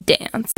dance.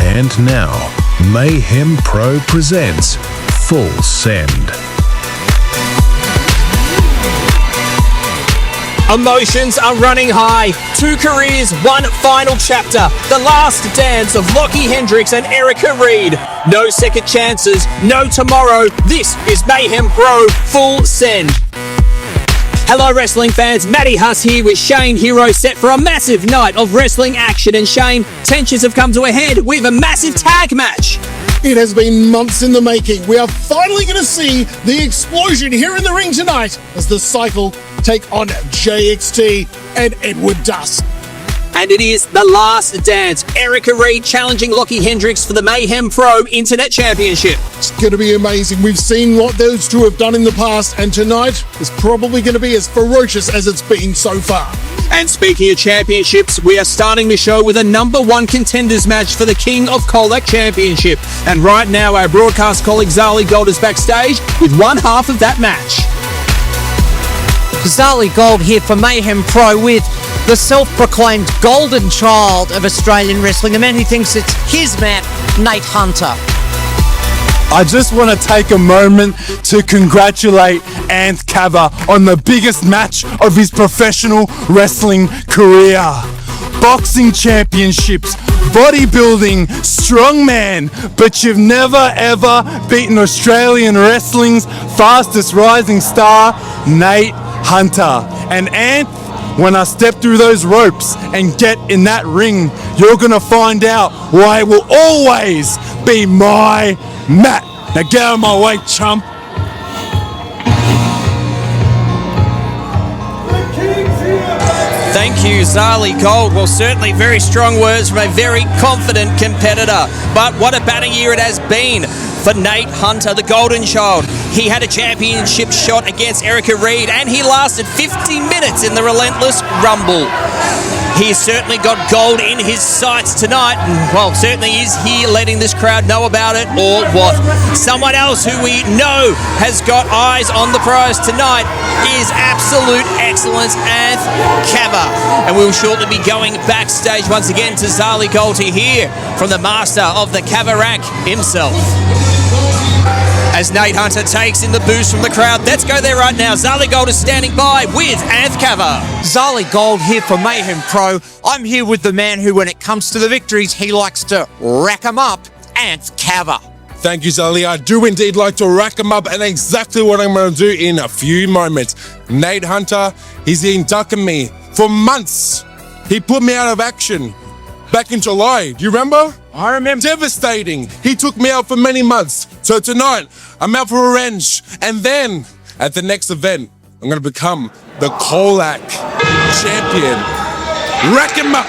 And now, Mayhem Pro presents Full Send. Emotions are running high. 2 careers, 1 final chapter. The last dance of Lochy, Hendricks and Reid. No second chances, no tomorrow. This is Mayhem Pro Full Send. Hello wrestling fans, Matty Huss here with Shane Hero, set for a massive night of wrestling action. And Shane, tensions have come to a head with a massive tag match. It has been months in the making. We are finally going to see the explosion here in the ring tonight as the Cycle take on JXT and Edward Dusk. And it is the last dance. Reid challenging Lochy Hendricks for the Mayhem Pro Internet Championship. It's going to be amazing. We've seen what those two have done in the past, and tonight is probably going to be as ferocious as it's been so far. And speaking of championships, we are starting the show with a #1 contenders match for the King of Colac Championship. And right now, our broadcast colleague Zali Gold is backstage with one half of that match. Zali Gold here for Mayhem Pro with the self-proclaimed golden child of Australian wrestling, the man who thinks it's his man, Nate Hunter. I just want to take a moment to congratulate Anth Cava on the biggest match of his professional wrestling career. Boxing championships, bodybuilding, strongman, but you've never ever beaten Australian wrestling's fastest rising star, Nate Hunter. And Anth, when I step through those ropes and get in that ring, you're gonna find out why it will always be my mat. Now get out of my way, chump. Thank you, Zali Gold. Well, certainly very strong words from a very confident competitor. But what a batting year it has been for Nate Hunter, the golden child. He had a championship shot against Reid, and he lasted 50 minutes in the Relentless Rumble. He's certainly got gold in his sights tonight, and well, certainly is he letting this crowd know about it or what? Someone else who we know has got eyes on the prize tonight is absolute excellence, Anth Cava. And we'll shortly be going backstage once again to Zali Gold to hear from the master of the Cavarack himself. As Nate Hunter takes in the boost from the crowd. Let's go there right now. Zali Gold is standing by with Anth Cava. Zali Gold here for Mayhem Pro. I'm here with the man who, when it comes to the victories, he likes to rack 'em up, Anth Cava. Thank you, Zali. I do indeed like to rack him up, and exactly what I'm going to do in a few moments. Nate Hunter, he's been ducking me for months. He put me out of action back in July. Do you remember? I remember. Devastating. He took me out for many months. So tonight, I'm out for revenge. And then, at the next event, I'm going to become the Colac champion. Rack him up.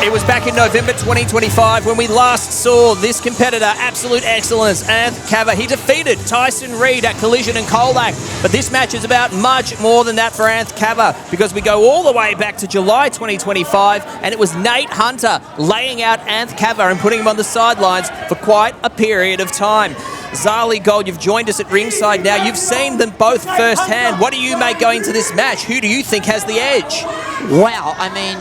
It was back in November 2025 when we last saw this competitor, absolute excellence, Anth Cava. He defeated Tyson Reid at Collision and Colac. But this match is about much more than that for Anth Cava, because we go all the way back to July 2025, and it was Nate Hunter laying out Anth Cava and putting him on the sidelines for quite a period of time. Zali Gold, you've joined us at ringside now. You've seen them both firsthand. What do you make going to this match? Who do you think has the edge? Wow, I mean,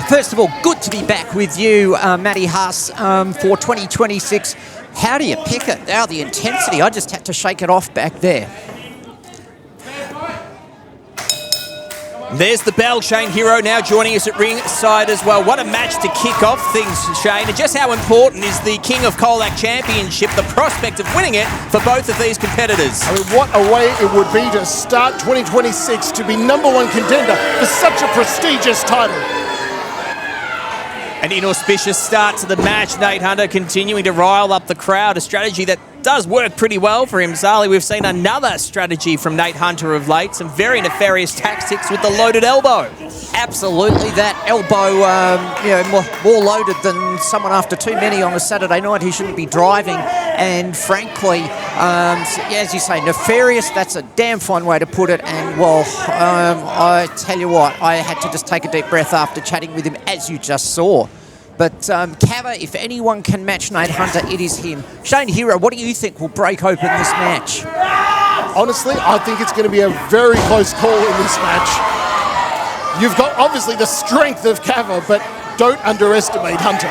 first of all, good to be back with you, Matty Haas, for 2026. How do you pick it? Now, the intensity, I just had to shake it off back there. There's the bell. Shane Hero now joining us at ringside as well. What a match to kick off things, Shane. And just how important is the King of Colac Championship, the prospect of winning it for both of these competitors? I mean, what a way it would be to start 2026 to be #1 contender for such a prestigious title. An inauspicious start to the match. Nate Hunter continuing to rile up the crowd, a strategy that does work pretty well for him. Zali, we've seen another strategy from Nate Hunter of late, some very nefarious tactics with the loaded elbow. Absolutely, that elbow, more loaded than someone after too many on a Saturday night. He shouldn't be driving, and frankly, as you say, nefarious, that's a damn fine way to put it. And well, I tell you what, I had to just take a deep breath after chatting with him, as you just saw. But Cava, if anyone can match Nate Hunter, it is him. Shane Hero, what do you think will break open this match? Honestly, I think it's going to be a very close call in this match. You've got, obviously, the strength of Cava, but don't underestimate Hunter.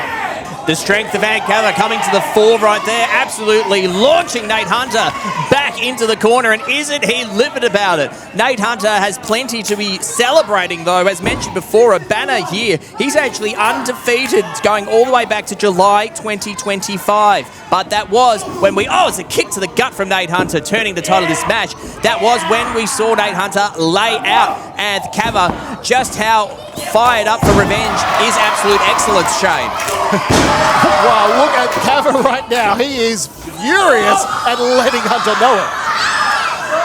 The strength of Anth Cava coming to the fore right there, absolutely launching Nate Hunter back into the corner, and isn't he livid about it? Nate Hunter has plenty to be celebrating, though. As mentioned before, a banner here. He's actually undefeated going all the way back to July 2025. But that was when it's a kick to the gut from Nate Hunter, turning the tide of this match. That was when we saw Nate Hunter lay out Anth Cava. Just how fired up for revenge is absolute excellence, Shane. Wow, look at Cava right now. He is furious at letting Hunter know it.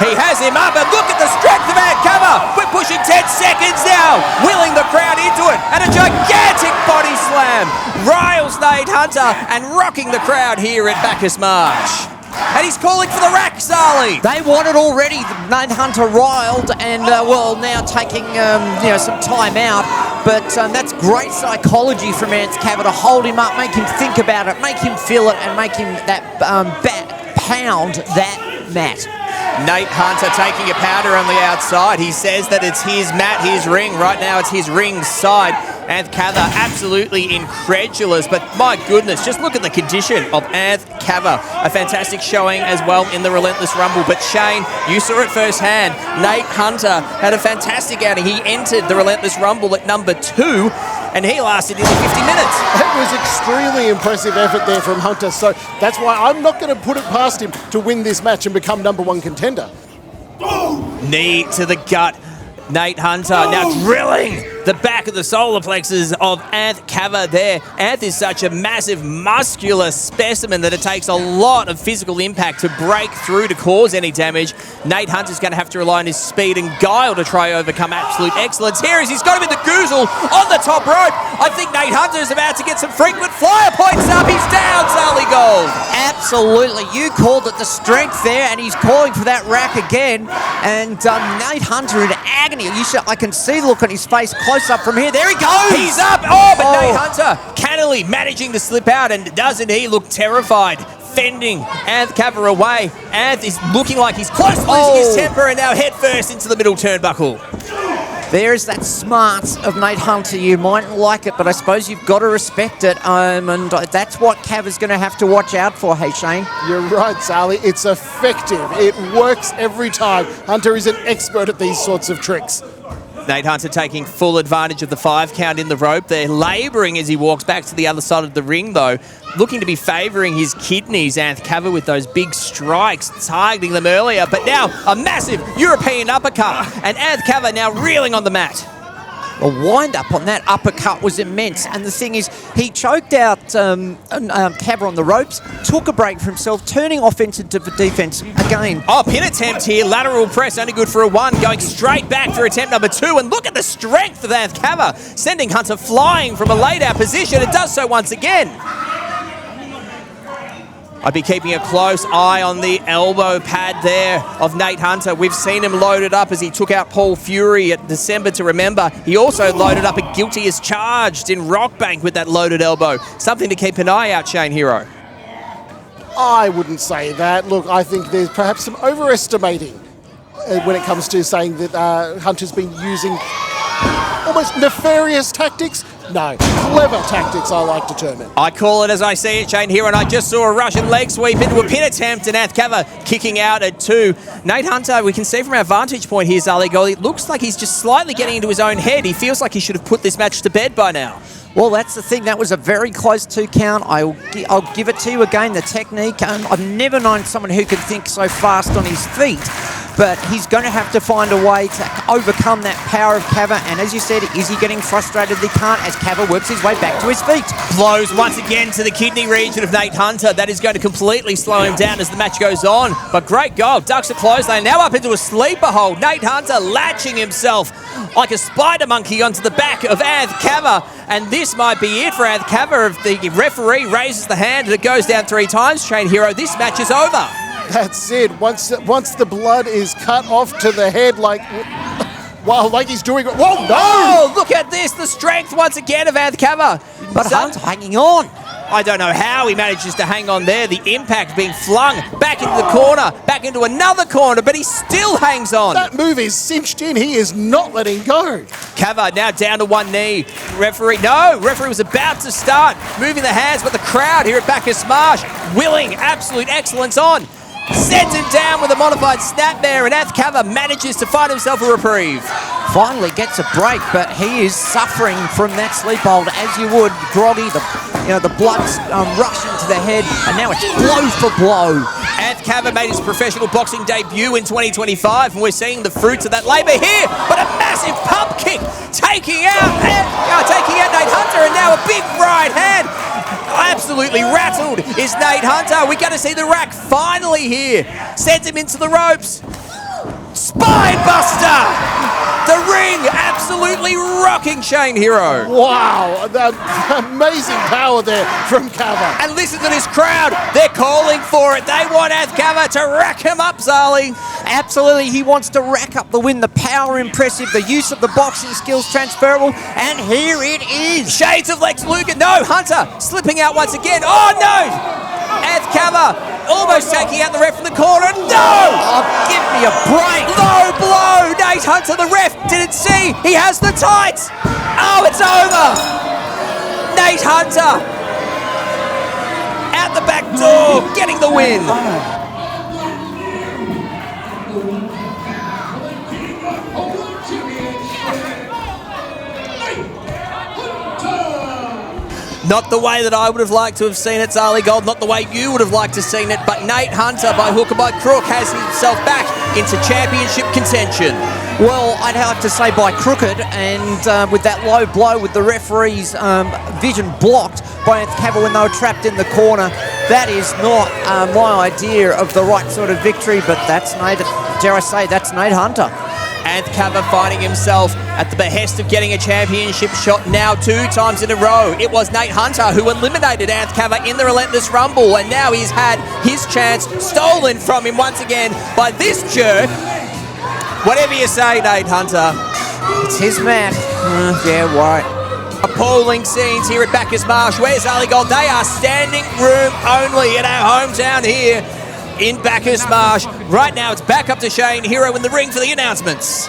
He has him up, and look at the strength of Anth Cava. We're pushing 10 seconds now, wheeling the crowd into it, and a gigantic body slam. Riles Nate Hunter and rocking the crowd here at Bacchus Marsh. And he's calling for the rack, Zali. They want it already. Nate Hunter riled and, now taking some time out. But that's great psychology from Anth Cava to hold him up, make him think about it, make him feel it, and make him pound that mat. Nate Hunter taking a pounder on the outside. He says that it's his mat, his ring. Right now it's his ring side. Anth Cava absolutely incredulous, but my goodness, just look at the condition of Anth Cava. A fantastic showing as well in the Relentless Rumble. But Shane, you saw it firsthand. Nate Hunter had a fantastic outing. He entered the Relentless Rumble at number 2, and he lasted nearly 50 minutes. It was extremely impressive effort there from Hunter, so that's why I'm not going to put it past him to win this match and become #1 contender. Knee to the gut. Nate Hunter now drilling the back of the solar plexus of Anth Cava there. Anth is such a massive, muscular specimen that it takes a lot of physical impact to break through to cause any damage. Nate Hunter's going to have to rely on his speed and guile to try overcome absolute excellence. Here he's got him in the goozle on the top rope. I think Nate Hunter's about to get some frequent flyer points up. He's down, Zali Gold. Absolutely. You called it, the strength there, and he's calling for that rack again. And Nate Hunter in agony. I can see the look on his face close up from here. There he goes. He's up. But Nate Hunter cannily managing to slip out, and doesn't he look terrified? Fending Anth Cava away. Anth is looking like he's close to losing his temper, and now head first into the middle turnbuckle. There's that smarts of Nate Hunter. You mightn't like it, but I suppose you've got to respect it. And that's what Cava's going to have to watch out for, hey, Shane? You're right, Zali. It's effective. It works every time. Hunter is an expert at these sorts of tricks. Nate Hunter taking full advantage of the 5 count in the rope. They're labouring as he walks back to the other side of the ring, though. Looking to be favouring his kidneys, Anth Cava, with those big strikes, targeting them earlier. But now a massive European uppercut, and Anth Cava now reeling on the mat. The wind-up on that uppercut was immense. And the thing is, he choked out Cava on the ropes, took a break for himself, turning offense into defense again. Oh, pin attempt here. Lateral press, only good for a 1. Going straight back for attempt number 2. And look at the strength of Anth Cava, sending Hunter flying from a laid-out position. It does so once again. I'd be keeping a close eye on the elbow pad there of Nate Hunter. We've seen him loaded up as he took out Paul Fury at December to Remember. He also loaded up a guilty as charged in Rockbank with that loaded elbow. Something to keep an eye out, Shane Hero. I wouldn't say that. Look, I think there's perhaps some overestimating when it comes to saying that Hunter's been using almost nefarious tactics. No, clever tactics, I like to term it. I call it as I see it, Shane Hero, and I just saw a Russian leg sweep into a pin attempt, and Anth Cava kicking out at 2. Nate Hunter, we can see from our vantage point here, Zali Gold, it looks like he's just slightly getting into his own head. He feels like he should have put this match to bed by now. Well, that's the thing. That was a very close 2 count. I'll give it to you again, the technique. I've never known someone who can think so fast on his feet, but he's going to have to find a way to overcome that power of Cava. And as you said, is he getting frustrated? He can't as Cava works his way back to his feet. Blows once again to the kidney region of Nate Hunter. That is going to completely slow him down as the match goes on. But great goal. Ducks are close. They're now up into a sleeper hold. Nate Hunter latching himself like a spider monkey onto the back of Anth Cava. And this might be it for Anth Cava. If the referee raises the hand and it goes down 3 times, Shane Hero, this match is over. That's it. Once the blood is cut off to the head, like he's doing. Whoa, no! Oh, look at this. The strength once again of Anth Cava. But Hunt's hanging on. I don't know how he manages to hang on there. The impact being flung back into the corner, back into another corner, but he still hangs on. That move is cinched in. He is not letting go. Cava now down to 1 knee. Referee was about to start moving the hands, but the crowd here at Bacchus Marsh willing absolute excellence on. Sends him down with a modified snap there, and Anth Cava manages to find himself a reprieve. Finally gets a break, but he is suffering from that sleep hold, as you would. Groggy, the blood's rushing to the head, and now it's blow for blow. Anth Cava made his professional boxing debut in 2025, and we're seeing the fruits of that labour here. But a massive pump kick taking out Nate Hunter, and now a big right hand. Absolutely rattled is Nate Hunter. We're going to see the rack finally here. Sends him into the ropes. Spine buster! The ring absolutely rocking Shane Hero. Wow, that amazing power there from Cava. And listen to this crowd. They're calling for it. They want Anth Cava to rack him up, Zali. Absolutely, he wants to rack up the win. The power impressive, the use of the boxing skills transferable, and here it is. Shades of Lex Luger. No, Hunter slipping out once again. Oh, no! Anth Cava almost taking out the ref from the corner. No! Oh, give me a break. Low blow. Nate Hunter, the ref, didn't see. He has the tights. Oh, it's over. Nate Hunter out the back door, getting the win. Not the way that I would have liked to have seen it, Zali Gold. Not the way you would have liked to have seen it. But Nate Hunter, by hook or by crook, has himself back into championship contention. Well, I'd have to say by crooked, and with that low blow with the referee's vision blocked by Anth Cava when they were trapped in the corner. That is not my idea of the right sort of victory, but that's Nate, dare I say, that's Nate Hunter. Anth Cava finding himself at the behest of getting a championship shot now 2 times in a row. It was Nate Hunter who eliminated Anth Cava in the Relentless Rumble, and now he's had his chance stolen from him once again by this jerk. Whatever you say, Nate Hunter. It's his match. Yeah, right. Appalling scenes here at Bacchus Marsh. Where's Ali Gold? They are standing room only in our hometown here in Bacchus Marsh. Right now it's back up to Shane Hero in the ring for the announcements.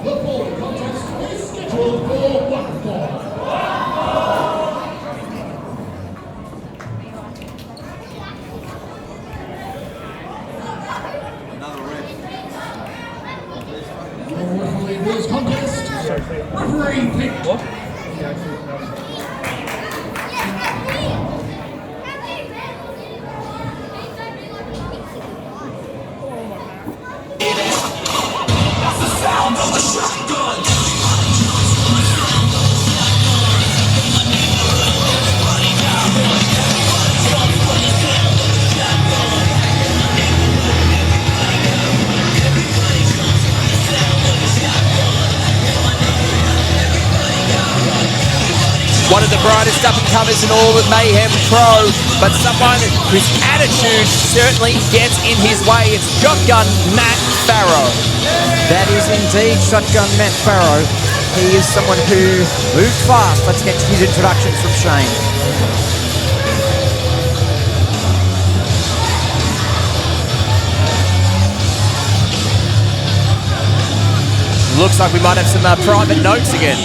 The following contest is scheduled for one fall. Referee this contest, referee picked. That's the sound of the shotgun. one of the brightest up-and-comers in all of Mayhem Pro, but someone whose attitude certainly gets in his way. It's Shotgun Matt Farro. That is indeed Shotgun Matt Farro. He is someone who moves fast. Let's get to his introduction from Shane. Looks like we might have some private notes again.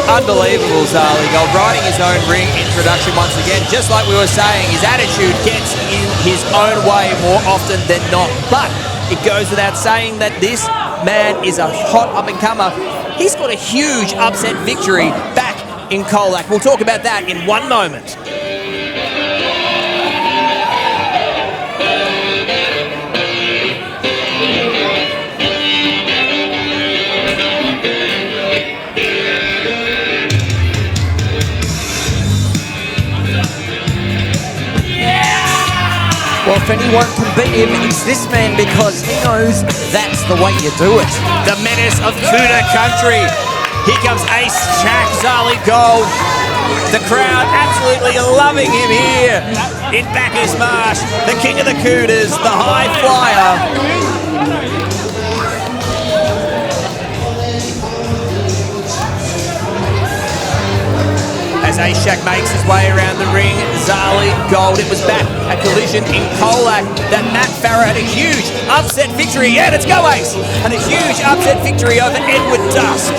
Unbelievable, Zali Gold, riding his own ring introduction once again. Just like we were saying, his attitude gets in his own way more often than not. But it goes without saying that this man is a hot up-and-comer. He's got a huge upset victory back in Colac. We'll talk about that in one moment. Well, if anyone can beat him, it's this man, because he knows that's the way you do it. The menace of Kuda country. Here comes Ace Shack, Zali Gold. The crowd absolutely loving him here in Bacchus Marsh. The king of the Kudas, the high flyer. As Ace makes his way around the ring, Zali Gold. It was back at Collision in Colac that Matt Farro had a huge upset victory. Yeah, let's go, Ace! And a huge upset victory over Edward Dusk.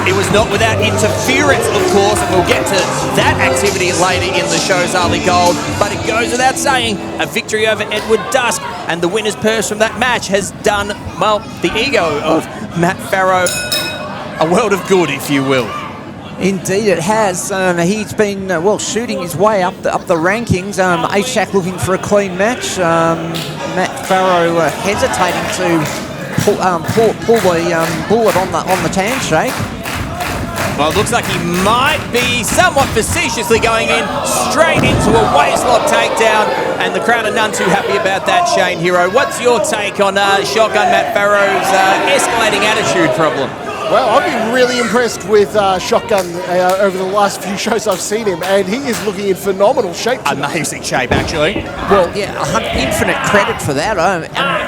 It was not without interference, of course, and we'll get to that activity later in the show, Zali Gold. But it goes without saying, a victory over Edward Dusk, and the winner's purse from that match has done, well, the ego of Matt Farro a world of good, if you will. Indeed, it has. He's been well shooting his way up the rankings. Ashak looking for a clean match. Matt Farro hesitating to pull the bullet on the handshake. Well, it looks like he might be somewhat facetiously going in straight into a waistlock takedown, and the crowd are none too happy about that, Shane Hero. What's your take on Shotgun Matt Farro's escalating attitude problem? Well, I've been really impressed with Shotgun over the last few shows I've seen him, and he is looking in phenomenal shape today. Amazing shape, actually. Well, yeah, infinite credit for that.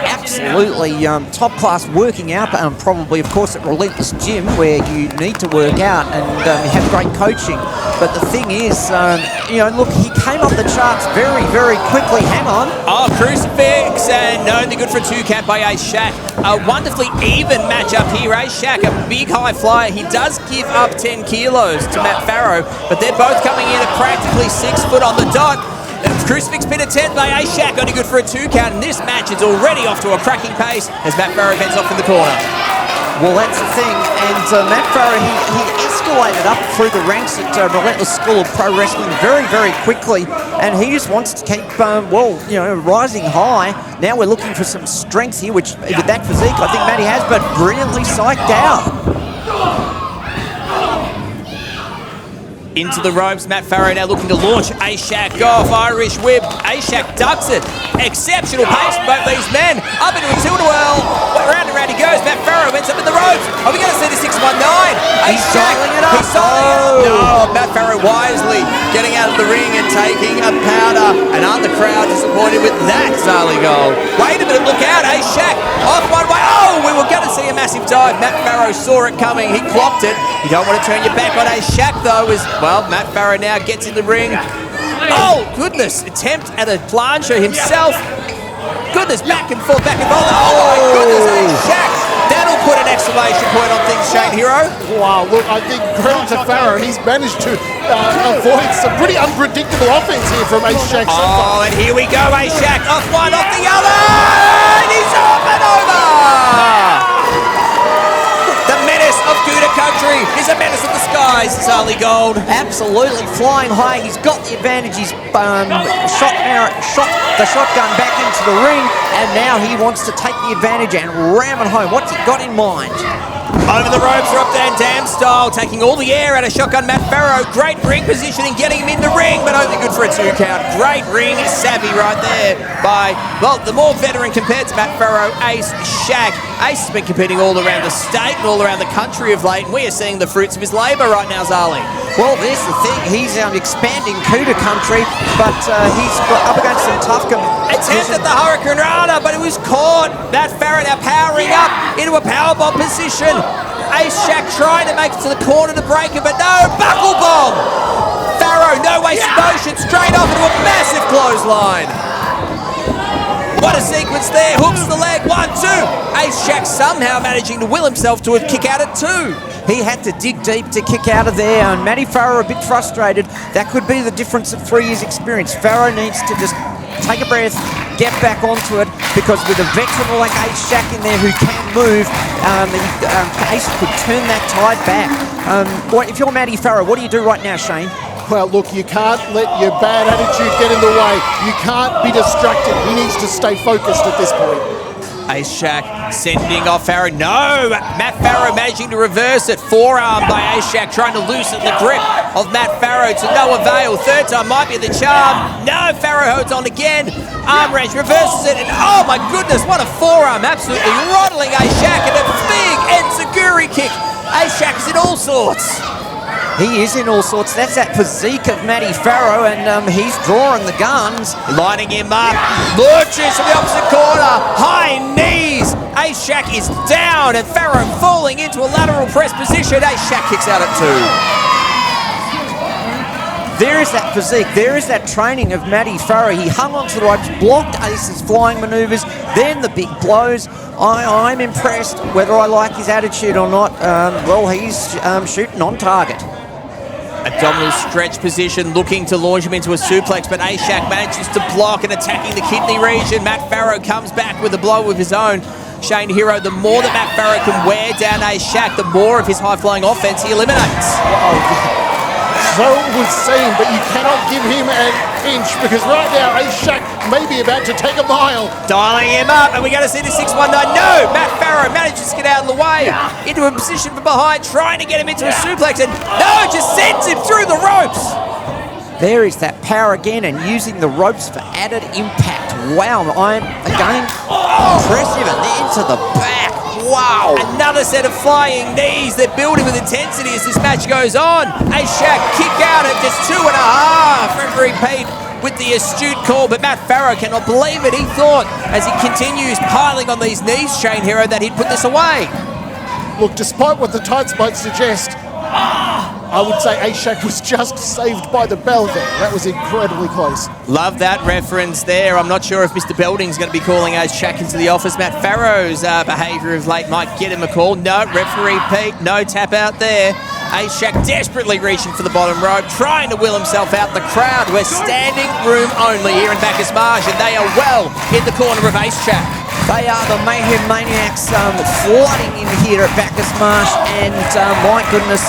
Absolutely top-class working out, probably, of course, at Relentless Gym, where you need to work out and you have great coaching. But the thing is, look, he came up the charts very, very quickly. Hang on. Oh, Crucifix, and only good for a 2-count by Ace Shack. A wonderfully even matchup here. Ace Shack, a big high flyer. He does give up 10 kilos to Matt Farro, but they're both coming in at practically 6 foot on the dot. Crucifix pin at 10 by Ace Shack, only good for a 2-count, and this match is already off to a cracking pace as Matt Farro heads off in the corner. Well, that's the thing, and Matt Farro, he escalated up through the ranks at Relentless School of Pro Wrestling very, very quickly, and he just wants to keep, rising high. Now we're looking for some strength here, which with that physique, I think Matty has, but brilliantly psyched out. Into the ropes, Matt Farro now looking to launch Ashak off, Irish whip. Ashak ducks it. Exceptional pace from both these men. Up into a tilt-a-whirl. Round and round he goes. Matt Farro ends up in the ropes. Are we going to see the 619? He's dialing it up. He's dialing it up. No, Matt Farro wisely getting out of the ring and taking a powder. And aren't the crowd disappointed with that, Zali Gold? Wait a minute, look out. Ashak off one way. Oh, we were going to see a massive dive. Matt Farro saw it coming. He clocked it. You don't want to turn your back on Ashak, though, well, Matt Farro now gets in the ring. Oh, goodness. Attempt at a plancha himself. Goodness, back and forth. Oh, my goodness. Shaq. That'll put an exclamation point on things, Shane Hero. Wow, look, I think credit to Farro. He's managed to avoid some pretty unpredictable offense here from Ace Shack. Oh, and here we go. Ace Shack off one, off the other. And he's up and over. The menace of Gouda Country is a menace of the skies. Mr. Zali Gold. Absolutely flying high. He's got the advantage. He's shot the shotgun back into the ring, and now he wants to take the advantage and ram it home. What's he got in mind? Over the ropes, Rob Van Dam style, taking all the air out of shotgun Matt Farro. Great ring positioning, getting him in the ring, but only good for a 2 count. Great ring savvy right there by, well, the more veteran compared to Matt Farro, Ace Shack. Ace has been competing all around the state and all around the country of late, and we are seeing the fruits of his labour right now, Zali. Well, there's the thing. He's expanding Kuta country, but he's up against some tough Attempt at the Hurricane Rana, but it was caught. Matt Farro now powering up into a powerbomb position. Ace Shack trying to make it to the corner to break it, but no, buckle bomb. Farro, no waste of motion, straight off into a massive clothesline. What a sequence there, hooks the leg, 1, 2. Ace Shack somehow managing to will himself to a kick out at 2. He had to dig deep to kick out of there, and Matty Farro a bit frustrated. That could be the difference of 3 years' experience. Farro needs to just take a breath, get back onto it, because with a veteran like Ace Shack in there who can move, Ace could turn that tide back. If you're Matty Farro, what do you do right now, Shane? Well, look, you can't let your bad attitude get in the way. You can't be distracted. He needs to stay focused at this point. Ace Shack sending off Farro. No! Matt Farro managing to reverse it. Forearm by Ace Shack trying to loosen the grip of Matt Farro to no avail. Third time might be the charm. No! Farro holds on again. Arm wrench reverses it. And oh my goodness, what a forearm. Absolutely rottling Ace Shack. And a big enziguri kick. Ace Shack is in all sorts. He is in all sorts. That's that physique of Matty Farro, and he's drawing the guns. Lining him up. Launches from the opposite corner. High knees. Ace Shack is down, and Farro falling into a lateral press position. Ace Shack kicks out at 2. There is that physique. There is that training of Matty Farro. He hung onto the ropes, blocked Ace's flying manoeuvres, then the big blows. I'm impressed. Whether I like his attitude or not, well, he's shooting on target. Abdominal stretch position, looking to launch him into a suplex, but Ace Shack manages to block and attacking the kidney region. Matt Farro comes back with a blow of his own. Shane Hero, the more that Matt Farro can wear down Ace Shack, the more of his high-flying offense he eliminates. So it would seem, but you cannot give him an inch, because right now Ace Shack may be about to take a mile. Dialing him up, and we're going to see the 619. No! Matt Farro manages to get out of the way into a position from behind, trying to get him into a suplex, and no, just sends him through the ropes. There is that power again, and using the ropes for added impact. Wow, I'm again impressive, and then to the back. Wow. Another set of flying knees that building with intensity as this match goes on. Ace Shack kick out at just 2.5. Referee Pete with the astute call, but Matt Farro cannot believe it. He thought, as he continues piling on these knees, Shane Hero, that he'd put this away. Look, despite what the tight spots suggest, I would say Ace Shack was just saved by the bell there. That was incredibly close. Love that reference there. I'm not sure if Mr. Belding's going to be calling Ace Shack into the office. Matt Farro's behaviour of late might get him a call. No, referee Pete, no tap out there. Ace Shack desperately reaching for the bottom rope, trying to will himself out the crowd. We're standing room only here in Bacchus Marsh, and they are well in the corner of Ace Shack. They are the Mayhem Maniacs flooding in here at Bacchus Marsh, and my goodness,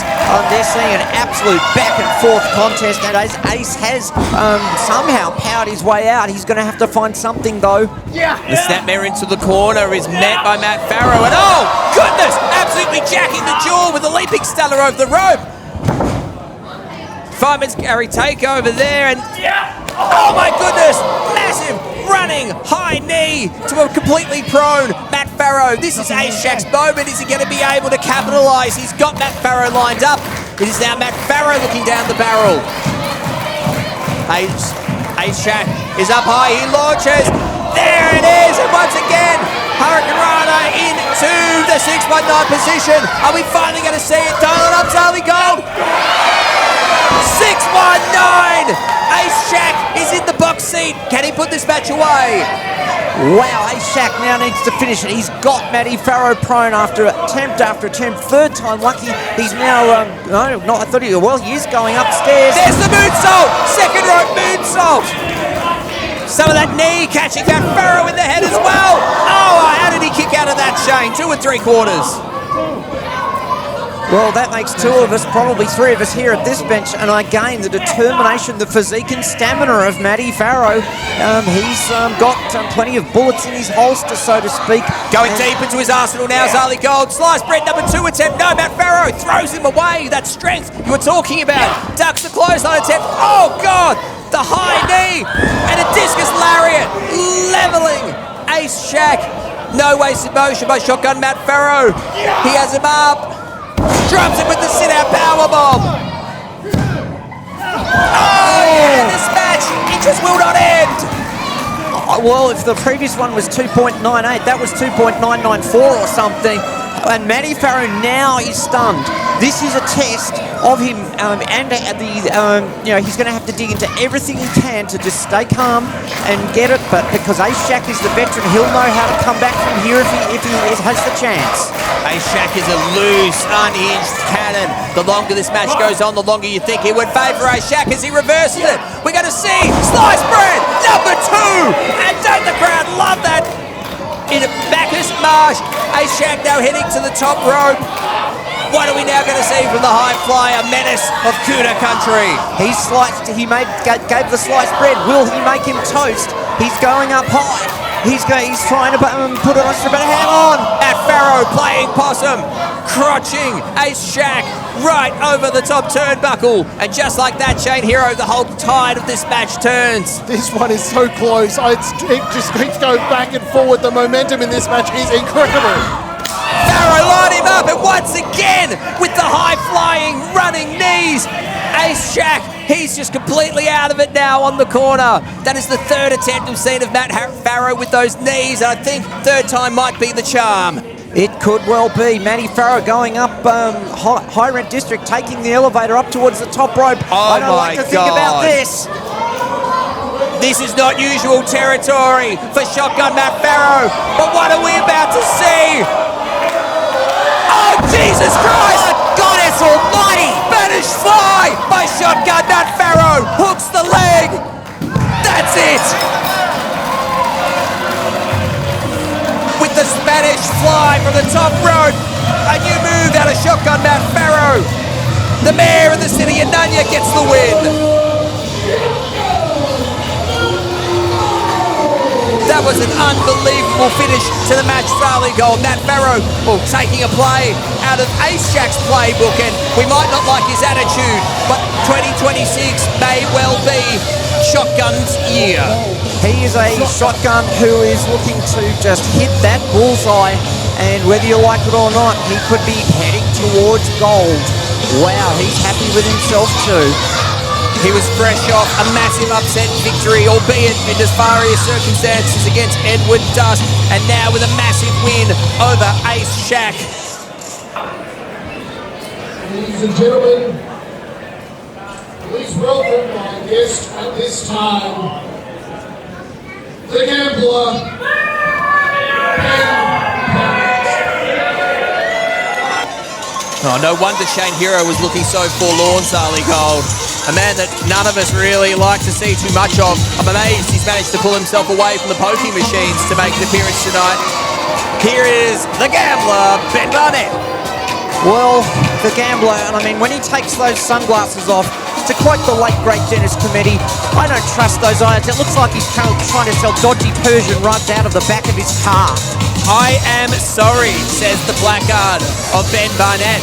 they're seeing an absolute back and forth contest, and as Ace has somehow powered his way out, he's going to have to find something though. The snapmare into the corner is met by Matt Farro, and oh goodness, absolutely jacking the jaw with a leaping stunner over the rope. Fireman's carry takeover there, and oh my goodness, massive running high knee to a completely prone Matt Farro. This is Ace Shack's moment. Is he going to be able to capitalise? He's got Matt Farro lined up. It is now Matt Farro looking down the barrel. Ace Shack is up high. He launches. There it is. And once again, Hurricane Rana into the 619 position. Are we finally going to see it? Dial it up, Charlie Gold. 619! Ace Shack is in the box seat. Can he put this match away? Wow, Ace Shack now needs to finish it. He's got Matty Farro prone after attempt after attempt. Third time lucky. He's now, I thought he is going upstairs. There's the moonsault! Second rope moonsault! Some of that knee catching Matt Farro in the head as well. Oh, how did he kick out of that, Shane? 2 3/4. Well, that makes two of us, probably three of us here at this bench, and again, the determination, the physique and stamina of Matty Farro. He's got plenty of bullets in his holster, so to speak. Going deep into his arsenal now, Zali Gold. Slice bread, number 2 attempt. No, Matt Farro throws him away. That strength you were talking about. Ducks the clothesline attempt. Oh, God! The high knee and a discus lariat. Leveling Ace Shack. No wasted motion by shotgun Matt Farro. He has him up. Drops him with the sit-out powerbomb. Oh, yeah, this match, it just will not end. Well, if the previous one was 2.98, that was 2.994 or something. And Matty Farro now is stunned. This is a test of him, he's going to have to dig into everything he can to just stay calm and get it. But because Ace Shack is the veteran, he'll know how to come back from here if he has the chance. Ace Shack is a loose, unhinged cannon. The longer this match goes on, the longer you think it would favour Ace Shack as he reverses it. We're going to see slice bread number 2, and don't the crowd love that? In Bacchus, Marsh, Ace Shack now heading to the top rope. What are we now going to see from the high flyer menace of Kuda country? He gave the sliced bread. Will he make him toast? He's going up high. He's trying to put it on, but hang on. At Farro playing possum, crotching Ace Shack right over the top turnbuckle. And just like that, Shane Hero, the whole tide of this match turns. This one is so close. It just keeps going back and forward. The momentum in this match is incredible. Farro lined him up, and once again, with the high-flying, running knees, Ace Shack, he's just completely out of it now on the corner. That is the 3rd attempt we've seen of Matt Farro with those knees, and I think 3rd time might be the charm. It could well be. Matty Farro going up High Rent District, taking the elevator up towards the top rope. Oh, I don't like to think about this. This is not usual territory for shotgun Matt Farro, but what are we about to see? Oh, Jesus Christ! Goddess almighty! Spanish fly by shotgun Matt Farro. Hooks the leg. That's it. With the Spanish fly from the top rope. A new move out of shotgun Matt Farro. The mayor of the city of Nunya gets the win. That was an unbelievable finish to the match, Charlie Gold. Matt Farro taking a play out of Ace Shack's playbook, and we might not like his attitude, but 2026 may well be Shotgun's year. He is a shotgun who is looking to just hit that bullseye, and whether you like it or not, he could be heading towards gold. Wow, he's happy with himself too. He was fresh off a massive upset victory, albeit in nefarious circumstances against Edward Dusk, and now with a massive win over Ace Shack. Ladies and gentlemen, please welcome my guest at this time, the gambler, Oh, no wonder Shane Hero was looking so forlorn, Charlie Gold. A man that none of us really like to see too much of. I'm amazed he's managed to pull himself away from the poking machines to make an appearance tonight. Here is the gambler, Ben Barnett. Well, the gambler, and I mean, when he takes those sunglasses off, to quote the late great Dennis Cometti, I don't trust those eyes. It looks like he's trying to sell dodgy Persian rugs out of the back of his car. I am sorry, says the placard of Ben Barnett.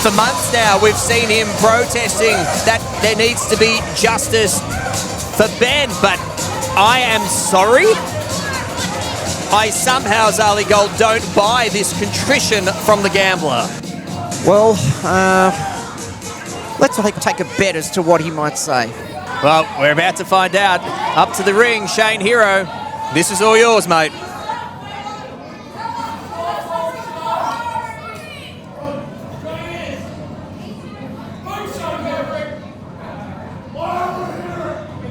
For months now, we've seen him protesting that there needs to be justice for Ben, but I am sorry? I somehow, Zali Gold, don't buy this contrition from the gambler. Well, let's take a bet as to what he might say. Well, we're about to find out. Up to the ring, Shane Hero. This is all yours, mate.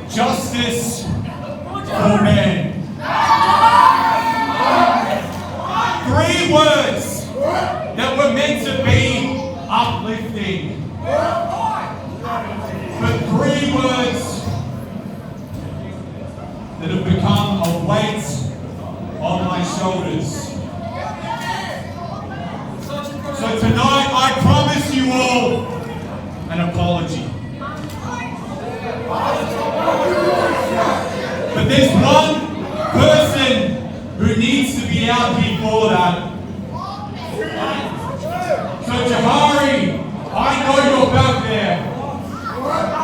Justice for men. 3 words that were meant to be uplifting. But 3 words that have become a weight on my shoulders. So tonight I promise There's one person who needs to be out here for that. So Johari, I know you're back there.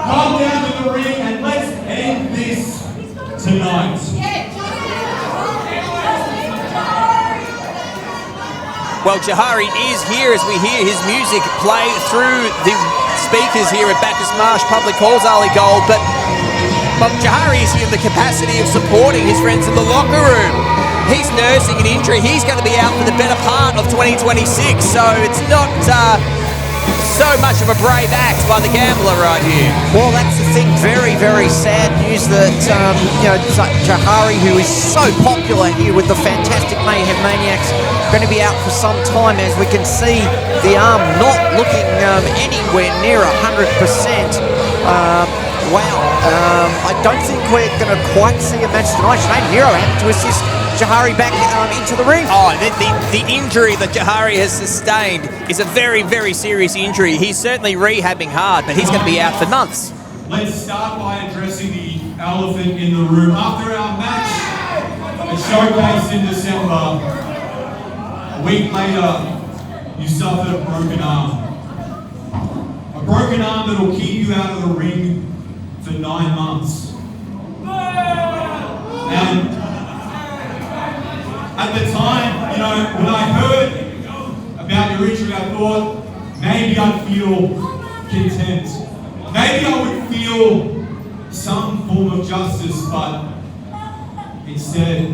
Come down to the ring and let's end this tonight. Well, Johari is here as we hear his music play through the speakers here at Bacchus Marsh Public Halls, Ali Gold, but Johari is here in the capacity of supporting his friends in the locker room. He's nursing an injury. He's going to be out for the better part of 2026, so it's not so much of a brave act by the gambler right here. Well, that's the thing. Very, very sad news that Johari, who is so popular here with the fantastic Mayhem Maniacs, going to be out for some time. As we can see, the arm not looking anywhere near 100%. I don't think we're going to quite see a match tonight. Shane Hero having to assist Johari back into the ring. Oh, the injury that Johari has sustained is a very, very serious injury. He's certainly rehabbing hard, but he's going to be out for months. Let's start by addressing the elephant in the room. After our match, a showcase in December, a week later, you suffered a broken arm. A broken arm that will keep you out of the ring for 9 months. And at the time, when I heard about your injury, I thought maybe I'd feel content. Maybe I would feel some form of justice, but instead,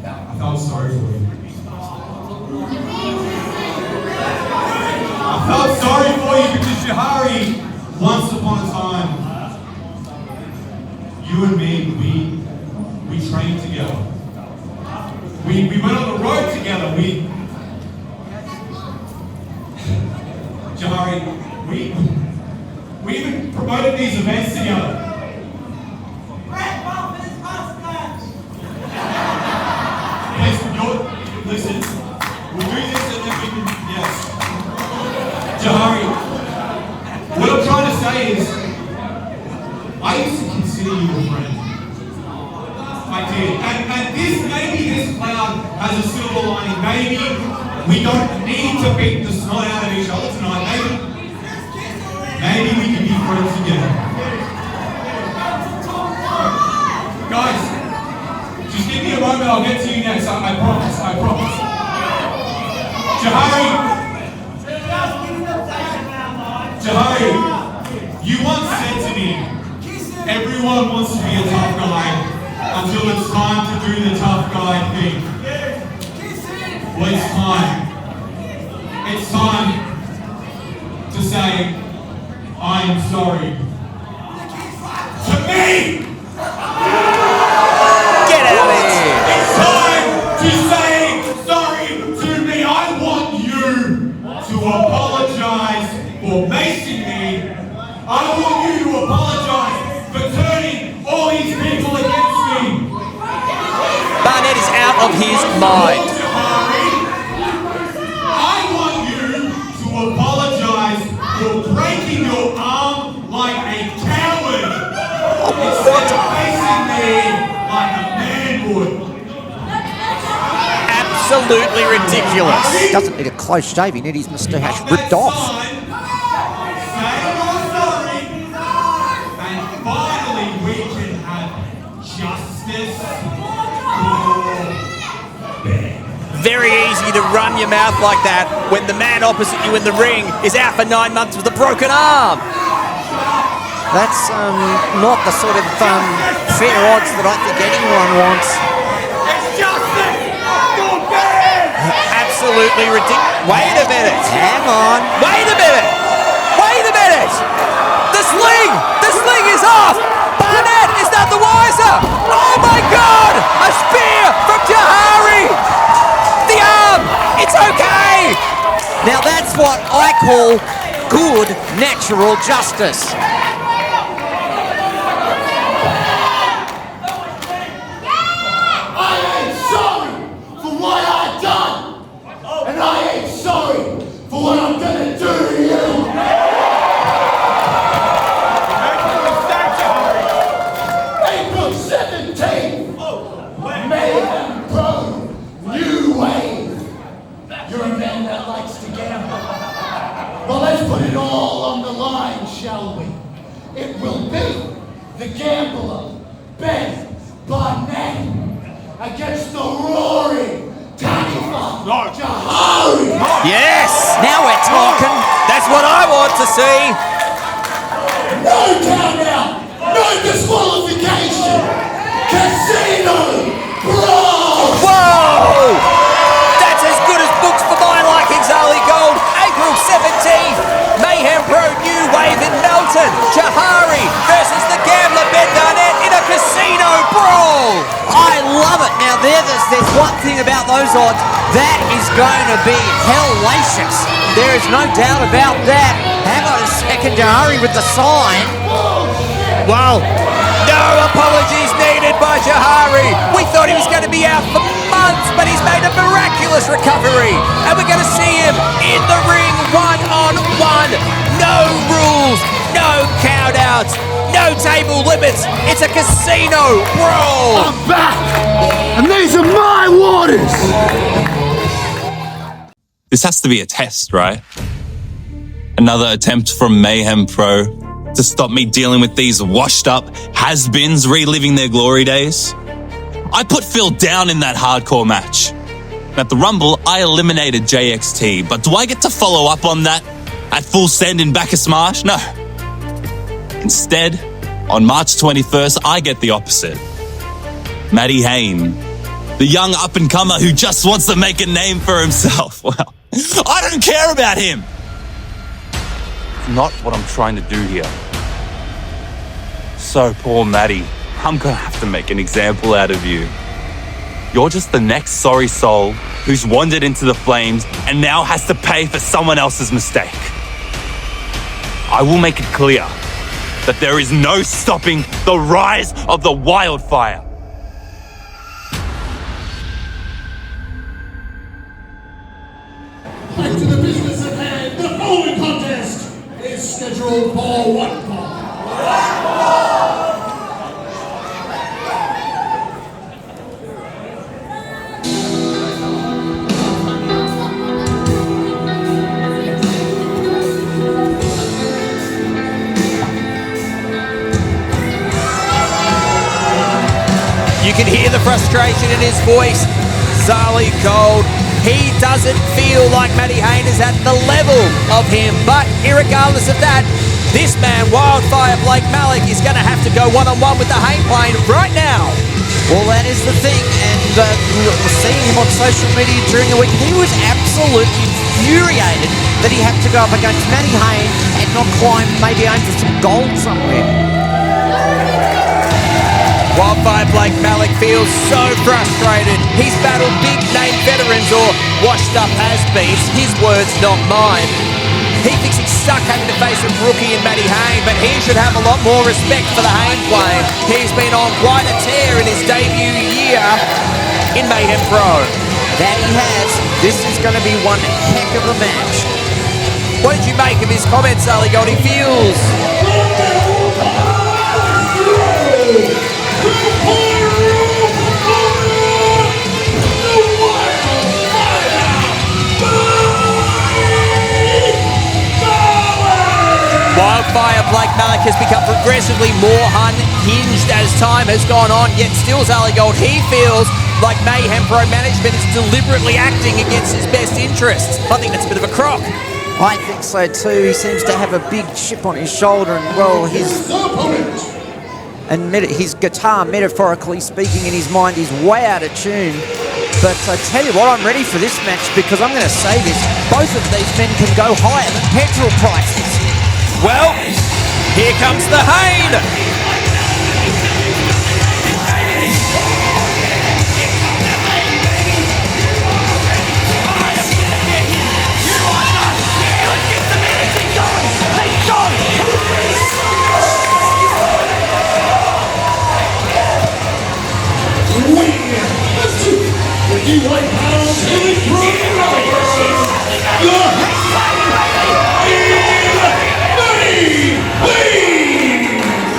I felt sorry for you. I felt sorry for you because Johari, once upon a time, you and me, we trained together. We went on the road together. Johari, we even promoted these events together. Listen, we'll do this and then we can, yes. Johari, what I'm trying to say is, I used to consider you a friend. I did. And maybe this cloud has a silver lining. Maybe we don't need to beat the snot out of each other tonight. Maybe we can be friends again. Guys, just give me a moment, I'll get to you next. I promise. Johari, you once said to me, everyone wants to be a tough guy until it's time to do the tough guy thing. Well, it's time. It's time to say, I'm sorry. To me! Get out of here! It's time to say sorry to me. I want you to apologize for macing me. I want you to apologize for turning all these people against me. Barnett is out of his mind. I want you to apologize for breaking your arm like a coward. Instead of facing me like a man would. Absolutely ridiculous. He doesn't need a close shave, he need his moustache ripped off. Say you're sorry, and finally we can have justice for Ben. Very easy to run your mouth like that when the man opposite you in the ring is out for 9 months with a broken arm. That's not the sort of fair odds that I think anyone wants. It's justice for Ben! Absolutely ridiculous. Wait a minute. Hang on. Wait a minute. Wait a minute. The sling is off. Barnett is not the wiser. Oh my God. A spear from Johari. The arm. It's okay. Now that's what I call good natural justice. I ain't sorry for what I done, and I ain't sorry for what I'm gonna do to you. April 17th, the gambler, Ben Barnett, against the roaring Cava, Johari. Yes! Now we're talking. That's what I want to see. No count out, no disqualification, casino brawl. Whoa! That's as good as books for my liking, Zali Gold. April 17th, Mayhem Pro New Wave in Melbourne. Johari versus the gambler Ben Barnett in a casino brawl. I love it. Now there's one thing about those odds. That is going to be hellacious. There is no doubt about that. Hang on a second, Johari with the sign. Wow. No apologies needed by Johari. We thought he was going to be out for months, but he's made a miraculous recovery. And we're going to see him in the ring one-on-one. No rules, no count-outs, no table limits. It's a casino brawl. I'm back, and these are my waters. This has to be a test, right? Another attempt from Mayhem Pro to stop me dealing with these washed-up has-beens reliving their glory days. I put Phil down in that hardcore match. At the Rumble, I eliminated JXT, but do I get to follow up on that at Full Send in Bacchus Marsh? No. Instead, on March 21st, I get the opposite. Matty Hain, the young up-and-comer who just wants to make a name for himself. Well, I don't care about him. Not what I'm trying to do here. So poor Matty, I'm gonna have to make an example out of you. You're just the next sorry soul who's wandered into the flames and now has to pay for someone else's mistake. I will make it clear that there is no stopping the rise of the wildfire. Back to the business at hand. The following contest is scheduled for one fall. You can hear the frustration in his voice. Zali Gold, he doesn't feel like Matty Hain is at the level of him, but irregardless of that, this man, Wildfire Blake Malik, is going to have to go one-on-one with the Hain plane right now. Well, that is the thing, and seeing him on social media during the week, he was absolutely infuriated that he had to go up against Matty Hain and not climb, maybe aim for some gold somewhere. Wildfire Blake Malik feels so frustrated. He's battled big-name veterans or washed-up has-beens. His words, not mine. He thinks he's stuck having to face a rookie in Matty Hain, but he should have a lot more respect for the Hain plane. He's been on quite a tear in his debut year in Mayhem Pro. That he has. This is going to be one heck of a match. What did you make of his comments, Zali Gold? He feels... Wildfire Blake Malik has become progressively more unhinged as time has gone on, yet still Zali Gold, he feels like Mayhem Pro management is deliberately acting against his best interests. I think that's a bit of a crock. I think so too. He seems to have a big chip on his shoulder, and well, his guitar, metaphorically speaking, in his mind is way out of tune. But I tell you what, I'm ready for this match, because I'm going to say this, both of these men can go higher than petrol prices. Well, here comes the Hain.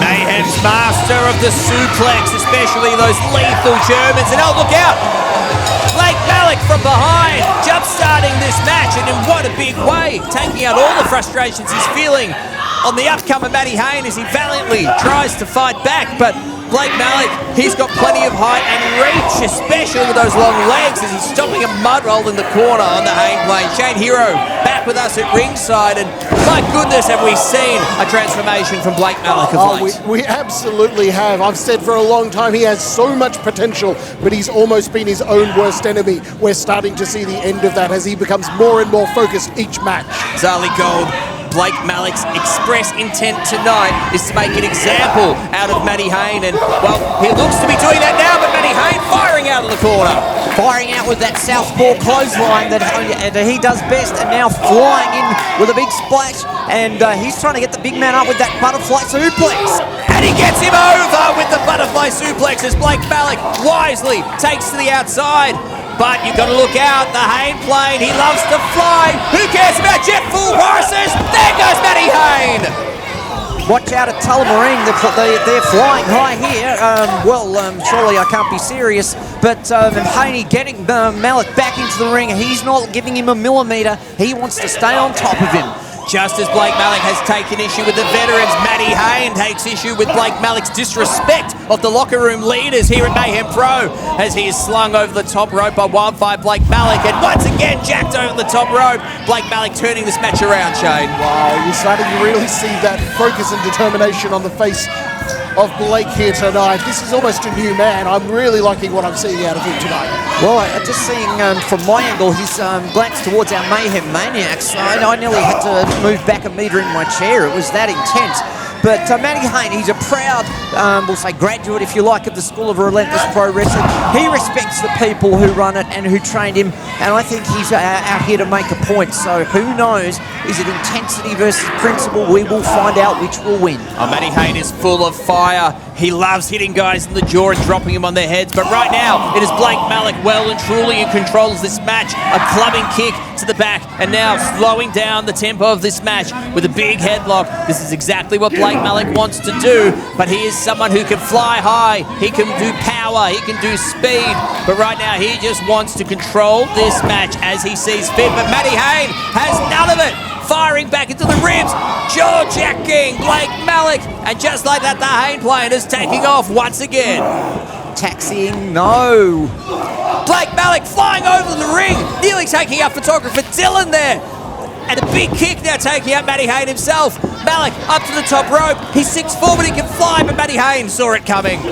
Mayhem's master of the suplex, especially those lethal Germans. And oh, look out! Blake Malik from behind, jump-starting this this match, and in what a big way, taking out all the frustrations he's feeling on the upcomer Matty Hain as he valiantly tries to fight back, but Blake Malik, he's got plenty of height and reach, especially with those long legs as he's stopping a mud roll in the corner on the Hain plane. Shane Hero back with us at ringside, and my goodness, have we seen a transformation from Blake Malik of late. We absolutely have. I've said for a long time he has so much potential, but he's almost been his own worst enemy. We're starting to see the end of that as he becomes more and more focused each match. Zali Gold, Blake Malik's express intent tonight is to make an example out of Matty Hain, and well, he looks to be doing that now, but Matty Hain firing out of the corner. Firing out with that southpaw clothesline that he does best, and now flying in with a big splash, and he's trying to get the big man up with that butterfly suplex. And he gets him over with the butterfly suplex as Blake Malik wisely takes to the outside. But you've got to look out, the Hain plane, he loves to fly. Who cares about jet full horses? There goes Matty Hain. Watch out at Tullamarine, they're flying high here. Surely I can't be serious, but Haney getting Malik back into the ring. He's not giving him a millimetre. He wants to stay on top of him. Just as Blake Malik has taken issue with the veterans, Matty Hain takes issue with Blake Malik's disrespect of the locker room leaders here at Mayhem Pro as he is slung over the top rope by Wildfire Blake Malik, and once again jacked over the top rope. Blake Malik turning this match around, Shane. Wow, you're starting to really see that focus and determination on the face of Blake here tonight. This is almost a new man. I'm really liking what I'm seeing out of him tonight. Well, just seeing from my angle, his glance towards our Mayhem Maniacs, I nearly had to move back a metre in my chair. It was that intense. But Matty Hain, he's a proud, we'll say graduate, if you like, of the School of Relentless Pro Wrestling. He respects the people who run it and who trained him, and I think he's out here to make a point. So who knows? Is it intensity versus principle? We will find out which will win. Oh, Matty Hain is full of fire. He loves hitting guys in the jaw and dropping them on their heads. But right now, it is Blake Malik well and truly in control of this match. A clubbing kick to the back, and now slowing down the tempo of this match with a big headlock. This is exactly what Blake Malik wants to do, but he is someone who can fly high. He can do power. He can do speed. But right now, he just wants to control this match as he sees fit. But Matty Hain has none of it. Firing back into the ribs, jaw-jacking Blake Malik, and just like that, the Hain plane is taking off once again. Taxiing, no. Blake Malik flying over the ring, nearly taking out photographer Dylan there. And a big kick now taking out Matty Hain himself. Malik up to the top rope. He's 6'4", but he can fly, but Matty Hain saw it coming.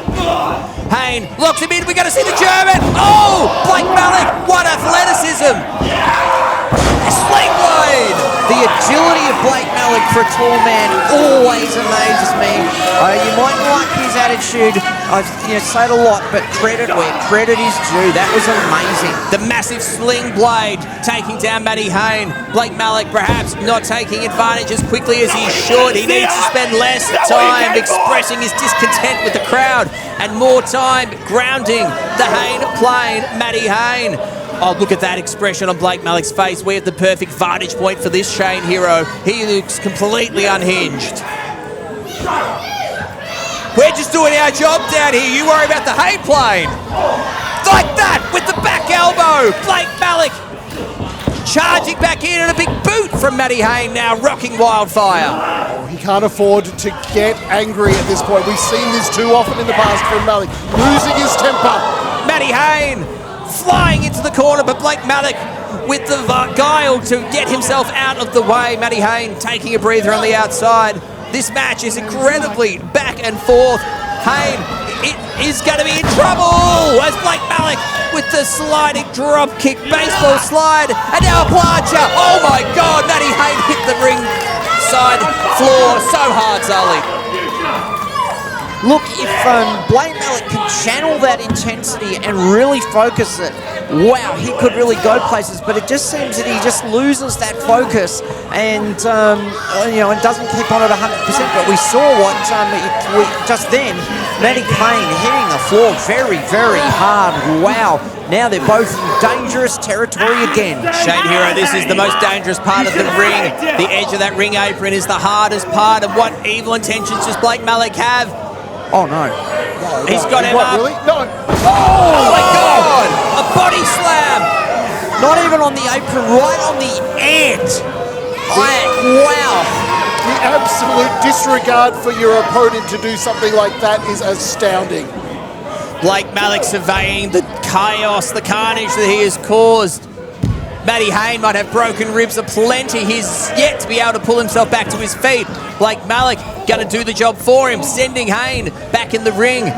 Hain locks him in. We're going to see the German. Oh, Blake Malik, what athleticism. A sling blade. The agility of Blake Malik for a tall man always amazes me. You might like his attitude. I say it a lot, but credit where credit is due. That was amazing. The massive sling blade taking down Matty Hain. Blake Malik perhaps not taking advantage as quickly as he should. He needs to spend less time expressing his discontent with the crowd and more time grounding the Hain plane, Matty Hain. Oh, look at that expression on Blake Malik's face. We have the perfect vantage point for this Shane Hero. He looks completely unhinged. We're just doing our job down here. You worry about the Hain plane. Like that, with the back elbow. Blake Malik charging back in, and a big boot from Matty Hain now rocking Wildfire. He can't afford to get angry at this point. We've seen this too often in the past from Malik, losing his temper. Matty Hain flying into the corner, but Blake Malik with the guile to get himself out of the way. Matty Hain taking a breather on the outside. This match is incredibly back and forth. Hain is going to be in trouble as Blake Malik with the sliding drop kick, baseball slide, and now a plancha. Oh my God, Matty Hain hit the ring side floor so hard, Zali. Look, if Blake Malik can channel that intensity and really focus it, wow, he could really go places. But it just seems that he just loses that focus and and doesn't keep on at 100%. But we saw what just then, Matty Hain hitting the floor very, very hard. Wow. Now they're both in dangerous territory again. Shane Hero, this is the most dangerous part of the ring. The edge of that ring apron is the hardest part. And what evil intentions does Blake Malik have? Oh no. He's got him up. Really? No. Oh my God! A body slam! Not even on the apron, right on the ant. Wow. The absolute disregard for your opponent to do something like that is astounding. Blake Malik surveying the chaos, the carnage that he has caused. Matty Hain might have broken ribs aplenty. He's yet to be able to pull himself back to his feet. Blake Malik going to do the job for him, sending Hain back in the ring.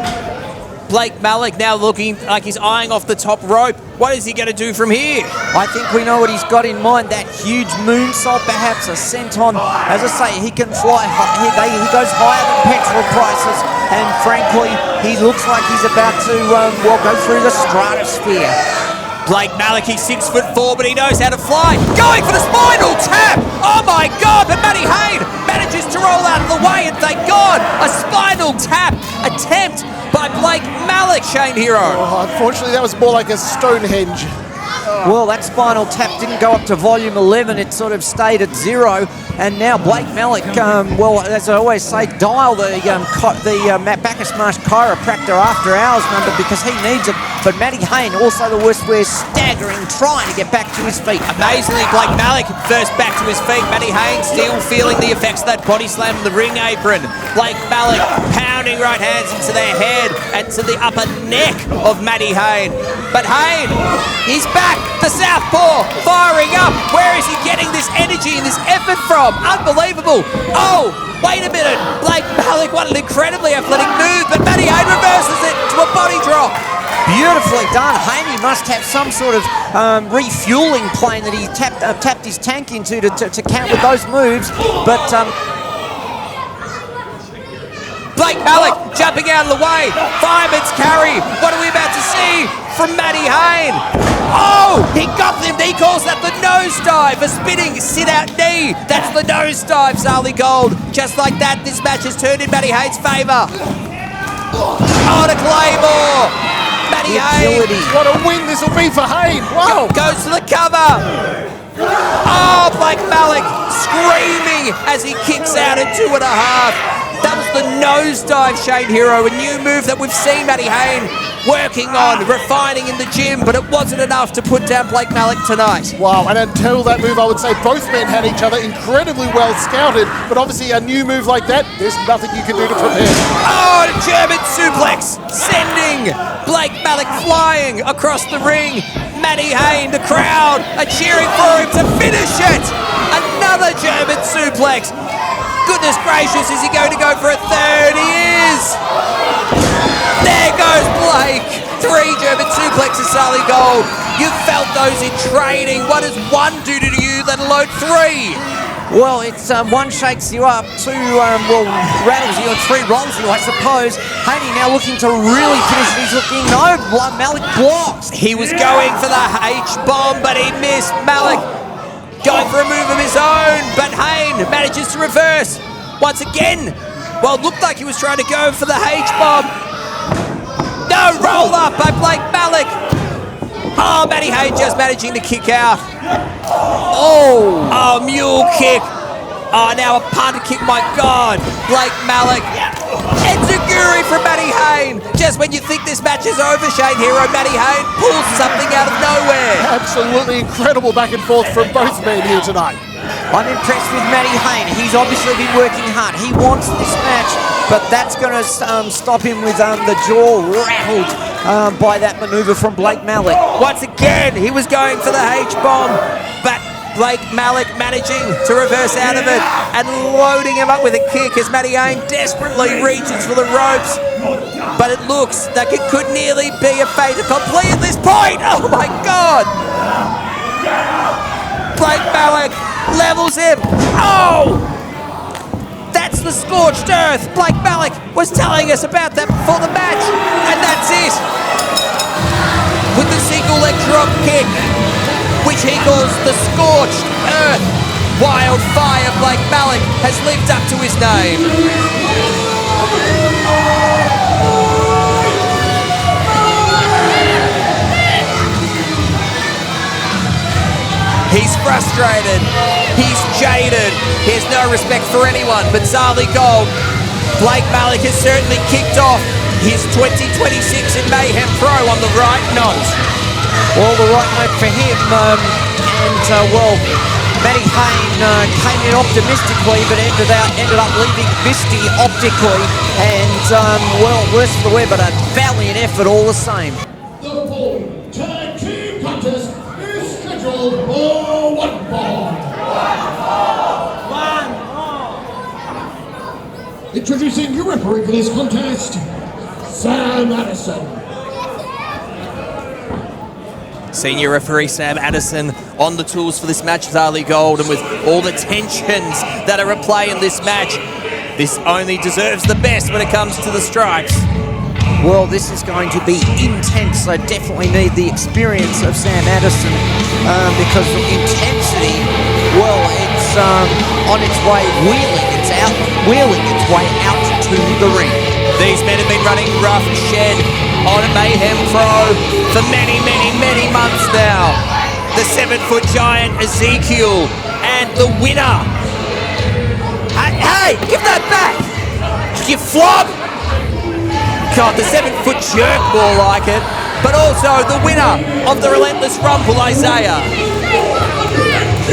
Blake Malik now looking like he's eyeing off the top rope. What is he going to do from here? I think we know what he's got in mind. That huge moonsault, perhaps a senton. As I say, he can fly. He goes higher than petrol prices. And frankly, he looks like he's about to go through the stratosphere. Blake Malik, he's 6'4", but he knows how to fly. Going for the spinal tap! Oh my God, but Matty Hain manages to roll out of the way, and thank God, a spinal tap attempt by Blake Malik, Shane Hero. Oh, unfortunately, that was more like a Stonehenge. Well, that spinal tap didn't go up to volume 11. It sort of stayed at 0. And now Blake Malik, as I always say, dial the Bacchus Marsh chiropractor after hours number because he needs it. But Matty Hain, also the worst, we're staggering, trying to get back to his feet. Amazingly, Blake Malik first back to his feet. Matty Hain still feeling the effects of that body slam in the ring apron. Blake Malik pounding right hands into their head and to the upper neck of Matty Hain. But Hain, he's back. The southpaw firing up. Where is he getting this energy and this effort from? Unbelievable. Oh, wait a minute. Blake Malik, what an incredibly athletic move, but Matty Hain reverses it to a body drop. Beautifully done. Haney must have some sort of refueling plane that he tapped his tank into to count with those moves. But Blake Malik jumping out of the way. Fireman's carry. What are we about to see from Matty Hain? Oh, he got them. He calls that the nosedive, a spinning sit-out knee. That's the nosedive, Zali Gold. Just like that, this match has turned in Matty Hain's favour. Oh, to Claymore. Matty Hain. What a win this will be for Hain. Wow. Goes to the cover. Oh, Blake Malik screaming as he kicks out at 2.5. That was the nosedive, Shane Hero, a new move that we've seen Matty Hain working on, refining in the gym, but it wasn't enough to put down Blake Malik tonight. Wow, and until that move, I would say both men had each other incredibly well scouted, but obviously a new move like that, there's nothing you can do to prepare. Oh, a German suplex, sending Blake Malik flying across the ring. Matty Hain, the crowd are cheering for him to finish it. Another German suplex. Goodness gracious, is he going to go for a third? He is! There goes Blake. 3 German suplexes, Sally Gold. You've felt those in training. What does 1 do to you, let alone 3? Well, it's 1 shakes you up, 2 rattles you, and 3 rolls you, I suppose. Haney now looking to really finish. He's looking, no, Malik blocks. He was going for the H-bomb, but he missed. Malik going for a move of his own, but Hain manages to reverse once again. Well, it looked like he was trying to go for the H-bomb. No, roll up by Blake Malik. Oh, Matty Hain just managing to kick out. Oh, mule kick. Oh, now a punter kick, my God. Blake Malik. Enziguri from Matty Hain. Just when you think this match is over, Shane Hero, Matty Hain pulls something out of nowhere. Absolutely incredible back and forth from both men here tonight. I'm impressed with Matty Hain. He's obviously been working hard. He wants this match, but that's going to stop him with the jaw rattled by that manoeuvre from Blake Malik. Once again, he was going for the H-bomb, but Blake Malik managing to reverse out of it and loading him up with a kick as Matty Hain desperately reaches for the ropes. But it looks like it could nearly be a fait accompli at this point. Oh my God! Blake Malik levels him. Oh! That's the scorched earth. Blake Malik was telling us about that before the match. And that's it. With the single leg drop kick, which he calls the scorched earth. Wildfire Blake Malik has lived up to his name. He's frustrated, he's jaded, he has no respect for anyone but Zali Gold. Blake Malik has certainly kicked off his 2026 in Mayhem Pro on the right note. Well, the right note for him, Matty Hain came in optimistically, but ended up leaving Misty optically, and worse for the wear, but a valiant effort all the same. The following tag team contest is scheduled for one fall. Introducing your referee for this contest, Sam Addison. Senior referee Sam Addison on the tools for this match, Zali Gold, and with all the tensions that are at play in this match, this only deserves the best when it comes to the strikes. Well, this is going to be intense, so definitely need the experience of Sam Addison, because the intensity, well, it's on its way wheeling its way out to the ring. These men have been running rough shed on Mayhem Pro for many, many, many months now. The 7-foot giant Ezekiel and the winner. Hey, give that back! You flog! God, the 7-foot jerk, more like it. But also the winner of the Relentless Rumble, Isaiah.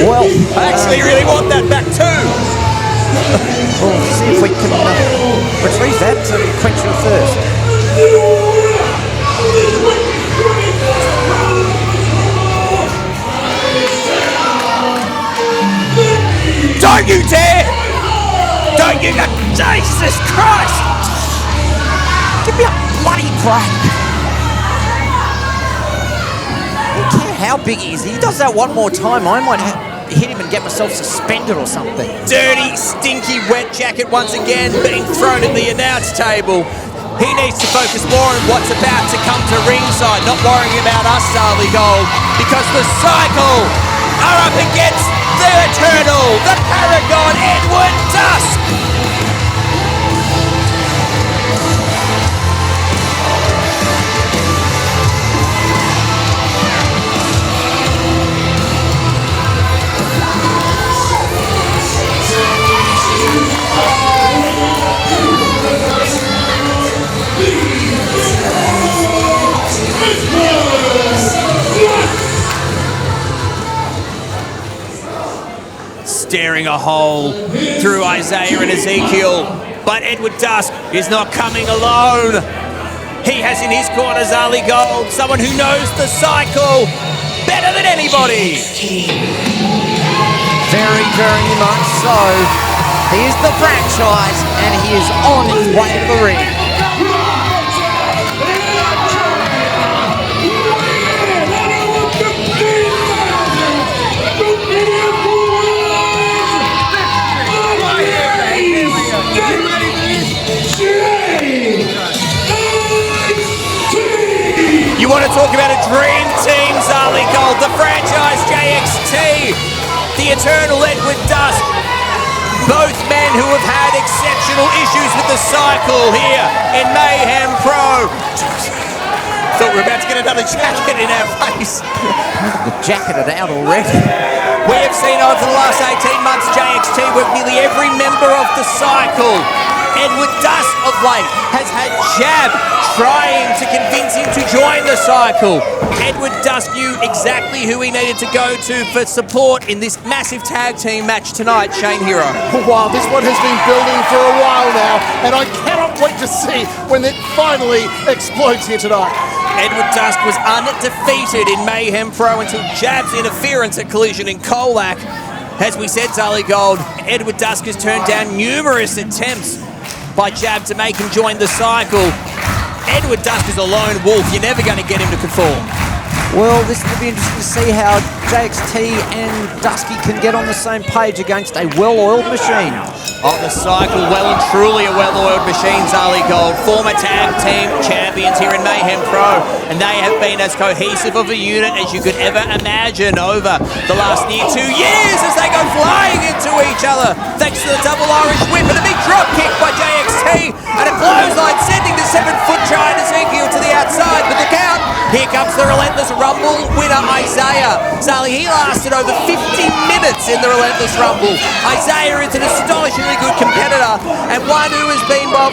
Well, I actually really want that back too. We'll see if we can retrieve that and quench your thirst. Don't you dare! Don't you... Jesus Christ! Give me a bloody break. I don't care how big he is. If he does that one more time, I might hit him and get myself suspended or something. Dirty, stinky, wet jacket once again being thrown at the announce table. He needs to focus more on what's about to come to ringside, not worrying about us, Zali Gold, because the cycle are up against the Eternal, the Paragon, Edward Dusk. Staring a hole through Isaiah and Ezekiel, but Edward Dusk is not coming alone. He has in his corner Zali Gold, someone who knows the cycle better than anybody. Very, very much so. He is the franchise, and he is on his way to the ring. You want to talk about a dream team, Zali Gold, the franchise JXT, the Eternal Edward Dusk, both men who have had exceptional issues with the cycle here in Mayhem Pro. Thought we were about to get another jacket in our face. The jacketed out already. We have seen over the last 18 months JXT with nearly every member of the cycle. Edward Dusk of late has had Jab trying to convince him to join the cycle. Edward Dusk knew exactly who he needed to go to for support in this massive tag team match tonight, Shane Hero. Wow, this one has been building for a while now, and I cannot wait to see when it finally explodes here tonight. Edward Dusk was undefeated in Mayhem Pro until Jab's interference at Collision in Colac. As we said, Zali Gold, Edward Dusk has turned down numerous attempts by Jab to make him join the cycle. Edward Dusk is a lone wolf. You're never going to get him to conform. Well, this will be interesting to see how JXT and Dusky can get on the same page against a well-oiled machine. On the cycle, well and truly a well-oiled machine, Zali Gold. Former tag team champions here in Mayhem Pro, and they have been as cohesive of a unit as you could ever imagine over the last near 2 years as they go flying into each other, thanks to the double Irish whip and a big drop kick by JXT, and a clothesline sending the 7-foot giant Ezekiel to the outside with the count. Here comes the Relentless Rumble winner, Isaiah. Zali, he lasted over 50 minutes in the Relentless Rumble. Isaiah is an astonishingly good competitor and one who has been, well,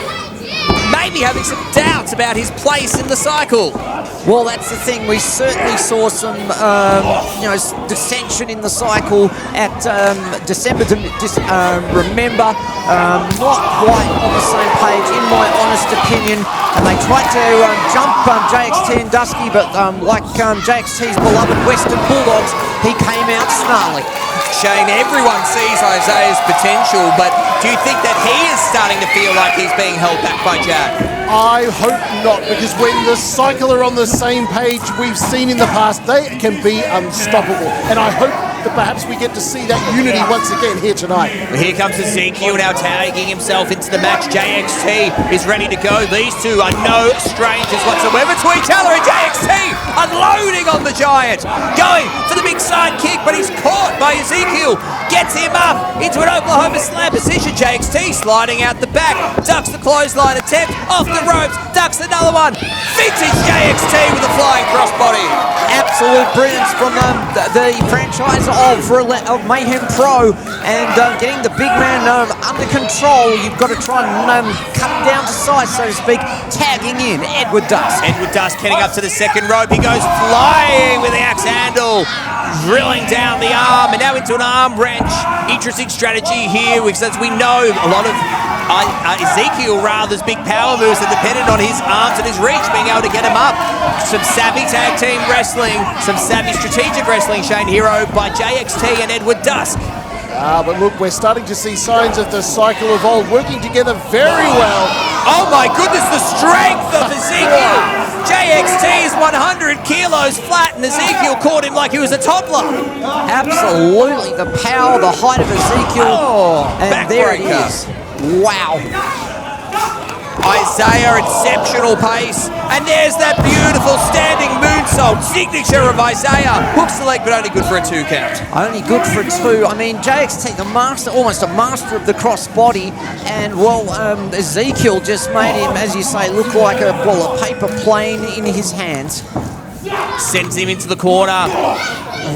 maybe having some doubts about his place in the cycle. Well, that's the thing. We certainly saw some, dissension in the cycle at December. Remember, not quite on the same page, in my honest opinion. And they tried to jump JXT and Dusky, but like JXT's beloved Western Bulldogs, he came out snarly. Shane, everyone sees Isaiah's potential, but do you think that he is starting to feel like he's being held back by Jab? I hope not, because when the cycle are on the same page we've seen in the past, they can be unstoppable. And I hope that perhaps we get to see that unity once again here tonight. Well, here comes Ezekiel now tagging himself into the match. JXT is ready to go. These two are no strangers whatsoever to each other, and JXT unloading on the Giant. Going for the big side kick, but he's caught by Ezekiel. Gets him up into an Oklahoma slam position. JXT sliding out the back. Ducks the clothesline attempt. Off the ropes. Ducks another one. Vintage JXT with a flying crossbody. Absolute brilliance from the franchise of Mayhem Pro, and getting the big man under control. You've got to try and cut him down to size, so to speak. Tagging in Edward Dusk. Edward Dusk heading up to the second rope. He goes flying with the axe handle, drilling down the arm, and now into an arm wrench. Interesting strategy here, because as we know, a lot of Ezekiel Rather's big power moves are dependent on his arms and his reach, being able to get him up. Some savvy tag team wrestling, some savvy strategic wrestling, Shane, hero by JXT and Edward Dusk. But look, we're starting to see signs of the cycle of old working together very well. Oh my goodness, the strength of Ezekiel! JXT is 100 kilos flat, and Ezekiel caught him like he was a toddler. Absolutely, the power, the height of Ezekiel, and there it is. Wow. Isaiah, exceptional pace, and there's that beautiful standing moonsault, signature of Isaiah. Hooks the leg, but only good for a 2 count. Only good for a 2. I mean, JXT, the master, almost a master of the crossbody, and Ezekiel just made him, as you say, look like a paper plane in his hands. Sends him into the corner,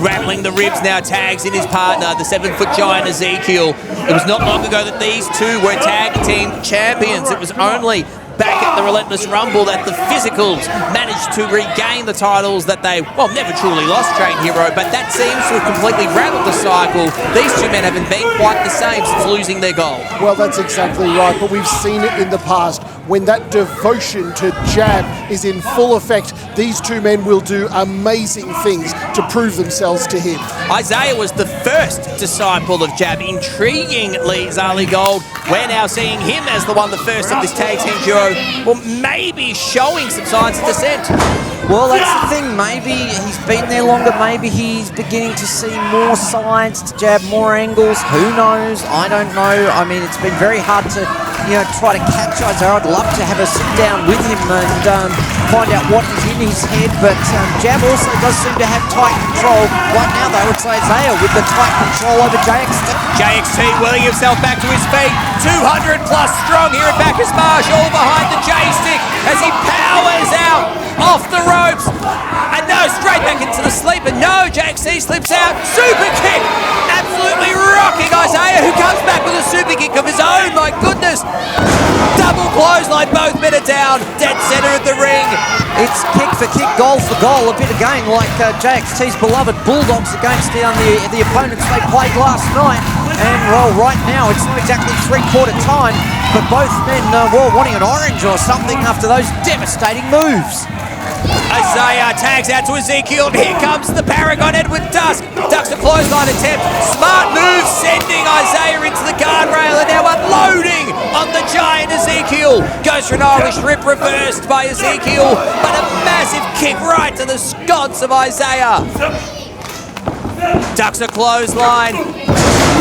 rattling the ribs now, tags in his partner, the 7-foot giant Ezekiel. It was not long ago that these two were tag team champions. It was only back at the Relentless Rumble that the Physicals managed to regain the titles that they, never truly lost, Train Hero, but that seems to have completely rattled the cycle. These two men haven't been quite the same since losing their gold. Well, that's exactly right, but we've seen it in the past. When that devotion to Jab is in full effect, these two men will do amazing things to prove themselves to him. Isaiah was the first disciple of Jab. Intriguingly, Zali Gold, we're now seeing him as the first of this tag team duo, maybe showing some signs of descent. Well, that's the thing. Maybe he's been there longer. Maybe he's beginning to see more sides to Jab, more angles. Who knows? I don't know. I mean, it's been very hard to, try to catch Isaiah. I'd love to have a sit down with him and find out what is in his head. But Jab also does seem to have tight control. Right now, though, it's Isaiah with the tight control over JXT. JXT willing himself back to his feet. 200 plus strong here at Bacchus Marsh, all behind the J-stick as he powers out off the ropes. And no, straight back into the sleeper. No, JXT slips out. Super kick. Absolutely rocking Isaiah, who comes back with a super kick of his own. My goodness. Double clothesline, both men are down. Dead center of the ring. It's kick for kick, goal for goal. A bit again like JXT's beloved Bulldogs against the opponents they played last night. And, right now it's not exactly three-quarter time, but both men were wanting an orange or something after those devastating moves. Isaiah tags out to Ezekiel, and here comes the Paragon Edward Dusk. Ducks a clothesline attempt. Smart move, sending Isaiah into the guardrail, and now unloading on the giant Ezekiel. Goes for an Irish rip, reversed by Ezekiel, but a massive kick right to the sconce of Isaiah. Ducks a clothesline.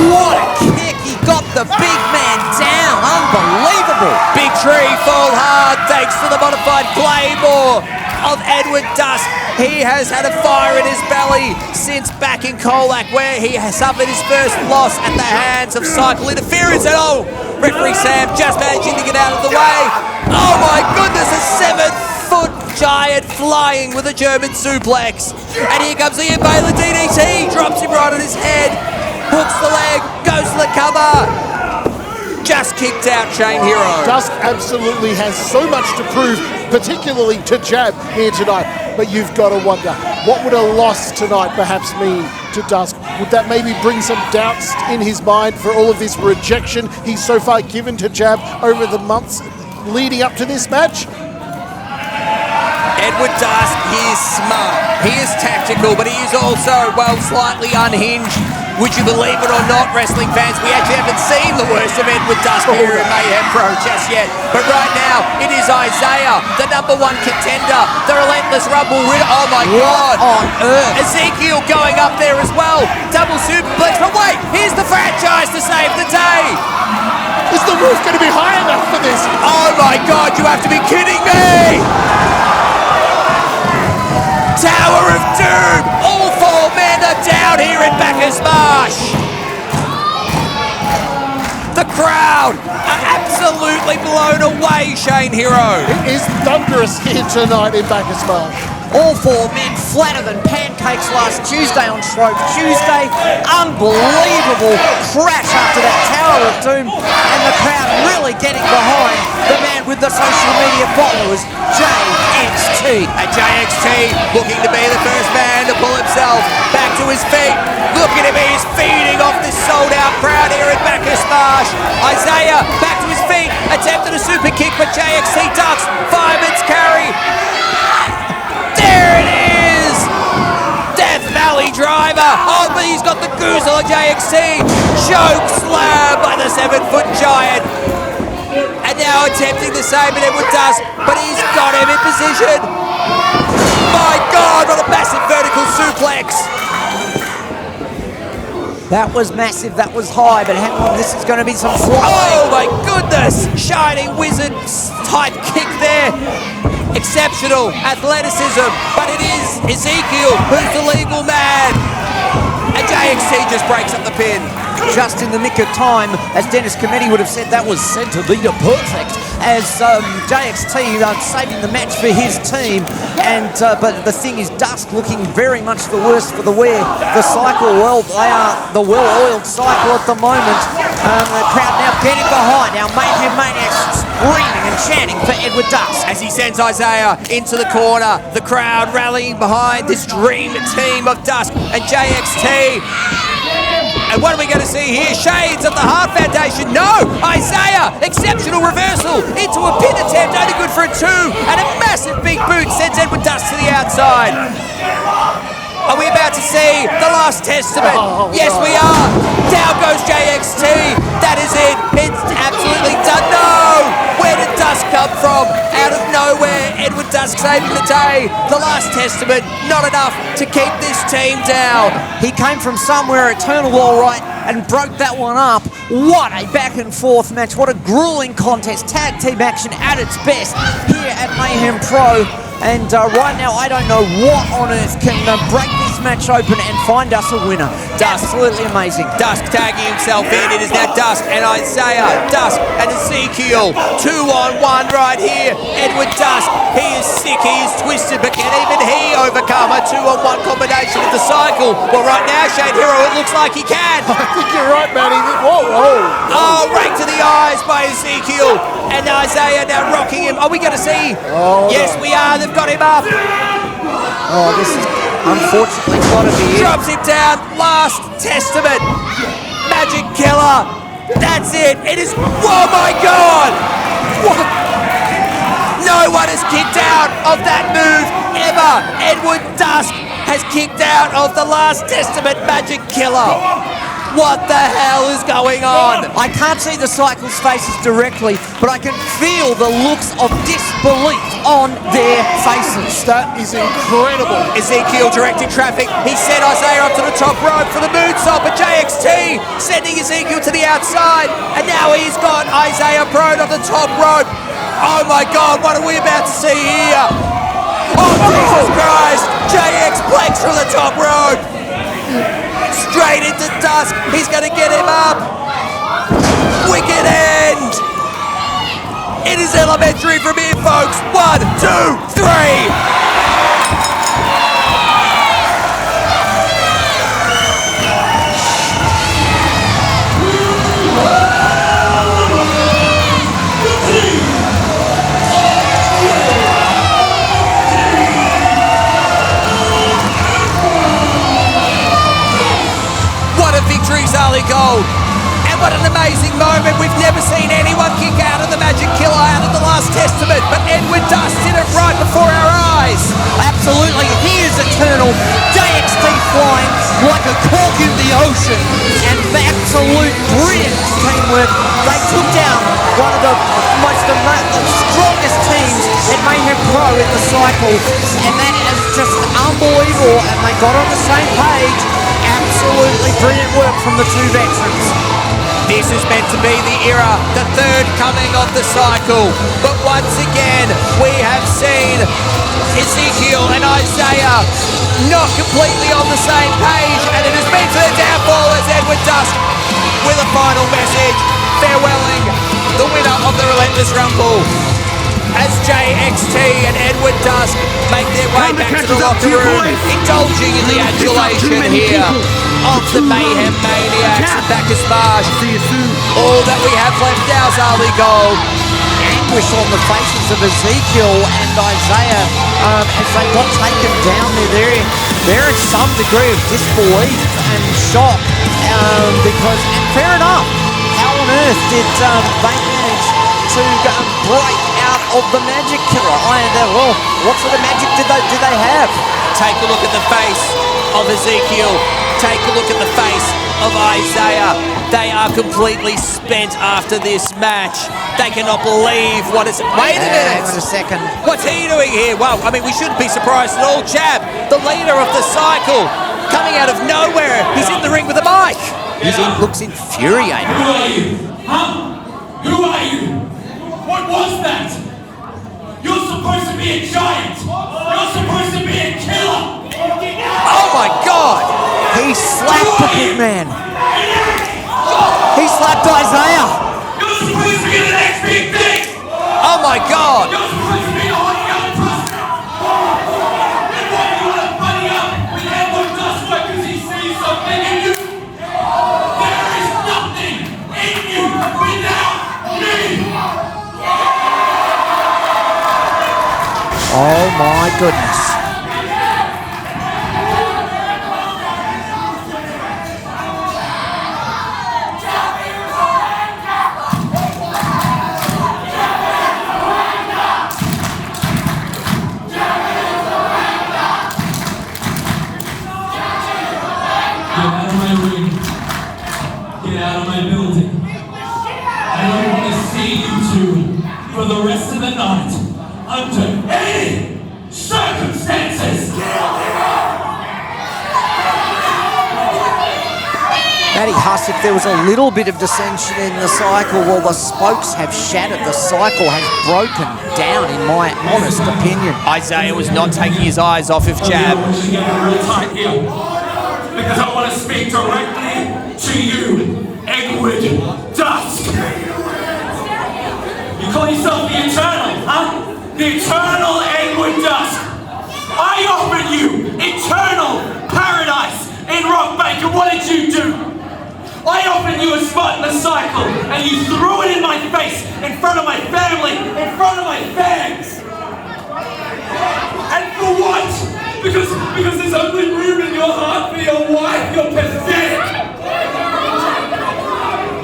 What a kick! He got the big man down. Unbelievable. Big tree fall hard, thanks to the modified Claymore of Edward Dusk. He has had a fire in his belly since back in Colac, where he has suffered his first loss at the hands of cycle interference. And referee Sam just managing to get out of the way. Oh my goodness, a 7-foot giant flying with a German suplex. And here comes the Invader DDT, drops him right on his head, hooks the leg, goes to the cover. just kicked out Shane Hero. Dusk absolutely has so much to prove, particularly to Jab here tonight. But you've got to wonder, what would a loss tonight perhaps mean to Dusk? Would that maybe bring some doubts in his mind for all of this rejection he's so far given to Jab over the months leading up to this match? Edward Dusk, he is smart, he is tactical, but he is also, well, slightly unhinged. Would you believe it or not, wrestling fans, we actually haven't seen the worst of Edward Dusk here in Mayhem Pro just yet. But right now, it is Isaiah, the #1 contender, the Relentless Rumble winner. Oh my God. On earth. Ezekiel going up there as well. Double superplex, but wait, here's the franchise to save the day. Is the roof going to be high enough for this? Oh my God, you have to be kidding me! Tower of Doom! All 4 men are down here in Bacchus Marsh! The crowd are absolutely blown away, Shane Hero! It is thunderous here tonight in Bacchus Marsh. All 4 men flatter than pancakes last Tuesday on Shrove Tuesday. Unbelievable crash after that Tower of Doom, and the crowd really getting behind the man with the social media followers, JXT. And JXT looking to be the first man to pull himself back to his feet. Look at him, he's feeding off this sold-out crowd here at Bacchus Marsh. Isaiah back to his feet, attempted a super kick, but JXT ducks. Fireman's carry. There it is! Death Valley driver. Oh, but he's got the goose on JXT. Choke slam by the 7-foot giant. And now attempting the same at Edward Dusk, but he's got him in position. My God, what a massive vertical suplex. That was massive, that was high, but hang on, this is going to be some flying. Oh my goodness! Shining Wizard type kick there. Exceptional athleticism, but it is Ezekiel who's the legal man. And JXT just breaks up the pin. Just in the nick of time, as Dennis Cometti would have said, that was centimetre perfect, as JXT saving the match for his team. And but the thing is, Dusk looking very much the worse for the wear. The cycle, well, they are the well-oiled cycle at the moment. The crowd now getting behind our Mayhem Maniacs, screaming and chanting for Edward Dusk. As he sends Isaiah into the corner, the crowd rallying behind this dream team of Dusk and JXT. And what are we going to see here? Shades of the Heart Foundation. No! Isaiah! Exceptional reversal into a pin attempt, only good for a 2. And a massive big boot sends Edward Dusk to the outside. Are we about to see the Last Testament? Yes, we are. Down goes JXT. That is it. It's absolutely done. No! Where did Dusk come from? Out of nowhere, Edward Dusk saving the day. The Last Testament, not enough to keep this team down. He came from somewhere eternal, all right, and broke that one up. What a back and forth match. What a grueling contest. Tag team action at its best here at Mayhem Pro. And right now, I don't know what on earth can break this match open and find us a winner. Dusk. Absolutely amazing. Dusk tagging himself in. It is now Dusk and Isaiah. Dusk and Ezekiel. 2-on-1 right here. Edward Dusk. He is sick. He is twisted. But can even he overcome a 2-on-1 combination of the cycle? Well, right now, Shane Hero, it looks like he can. I think you're right, Matty. Whoa, whoa. Oh, right to the eyes by Ezekiel. And Isaiah now rocking him. Are we going to see? Yes, we are. They've got him up. Oh, this is unfortunately got to be it. Drops him down. Last Testament. Magic Killer. That's it. It is. Oh my God. What? No one has kicked out of that move ever. Edward Dusk has kicked out of the Last Testament Magic Killer. What the hell is going on? I can't see the Cycle's faces directly, but I can feel the looks of disbelief on their faces. That is incredible. Ezekiel directing traffic. He sent Isaiah up to the top rope for the moonsault, but JXT sending Ezekiel to the outside, and now he's got Isaiah prone on the top rope. Oh my God, what are we about to see here? Oh Jesus Christ! JX Blake's from the top rope. Straight into Dusk. He's going to get him up. Wicked end. It is elementary from here, folks. 1, 2, 3. Ali Gold. And what an amazing moment. We've never seen anyone kick out of the Magic Killer out of the Last Testament, but Edward Dusk did it right before our eyes. Absolutely, he is eternal. JXT flying like a cork in the ocean, and the absolute brilliant teamwork. They took down one of the strongest teams in Mayhem Pro in the cycle, and that is just unbelievable, and they got on the same page. Absolutely brilliant work from the two veterans. This is meant to be the era, the third coming of the cycle. But once again, we have seen Ezekiel and Isaiah not completely on the same page, and it has been to their downfall as Edward Dusk with a final message, farewelling the winner of the Relentless Rumble. As JXT and Edward Dusk make their way back to the locker room, indulging in the adulation here of the Mayhem Maniacs and Bacchus Marsh. All that we have left now is Ali Gold. Anguish on the faces of Ezekiel and Isaiah as they got taken down there. They're in some degree of disbelief and shock because, and fair enough, how on earth did they manage to break out of the Magic Killer? Well, what sort of magic did they have? Take a look at the face of Ezekiel. Take a look at the face of Isaiah. They are completely spent after this match. They cannot believe what is... Wait a minute! Hang on a second. What's he doing here? Well, I mean, we shouldn't be surprised at all. Jab, the leader of the cycle, coming out of nowhere. He's in the ring with a mic. He looks infuriated. Who are you? Huh? Who are you? What was that? You're supposed to be a giant. You're supposed to be a killer. Oh my God! He slapped the big man. He slapped Isaiah. You're supposed to be the next big thing. Oh my God! You're supposed to be the hot young prospect. And why do you want to buddy up with Edward Dusk because he sees something in you? There is nothing in you without me. Oh my goodness. Get out of my ring. Get out of my building. I don't want to see you two for the rest of the night under any circumstances. Matty Huss, if there was a little bit of dissension in the cycle, well, the spokes have shattered. The cycle has broken down, in my honest opinion. Isaiah was not taking his eyes off of Jab. I want you to get real tight here, because I want to speak directly to you, Edward Dusk. You call yourself the Eternal, huh? The Eternal Edward Dusk. I offered you eternal paradise in Rock Bank, and what did you do? I offered you a spot in the cycle, and you threw it in my face, in front of my family, in front of my fans. And for what? Because there's only room in your heart for your wife. You're pathetic.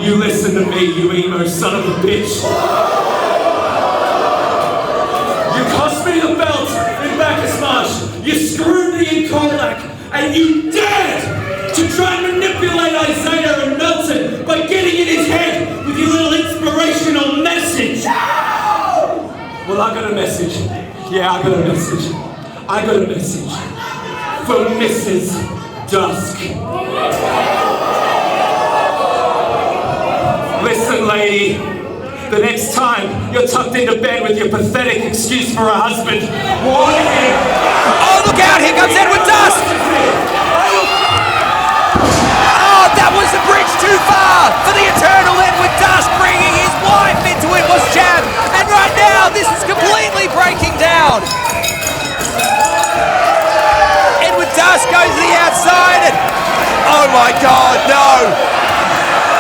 You listen to me, you emo son of a bitch. You cost me the belt in Bacchus Marsh. You screwed me in Colac, and you dared to try and manipulate Isaiah and Melton by getting in his head with your little inspirational message. Well, I got a message. Yeah, I got a message. I got a message for Mrs. Dusk. Listen, lady, the next time you're tucked into bed with your pathetic excuse for a husband, warn him. Oh, look out, here comes Edward Dusk! That was a bridge too far for the Eternal Edward Dusk. Bringing his wife into it was Jab, and right now this is completely breaking down. Edward Dusk goes to the outside, and oh my God, no!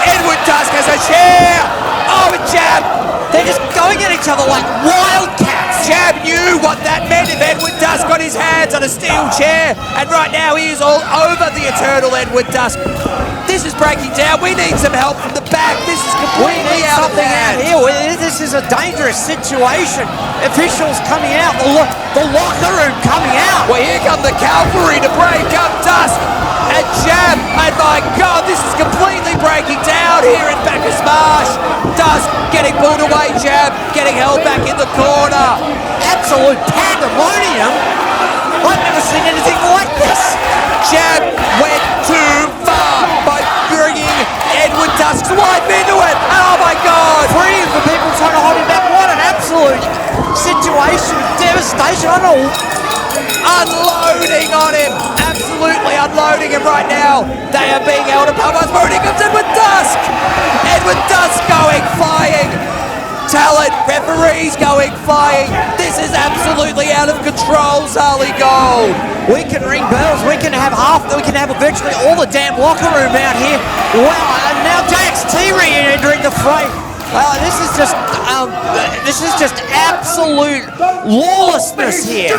Edward Dusk has a chair. Oh going jab. They're just going at each other like wildcats. Jab knew what that meant if Edward Dusk got his hands on a steel chair, and right now he is all over the eternal Edward Dusk. This is breaking down. We need some help from the back. This is completely out of hand. This is a dangerous situation. Officials coming out, the locker room coming out. Well, here come the cavalry to break up Dusk and jab, and my God, this is completely breaking down here in Bacchus Marsh. Dusk getting pulled away, jab, getting held back in the corner. Absolute pandemonium. I've never seen anything like this. Jab went too far by bringing Edward Dusk's wife into it. Oh my God! Three of the people trying to hold him back. What an absolute situation, devastation. I don't know. Unloading on him, absolutely unloading him right now. They are being held above us. But here comes Edward Dusk. Edward Dusk going flying. Talent, referees going flying. This is absolutely out of control, Zali Gold. We can ring bells. We can have virtually all the damn locker room out here. Wow, and now JXT re-entering the fray. This is just absolute lawlessness here.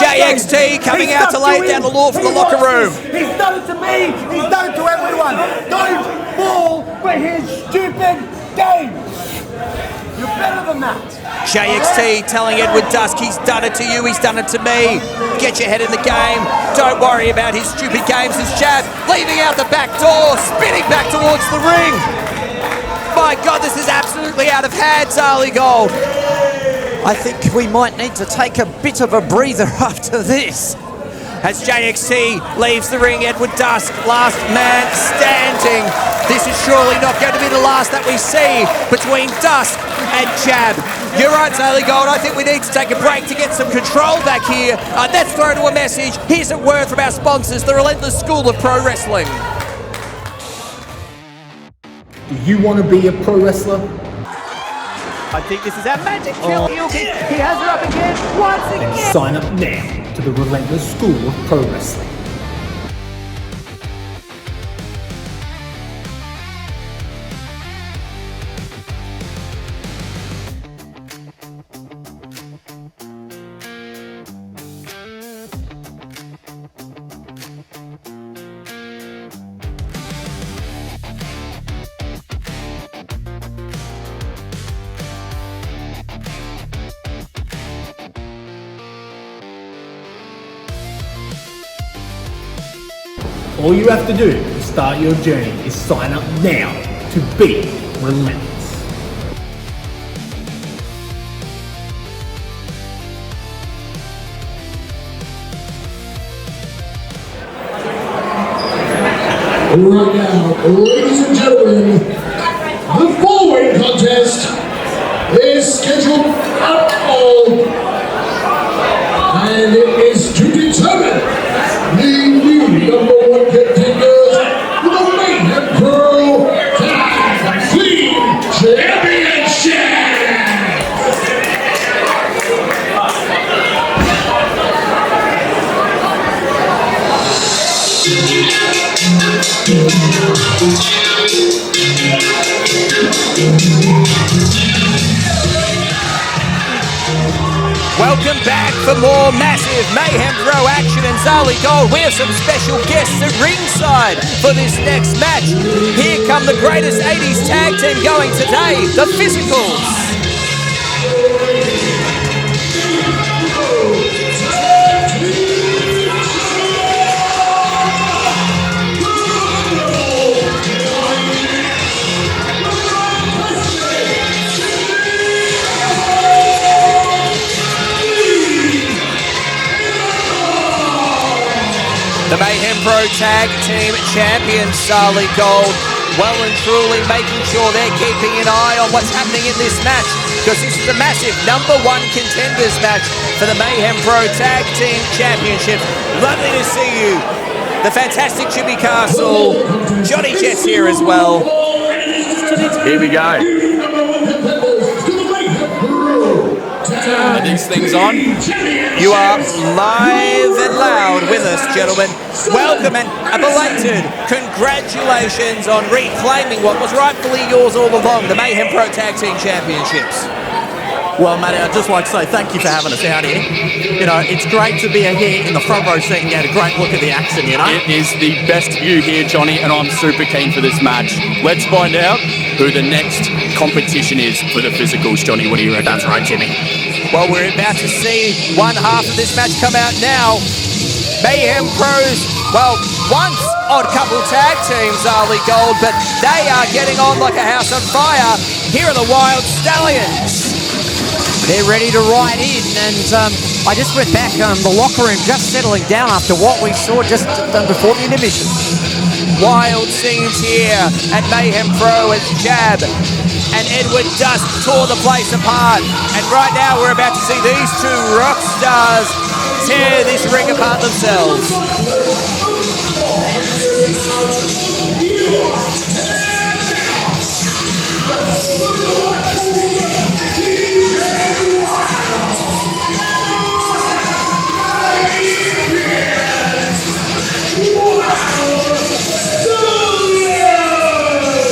JXT coming out to lay down the law for the locker room. He's done it to me. He's done it to everyone. Don't fall for his stupid games. You're better than that. JXT telling Edward Dusk, he's done it to you, he's done it to me. Get your head in the game. Don't worry about his stupid games. His jab leaving out the back door, spinning back towards the ring. My God, this is absolutely out of hand, Zali Gold. I think we might need to take a bit of a breather after this. As JXT leaves the ring, Edward Dusk, last man standing. This is surely not going to be the last that we see between Dusk and Jab. You're right, Zali Gold. I think we need to take a break to get some control back here. Let's throw to a message. Here's a word from our sponsors, the Relentless School of Pro Wrestling. Do you want to be a pro wrestler? I think this is our magic kill. He has her up again, once again. Then sign up now to the Relentless School of Pro Wrestling. All you have to do to start your journey is sign up now to be Relentless. Right now, ladies and gentlemen, the following contest is scheduled and it is to determine the new #1 contenders for the Mayhem Pro Tag Team Championship. Welcome back for more massive Mayhem Pro action and Zali Gold. We have some special guests at ringside for this next match. Here come the greatest 80s tag team going today, the Physicals. The Mayhem Pro Tag Team Champions, Zali Gold, well and truly making sure they're keeping an eye on what's happening in this match, because this is a massive #1 contenders match for the Mayhem Pro Tag Team Championships. Lovely to see you. The fantastic Jimmy Castle, Johnny Jess here as well. Here we go. Are these things on? You are live and loud with us, gentlemen. Welcome and a belated congratulations on reclaiming what was rightfully yours all along, the Mayhem Pro Tag Team Championships. Well, Matty, I'd just like to say thank you for having us out here. You know, it's great to be here in the front row seat and get a great look at the action, you know? It is the best view here, Johnny, and I'm super keen for this match. Let's find out who the next competition is for the physicals. Johnny, what do you reckon? That's right, Jimmy. Well, we're about to see one half of this match come out now. Mayhem Pros, well, once odd couple tag teams, Arlie Gold, but they are getting on like a house on fire. Here are the Wylde Stallions. They're ready to ride in, and I just went back, the locker room just settling down after what we saw just before the intermission. Wild scenes here at Mayhem Pro as Jab and Edward Dusk tore the place apart. And right now we're about to see these two rock stars tear this ring apart themselves.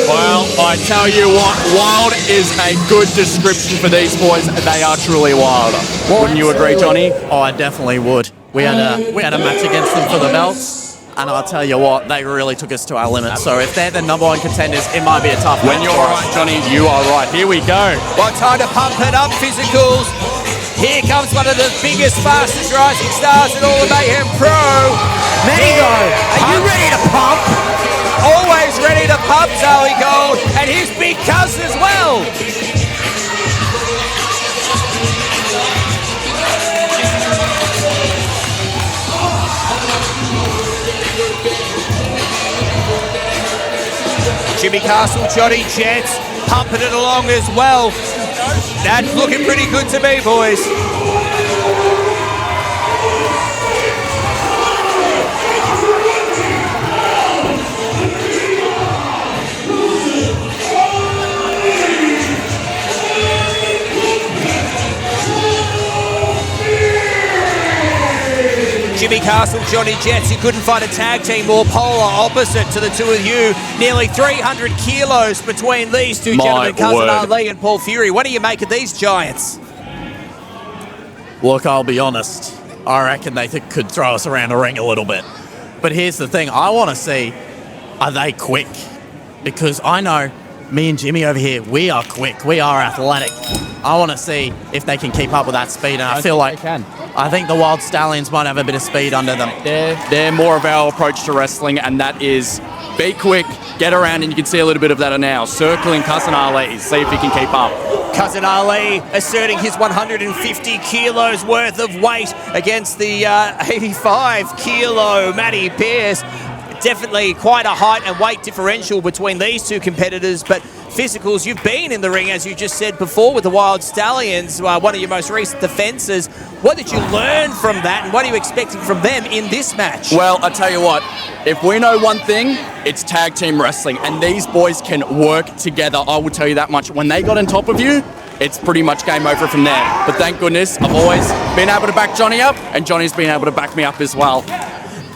Well, I tell you what, wild is a good description for these boys. They are truly wild. Wouldn't you agree, Johnny? Oh, I definitely would. We had a match against them for the belts, and I'll tell you what, they really took us to our limit. So if they're the number one contenders, it might be a tough match. When you're right, Johnny, you are right. Here we go. Well, time to pump it up, physicals. Here comes one of the biggest, fastest rising stars in all of Mayhem Pro. Matty, are you ready to pump? Always ready to pump, Zoe Gold, and his big cousin as well. Jimmy Castle, Johnny Jets, pumping it along as well. That's looking pretty good to me, boys. Jimmy Castle, Johnny Jets, you couldn't find a tag team more polar opposite to the two of you. Nearly 300 kilos between these two gentlemen, Cousin Ali and Paul Fury. What do you make of these giants? Look, I'll be honest. I reckon they could throw us around the ring a little bit. But here's the thing. I want to see, are they quick? Because I know me and Jimmy over here, we are quick. We are athletic. I want to see if they can keep up with that speed. And I feel like I think the Wylde Stallions might have a bit of speed under them. They're more of our approach to wrestling, and that is be quick, get around, and you can see a little bit of that now. Circling Cousin Ali, see if he can keep up. Cousin Ali asserting his 150 kilos worth of weight against the 85 kilo Matty Pearce. Definitely quite a height and weight differential between these two competitors, but physicals, you've been in the ring, as you just said before, with the Wylde Stallions, one of your most recent defences. What did you learn from that, and what are you expecting from them in this match? Well, I tell you what, if we know one thing, it's tag team wrestling, and these boys can work together. I will tell you that much. When they got on top of you, it's pretty much game over from there. But thank goodness, I've always been able to back Johnny up, and Johnny's been able to back me up as well.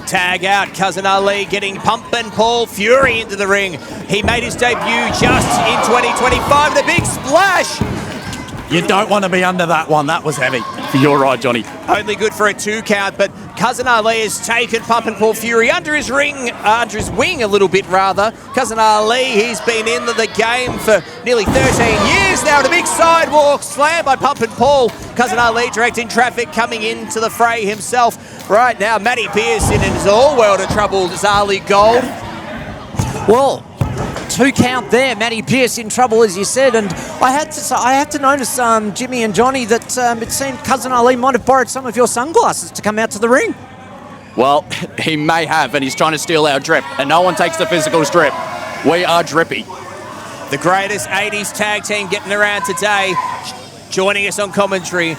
Tag out, Cousin Ali getting pumping Paul Fury into the ring. He made his debut just in 2025 with a big splash. You don't want to be under that one. That was heavy. You're right, Johnny. Only good for a 2 count, but Cousin Ali has taken pumping Paul Fury under his wing a little bit rather. Cousin Ali, he's been in the game for nearly 13 years now. The big sidewalk slam by pumping Paul. Cousin Ali directing traffic, coming into the fray himself. Right now, Matty Pearce in his all world of trouble. Zali Gold. Well, 2 count there. Matty Pearce in trouble, as you said, and I have to notice, Jimmy and Johnny, that it seemed Cousin Ali might have borrowed some of your sunglasses to come out to the ring. Well, he may have, and he's trying to steal our drip, and no one takes the physical drip. We are drippy. The greatest 80s tag team getting around today. Joining us on commentary.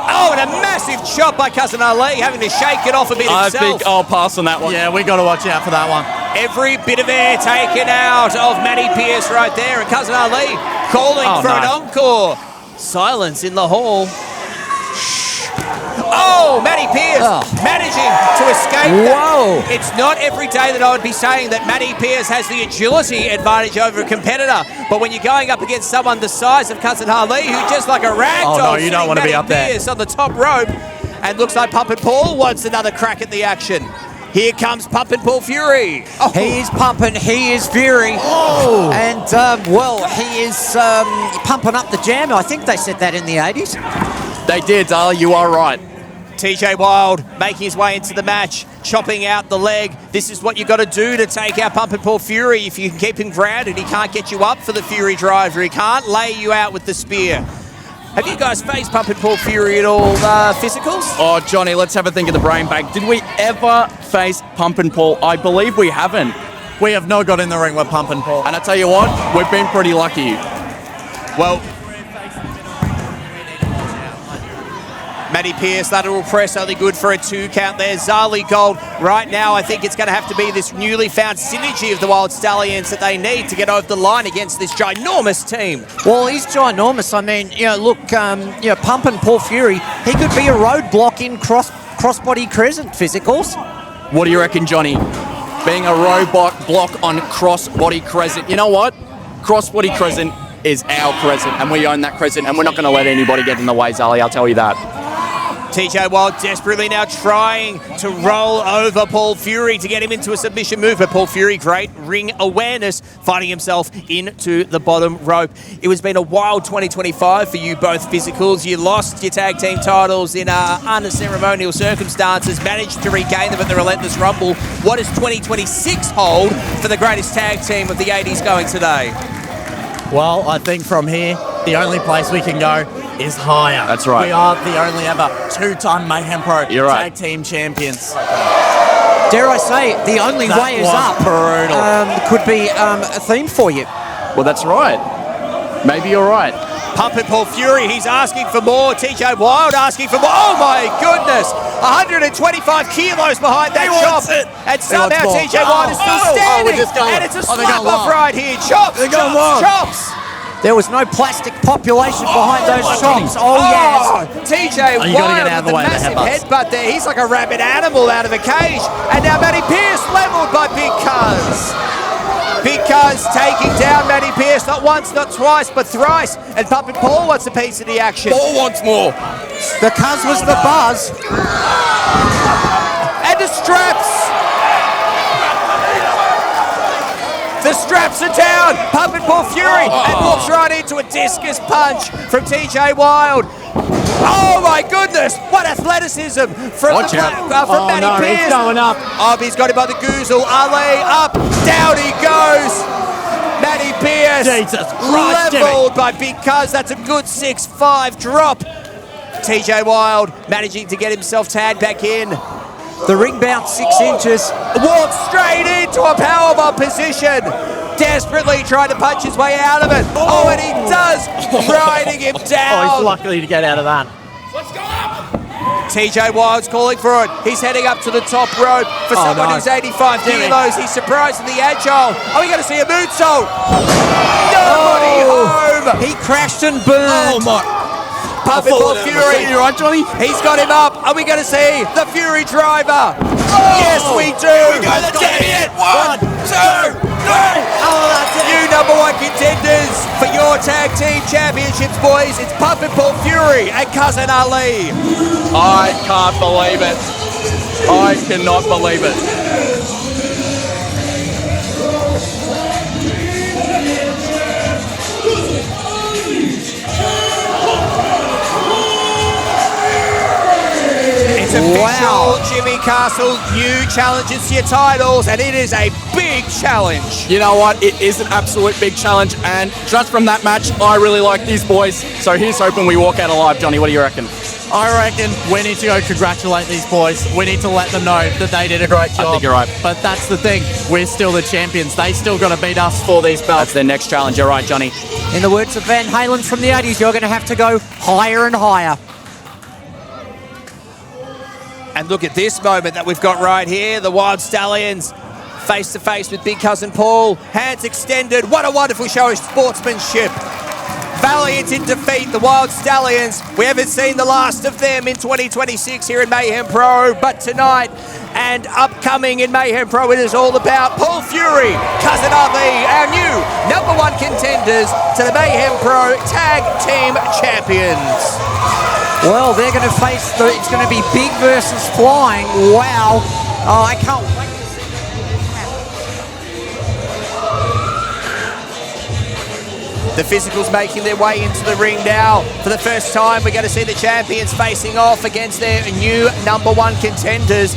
Oh, and a massive chop by Cousin Ali, having to shake it off a bit himself. I think I'll pass on that one. Yeah, we got to watch out for that one. Every bit of air taken out of Matty Pearce right there, and Cousin Ali calling for an encore. Silence in the hall. Oh, Matty Pearce managing to escape that. It's not every day that I would be saying that Matty Pearce has the agility advantage over a competitor, but when you're going up against someone the size of Cousin Harley, who just like a ragdoll, no, you don't want to be up there. Pearce on the top rope, and looks like Pumpin' Paul wants another crack at the action. Here comes Pumpin' Paul Fury. Oh. He is pumping, he is Fury. Oh. And, he is pumping up the jam. I think they said that in the 80s. They did, Darla, you are right. TJ Wylde making his way into the match, chopping out the leg. This is what you got to do to take out Pumpin' Paul Fury. If you can keep him grounded, he can't get you up for the Fury driver. He can't lay you out with the spear. Have you guys faced Pumpin' Paul Fury at all physicals? Oh, Johnny, let's have a think of the brain bag. Did we ever face Pumpin' Paul? I believe we haven't. We have not got in the ring with Pumpin' Paul. And I tell you what, we've been pretty lucky. Well, Matty Pearce, lateral press, only good for a 2 count there. Zali Gold, right now I think it's going to have to be this newly found synergy of the Wylde Stallions that they need to get over the line against this ginormous team. Well, he's ginormous. I mean, look, Pumpin' Paul Fury, he could be a roadblock in crossbody crescent physicals. What do you reckon, Johnny? Being a robot block on crossbody crescent. You know what? Crossbody crescent is our crescent, and we own that crescent, and we're not going to let anybody get in the way, Zali, I'll tell you that. TJ Wylde desperately now trying to roll over Paul Fury to get him into a submission move. But Paul Fury, great ring awareness, fighting himself into the bottom rope. It has been a wild 2025 for you both physicals. You lost your tag team titles in unceremonial circumstances, managed to regain them at the Relentless Rumble. What does 2026 hold for the greatest tag team of the 80s going today? Well, I think from here, the only place we can go is higher. That's right. We are the only ever 2-time Mayhem Pro tag team champions. Dare I say, the only way is up. Brutal. Could be a theme for you. Well, that's right. Maybe you're right. Pumpin' Paul Fury, he's asking for more. TJ Wylde asking for more. Oh my goodness! 125 kilos behind that chop. And somehow TJ Wylde is still standing. And it's a slap off right here. Chops, chops. There was no plastic population behind those chops. Oh, yes. TJ Wylde with the massive headbutt there. He's like a rabid animal out of a cage. And now Matty Pearce leveled by Big Cuz. Big Cuz taking down Matty Pearce, not once, not twice, but thrice. And Pumpin' Paul wants a piece of the action. Paul wants more. The Cuz was the buzz. And the straps. The straps are down. Pumpin' Paul Fury and walks right into a discus punch from TJ Wylde. Oh my goodness! What athleticism from Matty Pearce. He's going up. Oh, he's got him by the goozle. Ale up, down he goes. Matty Pearce Jesus Christ, leveled by Big Cuz. That's a good 6-5 drop. TJ Wylde managing to get himself tagged back in. The ring bounce 6 inches. Walks straight into a powerbomb position. Desperately trying to punch his way out of it. Oh, and he does, riding him down. Oh, he's lucky to get out of that. TJ Wylde's calling for it. He's heading up to the top rope for someone who's 85 kilos. He's surprisingly agile. Are we going to see a moonsault? Nobody home. He crashed and burned. Oh, my. Pumpin' Paul Fury. You right, Johnny? He's got him up. Are we going to see the Fury driver? Yes, we do. Here we go. Let's get it. 1, 2, 3. You #1 contenders for your tag team championships, boys. It's Pumpin' Paul Fury and Cousin Ali. I can't believe it. I cannot believe it. It's official, Jimmy Castle, new challenges to your titles, and it is a big challenge. You know what? It is an absolute big challenge, and just from that match, I really like these boys. So here's hoping we walk out alive. Johnny, what do you reckon? I reckon we need to go congratulate these boys. We need to let them know that they did a great job. I think you're right. But that's the thing. We're still the champions. They still got to beat us for these belts. That's their next challenge. You're right, Johnny. In the words of Van Halen from the 80s, you're going to have to go higher and higher. And look at this moment that we've got right here. The Wylde Stallions face to face with Big Cousin Paul. Hands extended. What a wonderful show of sportsmanship. Valiant in defeat, the Wylde Stallions. We haven't seen the last of them in 2026 here in Mayhem Pro, but tonight and upcoming in Mayhem Pro, it is all about Paul Fury, Cousin Ali, our new #1 contenders to the Mayhem Pro Tag Team Champions. Well, they're going to face, it's going to be big versus flying. Wow. Oh, I can't wait. The physicals making their way into the ring now. For the first time, we're going to see the champions facing off against their new #1 contenders.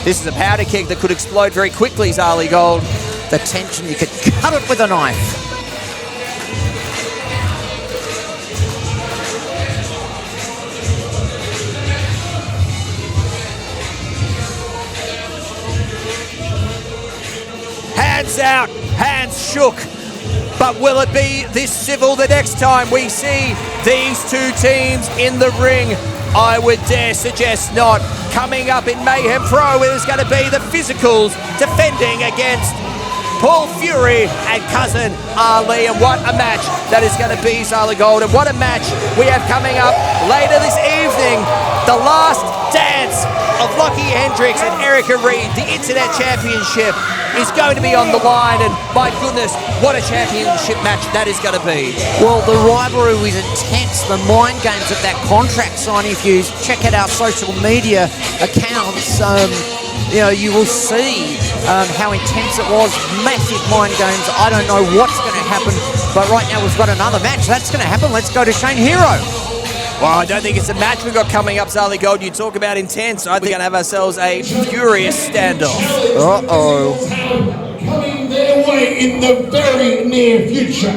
This is a powder keg that could explode very quickly, Zali Gold. The tension, you could cut it with a knife. Hands out, hands shook. But will it be this civil the next time we see these two teams in the ring? I would dare suggest not. Coming up in Mayhem Pro, it is going to be the physicals defending against Paul Fury and Cousin Ali. And what a match that is going to be, Zala Gold. And what a match we have coming up later this evening. The last dance of Lochy, Hendricks and Reid, the Internet Championship, is going to be on the line, and my goodness, what a championship match that is going to be. Well, the rivalry was intense, the mind games of that contract signing. If you check out our social media accounts, you will see how intense it was. Massive mind games. I don't know what's going to happen, but right now we've got another match. That's going to happen. Let's go to Shane Hero. Well, I don't think it's a match we've got coming up, Zali Gold. You talk about intense. I think we're going to have ourselves a furious standoff. Uh-oh. Coming their way in the very near future.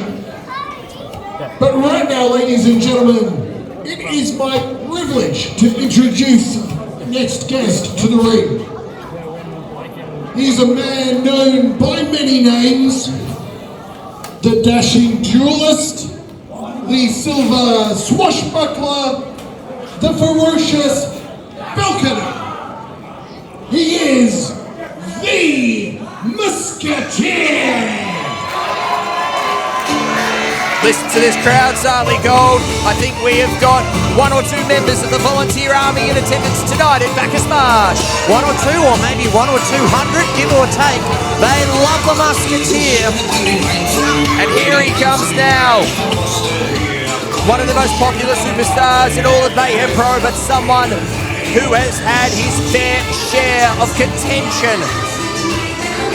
But right now, ladies and gentlemen, it is my privilege to introduce the next guest to the ring. He's a man known by many names: the dashing duelist, the silver swashbuckler, the ferocious falconer. He is the Musketeer. Listen to this crowd, Zali Gold. I think we have got 1 or 2 members of the volunteer army in attendance tonight at Bacchus Marsh. 1 or 2, or maybe 1 or 200, give or take. They love the Musketeer. And here he comes now. One of the most popular superstars in all of Mayhem Pro, but someone who has had his fair share of contention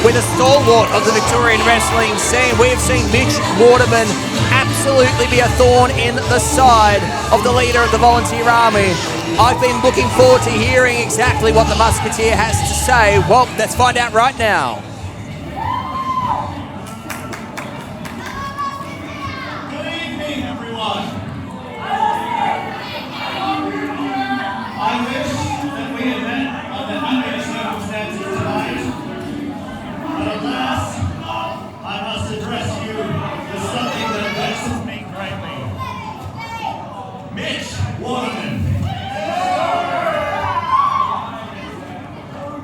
with a stalwart of the Victorian wrestling scene. We've seen Mitch Waterman absolutely be a thorn in the side of the leader of the volunteer army. I've been looking forward to hearing exactly what the Musketeer has to say. Well, let's find out right now. Good evening, everyone. I wish that we had met under happier circumstances tonight. But alas, I must address you with something that vexes me greatly. Mitch Waterman.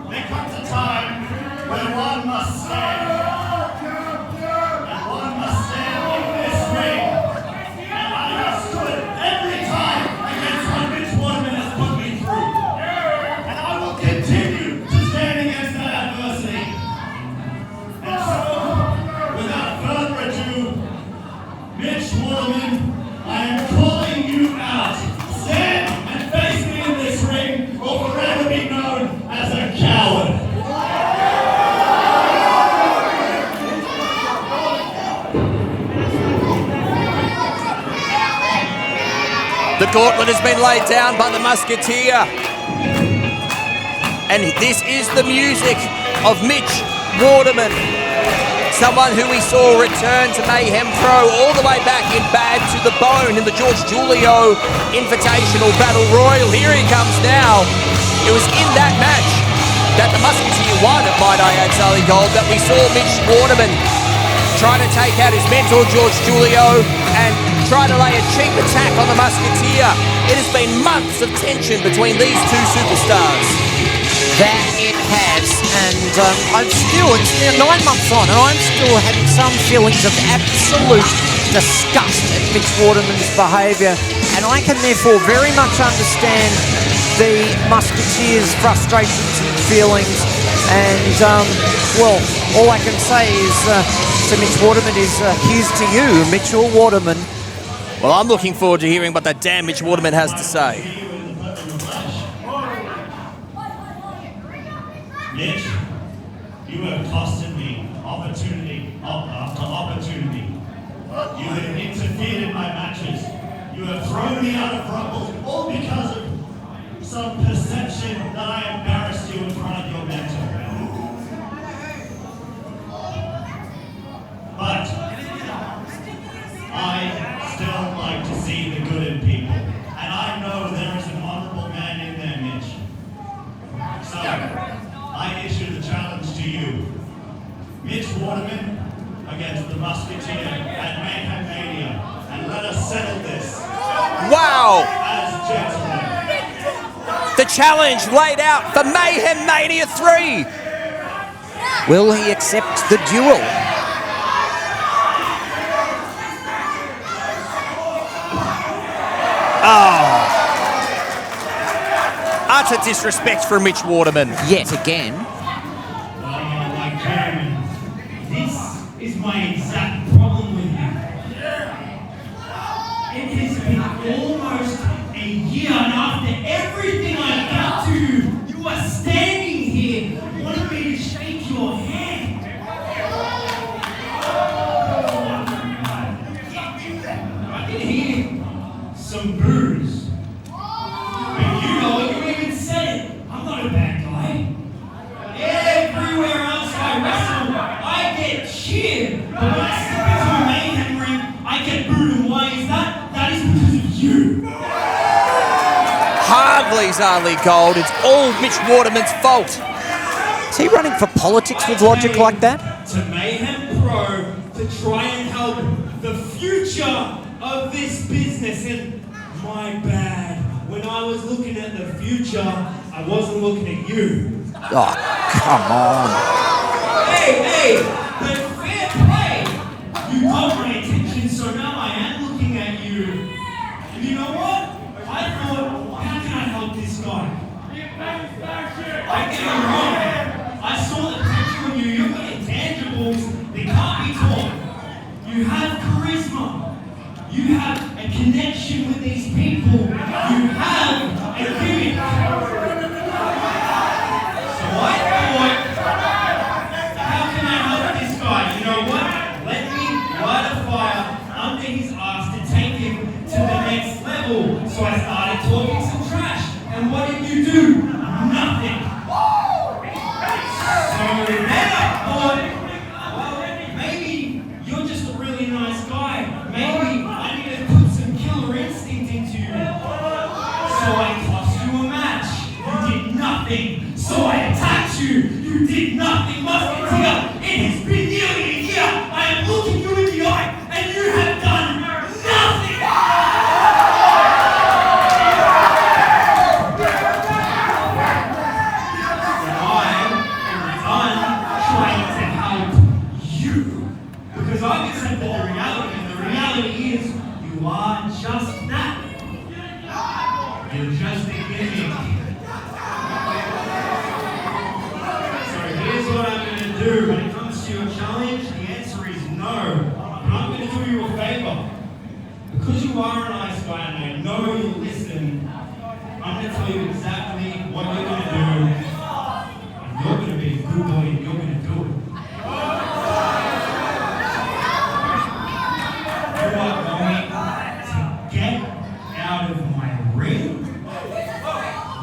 There comes a time when one must stand. And one must stand in this ring. And I have stood every time against what Mitch Waterman has put me through. And I will continue to stand against that adversity. And so, without further ado, Mitch Waterman, I am calling you out. Stand and face me in this ring, or forever be known as a coward. The gauntlet has been laid down by the Musketeer. And this is the music of Mitch Waterman. Someone who we saw return to Mayhem Pro all the way back in Bad to the Bone in the George Julio Invitational Battle Royal. Here he comes now. It was in that match that the Musketeer won, might I add, Sally Gold, that we saw Mitch Waterman trying to take out his mentor, George Julio, and try to lay a cheap attack on the Musketeer. It has been months of tension between these two superstars. That it has, and I'm still, it's now 9 months on, and I'm still having some feelings of absolute disgust at Mitch Waterman's behaviour, and I can therefore very much understand the Musketeers' frustrations and feelings, and well, all I can say is to Mitch Waterman is here's to you, Mitchell Waterman. Well, I'm looking forward to hearing what that damn Mitch Waterman has to say. Mitch, you have costed me opportunity after opportunity. You have interfered in my matches. You have thrown me out of rumbles, all because of some perception that I embarrassed you in front of your mentor. But I still like to see the good in people, and I know there is an honorable man in there, Mitch. So, I issue the challenge to you. Mitch Waterman against the Musketeer at Mayhem Mania, and let us settle this. Wow! As gentlemen. The challenge laid out for Mayhem Mania 3. Will he accept the duel? Oh. Utter disrespect for Mitch Waterman. Yet again. Like Jeremy, this is my exact problem with you. It has been almost a year, and after everything I've done to you, you are standing here wanting me to shake your hand. I can hear some boos. But you know it, you even said it. I'm not a bad guy. Everywhere else I wrestle, I get cheered. But when I step into a mayhem ring, I get booed. And why is that? That is because of you. Hardly Zarly Gold. It's all Mitch Waterman's fault. Is he running for politics with logic like that? To Mayhem Pro to try and help the future of this business. And my bad. When I was looking at the future, I wasn't looking at you. Oh, come on. Hey, but fair play. You got my attention, so now I am looking at you. And you know what? I thought, how can I help this guy? I get it wrong. I saw the potential in you. You've got intangibles that can't be taught. You have charisma. You have a connection with these people. You have a gimmick. So I thought, how can I help this guy? You know what? Let me light a fire under his ass to take him to the next level. So I started talking some trash. And what did you do? Nothing. So then I thought, well, maybe you're just a really nice guy. Maybe I need to put some killer instinct into you. So I cost you a match. You did nothing. So I attacked you. You did nothing, Musketeer. It has been nearly a year. I am looking you in the eye, and you have done nothing. And I am trying to help you. Because I accept the reality, and the reality is you are just that. You're just a gimmick. So here's what I'm going to do. When it comes to your challenge, the answer is no. But I'm going to do you a favor. Because you are a nice guy and I know you'll listen, I'm going to tell you exactly what you're going to do. And you're going to be a good boy and you're going to do it. You are going to get out of my ring.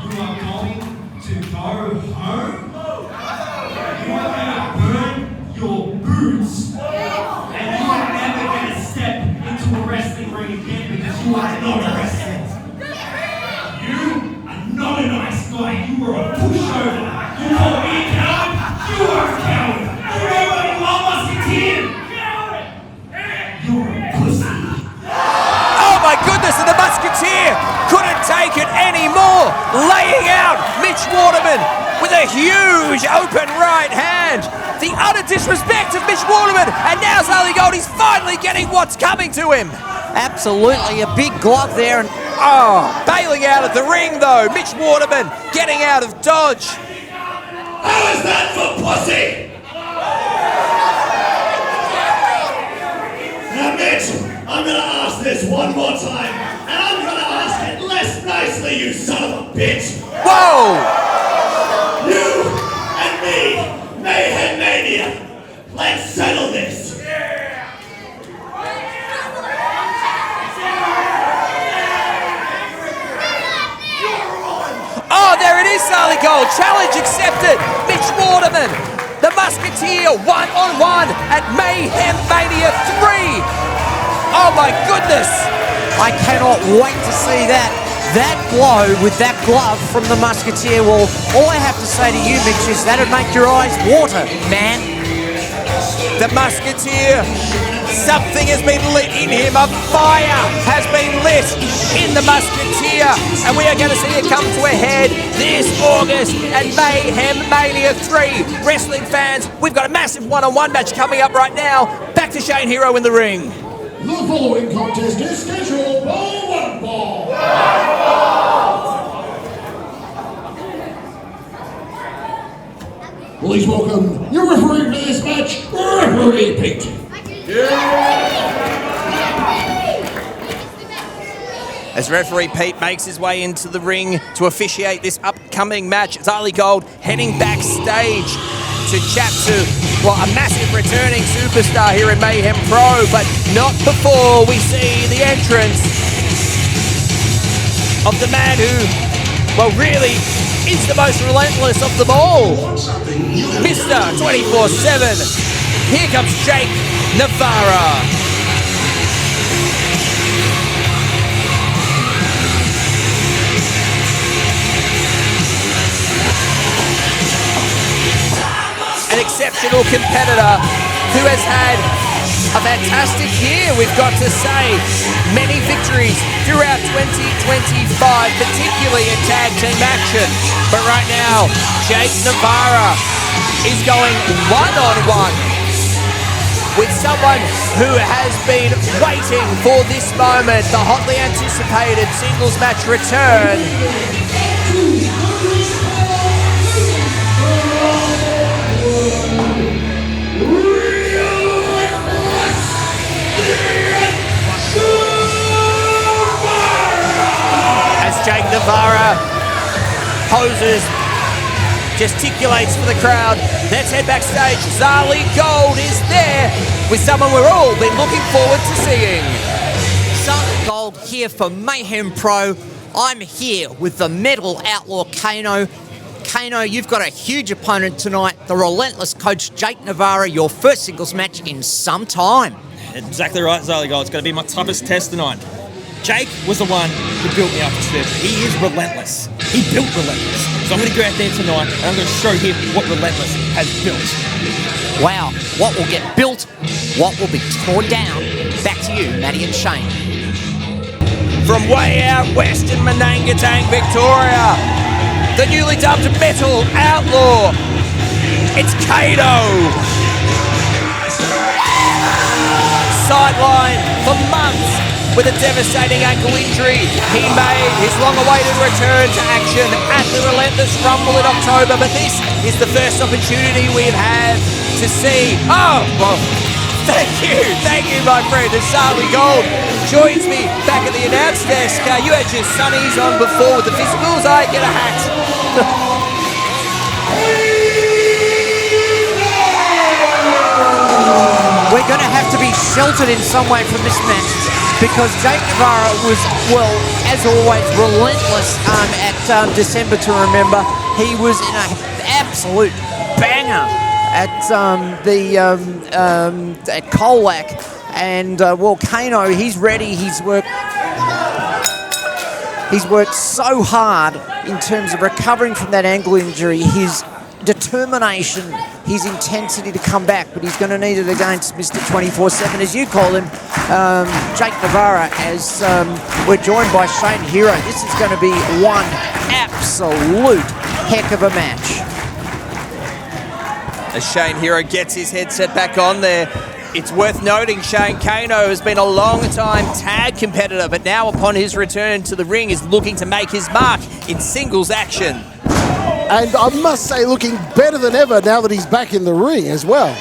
You are going to go home. You are going to burn your boots. And you are never going to step into a wrestling ring again because you are not a wrestler. You are not a nice guy. You are a pushover. You call me a coward? You are a coward. You know what you are, Musketeer? You're a pussy. Oh my goodness, and the Musketeer couldn't take it anymore. Laying out Mitch Waterman with a huge disrespect of Mitch Waterman, and now Zali Goldie's finally getting what's coming to him. Absolutely, a big glove there, and bailing out of the ring though. Mitch Waterman getting out of dodge. How is that for pussy? Now, Mitch, I'm gonna ask this one more time, and I'm gonna ask it less nicely, you son of a bitch. Whoa! You and me, Mayhem Mania, let's settle this. Oh, there it is, Zali Gold. Challenge accepted. Mitch Waterman, the Musketeer, one-on-one at Mayhem Mania 3. Oh my goodness. I cannot wait to see that. That blow with that glove from the Musketeer. Well, all I have to say to you, Mitch, is that'd make your eyes water, man. The Musketeer, something has been lit in him. A fire has been lit in the Musketeer. And we are going to see it come to a head this August at Mayhem Mania 3. Wrestling fans, we've got a massive one-on-one match coming up right now. Back to Shane Hero in the ring. The following contest is scheduled for one ball. Please welcome your referee for this match, Referee Pete. As referee Pete makes his way into the ring to officiate this upcoming match, Zali Gold heading backstage to chat to, well, a massive returning superstar here in Mayhem Pro, but not before we see the entrance of the man who, well, really is the most relentless of them all. Mr. 24/7. Here comes Jake Navara. An exceptional competitor who has had a fantastic year, we've got to say. Many victories throughout 2025, particularly in tag team action. But right now, Jake Navara is going one-on-one with someone who has been waiting for this moment, the hotly anticipated singles match return. Jake Navara poses, gesticulates for the crowd. Let's head backstage. Zali Gold is there with someone we've all been looking forward to seeing. Zali Gold here for Mayhem Pro. I'm here with the Metal Outlaw Kayno. Kayno, you've got a huge opponent tonight, the Relentless coach Jake Navara, your first singles match in some time. Exactly right, Zali Gold. It's going to be my toughest test tonight. Jake was the one who built me up to this. He is relentless. He built Relentless. So I'm going to go out there tonight and I'm going to show him what Relentless has built. Wow, what will get built, what will be torn down. Back to you, Matty and Shane. From way out west in Manangatang, Victoria, the newly dubbed Metal Outlaw, it's Kayno. Sidelined for months with a devastating ankle injury, he made his long-awaited return to action at the Relentless Rumble in October, but this is the first opportunity we've had to see. Oh, well, thank you, my friend. As Zali Gold joins me back at the announce desk. You had your sunnies on before with the physicals. I get a hat. We're going to have to be sheltered in some way from this match, because Jake Navara was, well, as always, relentless at December to Remember. He was in an absolute banger at at Colac, and well, Kayno, he's ready. He's worked so hard in terms of recovering from that ankle injury. His determination, his intensity to come back, but he's going to need it against Mr. 24/7, as you call him, Jake Navara, as we're joined by Shane Hero. This is going to be one absolute heck of a match. As Shane Hero gets his headset back on there, it's worth noting Shane Kayno has been a long-time tag competitor, but now upon his return to the ring is looking to make his mark in singles action. And I must say, looking better than ever now that he's back in the ring as well.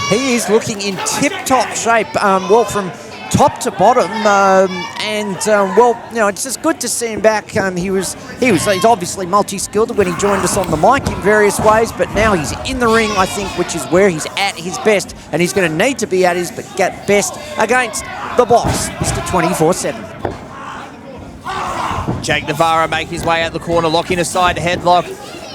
He is looking in tip-top shape, well, from top to bottom, well, you know, it's just good to see him back. He's obviously multi-skilled when he joined us on the mic in various ways, but now he's in the ring, I think, which is where he's at his best, and he's going to need to be at his best against the boss, Mr. 24/7. Jake Navara making his way out the corner, locking a side headlock,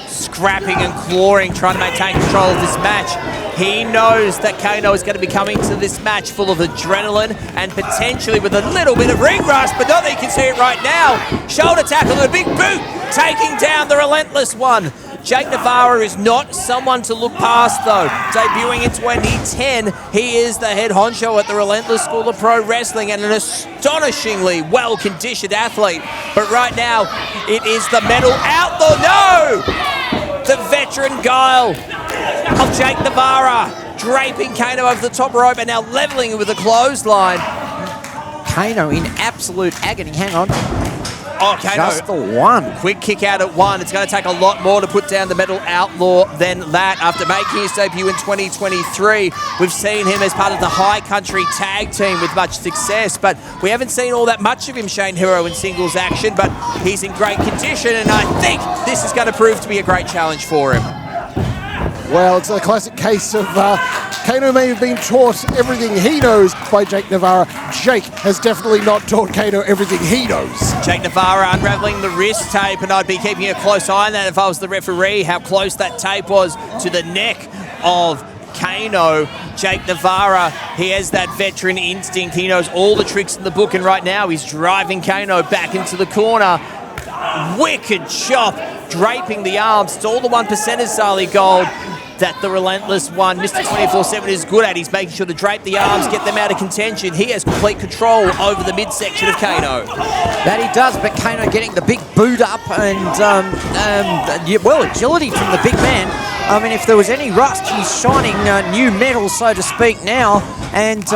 scrapping and clawing, trying to maintain control of this match. He knows that Kayno is going to be coming to this match full of adrenaline and potentially with a little bit of ring rust, but not that you can see it right now. Shoulder tackle and a big boot, taking down the Relentless one. Jake Navara is not someone to look past, though. Debuting in 2010, he is the head honcho at the Relentless School of Pro Wrestling and an astonishingly well-conditioned athlete. But right now, it is the metal outlaw. No! The veteran guile of Jake Navara, draping Kayno over the top rope and now leveling it with a clothesline. Kayno in absolute agony. Hang on. Oh, Kayno. Just the one. Quick kick out at one. It's going to take a lot more to put down the Metal Outlaw than that. After making his debut in 2023, we've seen him as part of the High Country tag team with much success, but we haven't seen all that much of him, Shane Hero, in singles action, but he's in great condition, and I think this is going to prove to be a great challenge for him. Well, it's a classic case of Kayno may have been taught everything he knows by Jake Navara. Jake has definitely not taught Kayno everything he knows. Jake Navara unraveling the wrist tape, and I'd be keeping a close eye on that if I was the referee, how close that tape was to the neck of Kayno. Jake Navara, he has that veteran instinct. He knows all the tricks in the book, and right now he's driving Kayno back into the corner. Wicked chop, draping the arms. It's all the 1%ers, Sally Gold, that the Relentless one, Mr. 24/7, is good at. He's making sure to drape the arms, get them out of contention. He has complete control over the midsection of Kayno. That he does, but Kayno getting the big boot up and, well, agility from the big man. I mean, if there was any rust, he's shining new metal, so to speak, now. And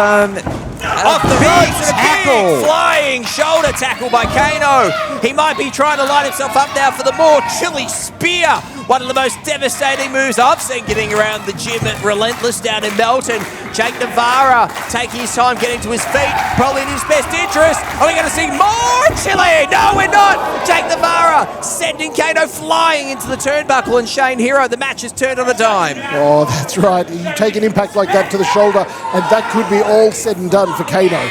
off the ropes, and a big flying shoulder tackle by Kayno. He might be trying to line himself up now for the more chilly spear. One of the most devastating moves I've seen getting around the gym at Relentless down in Melbourne. Jake Navara taking his time getting to his feet, probably in his best interest. Are we going to see more chili? No, we're not. Jake Navara sending Kayno flying into the turnbuckle, and Shane Hero, the match has turned on a dime. Oh, that's right. You take an impact like that to the shoulder, and that could be all said and done for Kayno.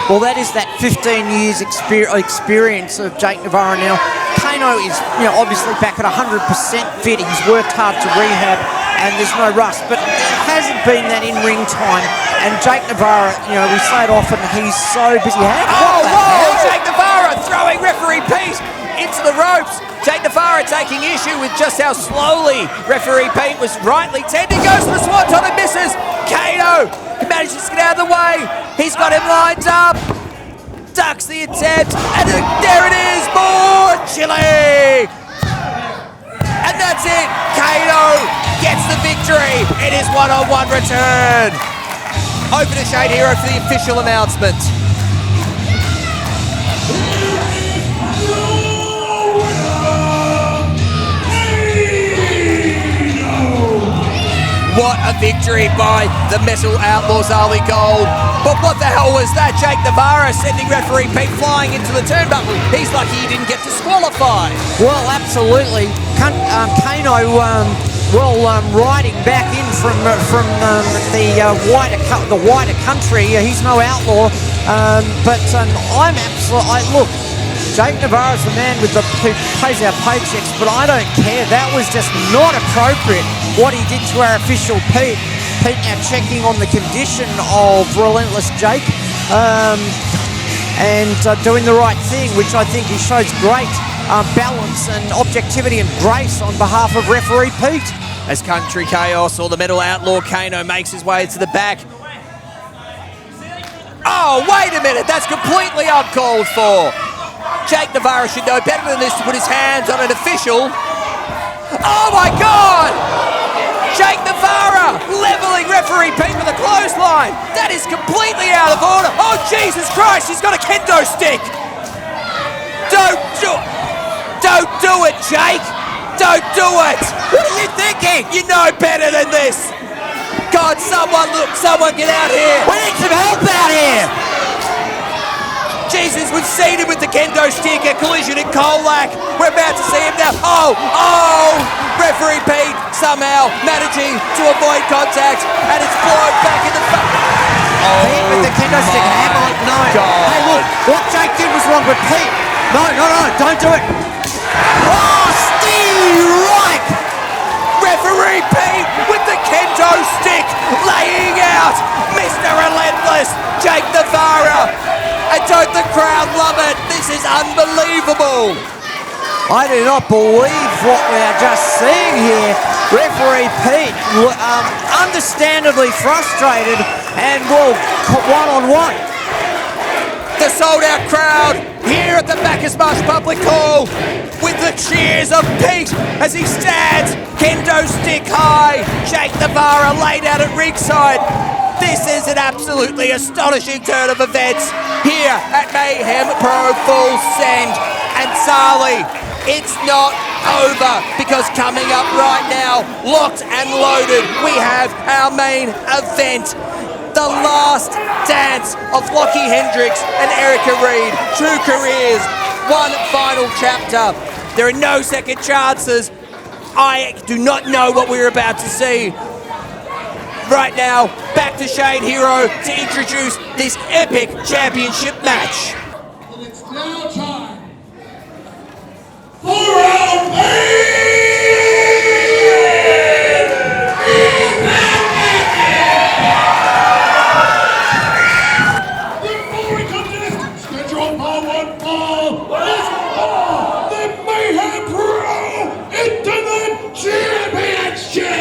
Well, that is that 15 years experience of Jake Navara now. Kayno is, obviously back at 100% fit. He's worked hard to rehab, and there's no rust. But there hasn't been that in-ring time. And Jake Navara, we say it often, he's so busy. Jake Navara throwing referee Pete into the ropes. Jake Navara taking issue with just how slowly referee Pete was rightly tending. Goes to the swanton and misses. Kayno manages to get out of the way. He's got him lined up. Ducks the attempt, and there it is, more chili! And that's it, Kayno gets the victory. It is one-on-one return. Over to Shane Hero for the official announcement. What a victory by the Metal Outlaws, Ali Gold. But what the hell was that? Jake Navara sending referee Pete flying into the turnbuckle. He's lucky he didn't get disqualified. Well, absolutely. Kayno, riding back in from the wider country. He's no outlaw, but I'm absolutely. Look, Jake Navara's the man who pays our paychecks, but I don't care. That was just not appropriate, what he did to our official Pete. Pete now checking on the condition of Relentless Jake and doing the right thing, which I think he shows great balance and objectivity and grace on behalf of referee Pete. As Country Chaos or the Metal Outlaw Kayno makes his way to the back. Oh, wait a minute, that's completely uncalled for. Jake Navara should know better than this to put his hands on an official. Oh my God! Jake Navara levelling referee Pete with a clothesline. That is completely out of order. Oh, Jesus Christ, he's got a kendo stick. Don't do it, Jake. Don't do it. What are you thinking? You know better than this. God, someone get out here. We need some help out here. Jesus, we've seen him with the kendo stick at Collision in Colac. We're about to see him now. Oh! Referee Pete somehow managing to avoid contact, and it's blown back in the face. Pete with the kendo stick. Hang on, no. God. Hey, look, what Jake did was wrong, but Pete, no, don't do it. Oh, Steve Reich! Referee Pete with the kendo stick, laying out Mr. Relentless, Jake Navara. And don't the crowd love it? This is unbelievable. I do not believe what we are just seeing here. Referee Pete, understandably frustrated, and will one-on-one. The sold-out crowd here at the Bacchus Marsh Public Hall with the cheers of Pete as he stands, kendo stick high. Jake Navara laid out at ringside. This is an absolutely astonishing turn of events here at Mayhem Pro Full Send. And Sally, it's not over, because coming up right now, locked and loaded, we have our main event. The last dance of Lochy Hendricks and VErika Reid. 2 careers, 1 final chapter. There are no second chances. I do not know what we're about to see. Right now, back to Shane Hero to introduce this epic championship match. And it's now time for our scheduled for one fall is the Mayhem Pro Internet Championship!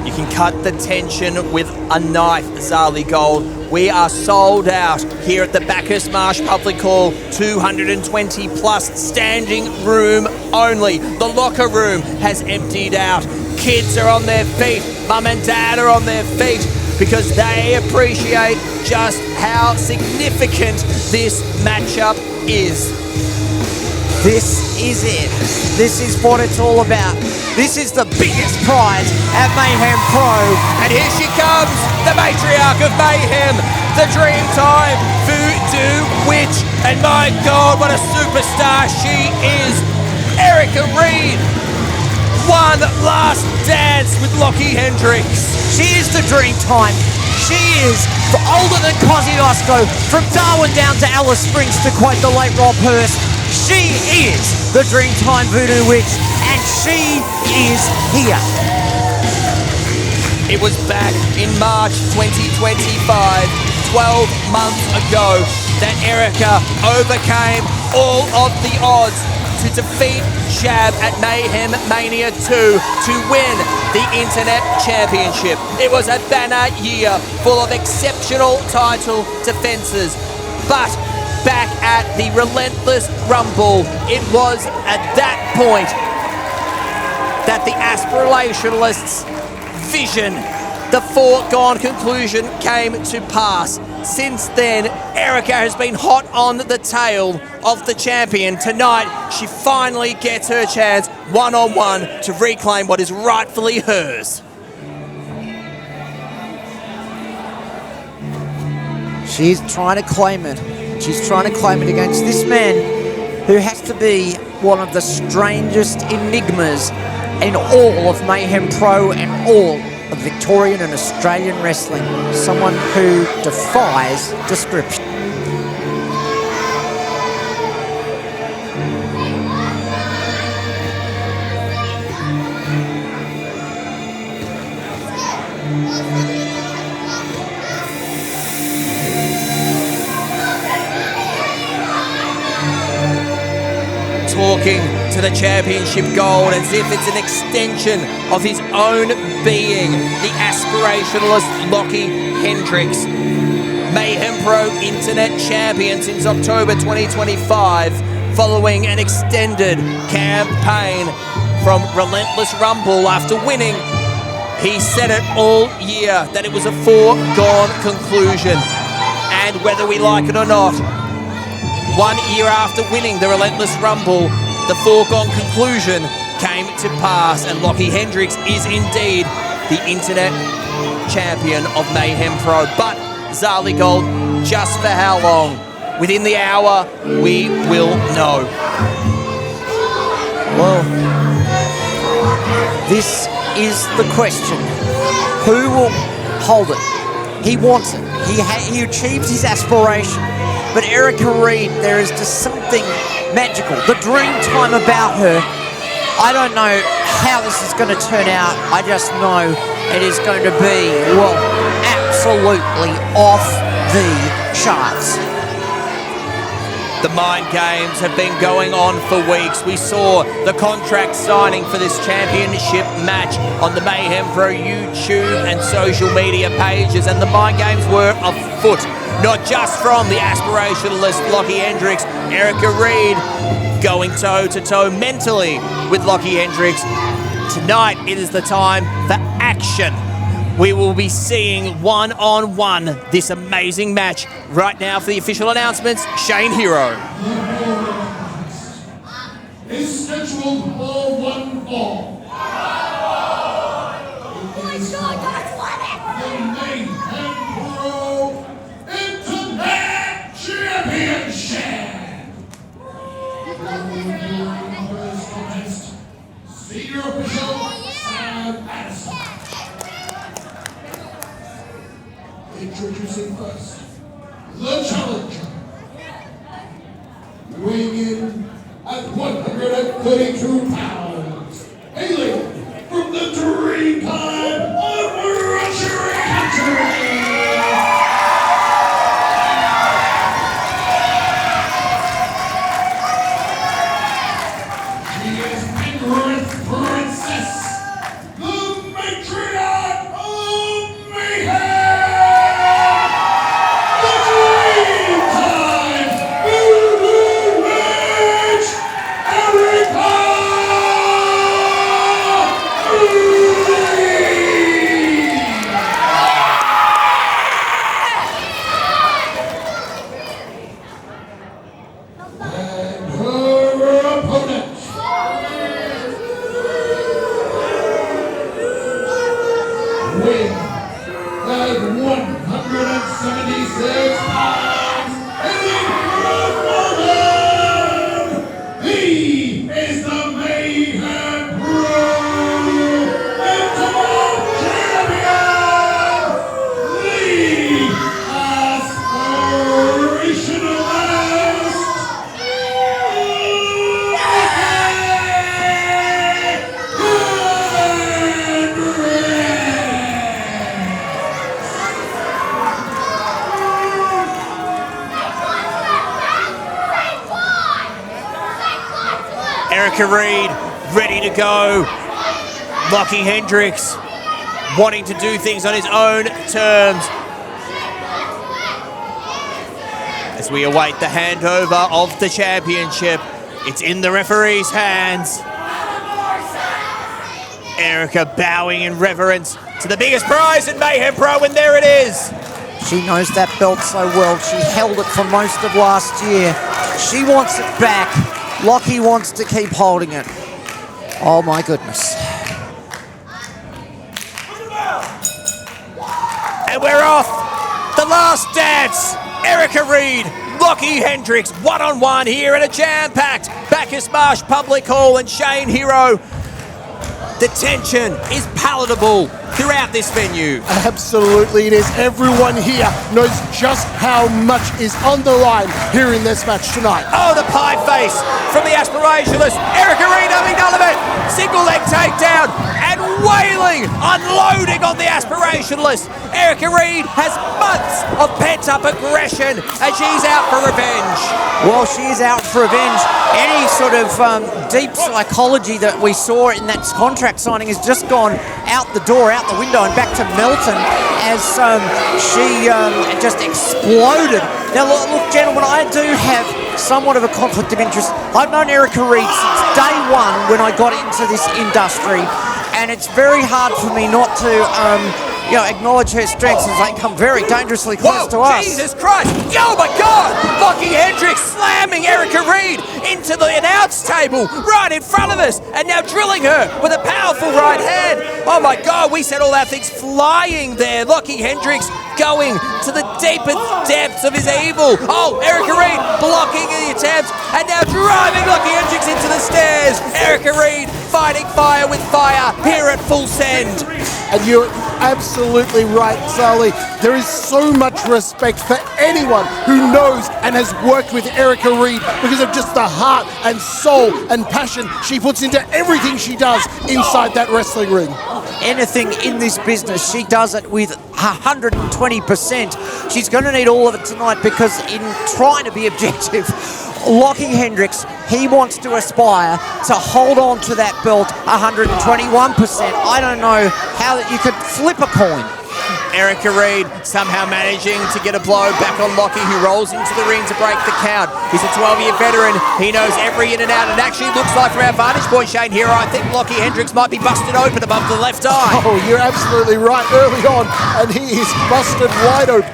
You can cut the tension with a knife, Zali Gold. We are sold out here at the Bacchus Marsh Public Hall. 220 plus standing room only. The locker room has emptied out. Kids are on their feet. Mum and dad are on their feet because they appreciate just how significant this matchup is. This is it. This is what it's all about. This is the biggest prize at Mayhem Pro. And here she comes, the matriarch of Mayhem, the Dreamtime Voodoo Witch. And my God, what a superstar she is. VErika Reid. One last dance with Lochy Hendricks. She is the Dreamtime. She is older than Kosciuszko, from Darwin down to Alice Springs, to quote the late Rob Pearce. She is the Dreamtime Voodoo Witch, and she is here. It was back in March 2025, 12 months ago, that VErika overcame all of the odds to defeat Shab at Mayhem Mania 2 to win the Internet Championship. It was a banner year full of exceptional title defenses, but back at the Relentless Rumble, it was at that point that the Aspirationalists' vision, the foregone conclusion, came to pass. Since then, VErika has been hot on the tail of the champion. Tonight, she finally gets her chance one-on-one to reclaim what is rightfully hers. She's trying to claim it. She's trying to claim it against this man who has to be one of the strangest enigmas in all of Mayhem Pro and all of Victorian and Australian wrestling. Someone who defies description. Talking to the championship gold as if it's an extension of his own being, the aspirationalist Lochy Hendricks. Mayhem Pro Internet Champion since October 2025, following an extended campaign from Relentless Rumble after winning. He said it all year that it was a foregone conclusion. And whether we like it or not, 1 year after winning the Relentless Rumble, the foregone conclusion came to pass, and Lochy Hendricks is indeed the Internet Champion of Mayhem Pro. But Zali Gold, just for how long? Within the hour, we will know. Well, this is the question. Who will hold it? He wants it. He achieves his aspiration. But V'Erika Reid, there is just something magical. The dream time about her. I don't know how this is going to turn out. I just know it is going to be, well, absolutely off the charts. The mind games have been going on for weeks. We saw the contract signing for this championship match on the Mayhem Pro YouTube and social media pages, and the mind games were afoot. Not just from the aspirationalist Lochy Hendricks, V'Erika Reid going toe-to-toe mentally with Lochy Hendricks. Tonight, it is the time for action. We will be seeing one-on-one this amazing match. Right now for the official announcements, Shane Hero. Is scheduled for one fall. The Mayhem Pro Internet Championship. Senior official Sam Addison. Introducing first, the challenger. Weighing in at 132 pounds, hailing from the dream time of Russian country. She is Penrith Princess, the matriarch of Mayhem. V'Erika Reid ready to go. Lochy Hendricks wanting to do things on his own terms. As we await the handover of the championship, it's in the referee's hands. V'Erika bowing in reverence to the biggest prize in Mayhem Pro, and there it is. She knows that belt so well. She held it for most of last year. She wants it back. Lochy wants to keep holding it. Oh my goodness. And we're off. The last dance. V'Erika Reid, Lochy Hendricks, one-on-one here in a jam-packed Bacchus Marsh Public Hall, and Shane Hero. The tension is palatable throughout this venue. Absolutely it is. Everyone here knows just how much is on the line here in this match tonight. Oh, the pie face from the aspirationalist. V'Erika Reid having none of it. Single leg takedown and wailing, unloading on the aspirationalist. V'Erika Reid has months of pent-up aggression and she's out for revenge. Well, she is out for revenge. Any sort of deep psychology that we saw in that contract signing has just gone out the door, out out the window and back to Melton as she just exploded. Now, look, gentlemen, I do have somewhat of a conflict of interest. I've known Erika Reid since day one when I got into this industry, and it's very hard for me not to acknowledge her strengths as they come very dangerously close to us. Jesus Christ! Oh my God! Lochy Hendricks slamming Erika Reid into the announce table right in front of us, and now drilling her with a powerful right hand. Oh my God! We said all our things flying there. Lochy Hendricks going to the deepest depths of his evil. Oh, Erika Reid blocking the attempts, and now driving Lochy Hendricks into the stairs. Erika Reid fighting fire with fire here at full send. And you're absolutely right, Sally. There is so much respect for anyone who knows and has worked with Erika Reid because of just the heart and soul and passion she puts into everything she does inside that wrestling ring. Anything in this business, she does it with 120%. She's going to need all of it tonight because in trying to be objective, Lochy Hendricks, he wants to aspire to hold on to that belt 121%. I don't know how that you could flip a coin. Erika Reid somehow managing to get a blow back on Lochy, who rolls into the ring to break the count. He's a 12-year veteran. He knows every in and out. It actually looks like from our vantage point, Shane, here, I think Lochy Hendricks might be busted open above the left eye. Oh, you're absolutely right early on, and he is busted wide open.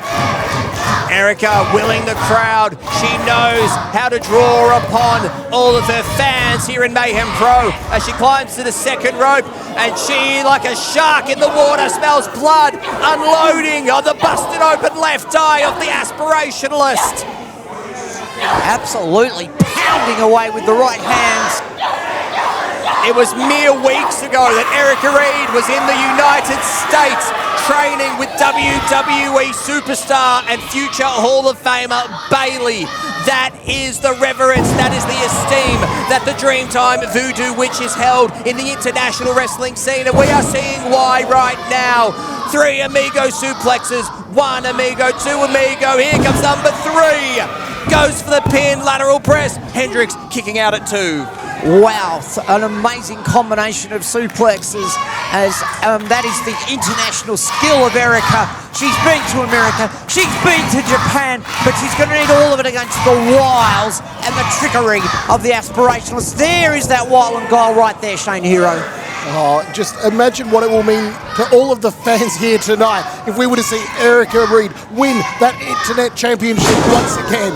Erika willing the crowd. She knows how to draw upon all of her fans here in Mayhem Pro as she climbs to the second rope, and she, like a shark in the water, smells blood, unloading on the busted open left eye of the aspirationalist. Absolutely pounding away with the right hands. It was mere weeks ago that Erika Reid was in the United States training with WWE superstar and future Hall of Famer Bayley. That is the reverence, that is the esteem that the Dreamtime Voodoo Witch is held in the international wrestling scene, and we are seeing why right now. 3 Amigo suplexes, 1 Amigo, 2 Amigo, here comes number 3. Goes for the pin, lateral press, Hendricks kicking out at 2. Wow, an amazing combination of suplexes as that is the international skill of Erika. She's been to America, she's been to Japan, but she's going to need all of it against the wiles and the trickery of the aspirationalists. There is that wild and guile right there, Shane Hero. Oh, just imagine what it will mean to all of the fans here tonight if we were to see Erika Reid win that Internet Championship once again.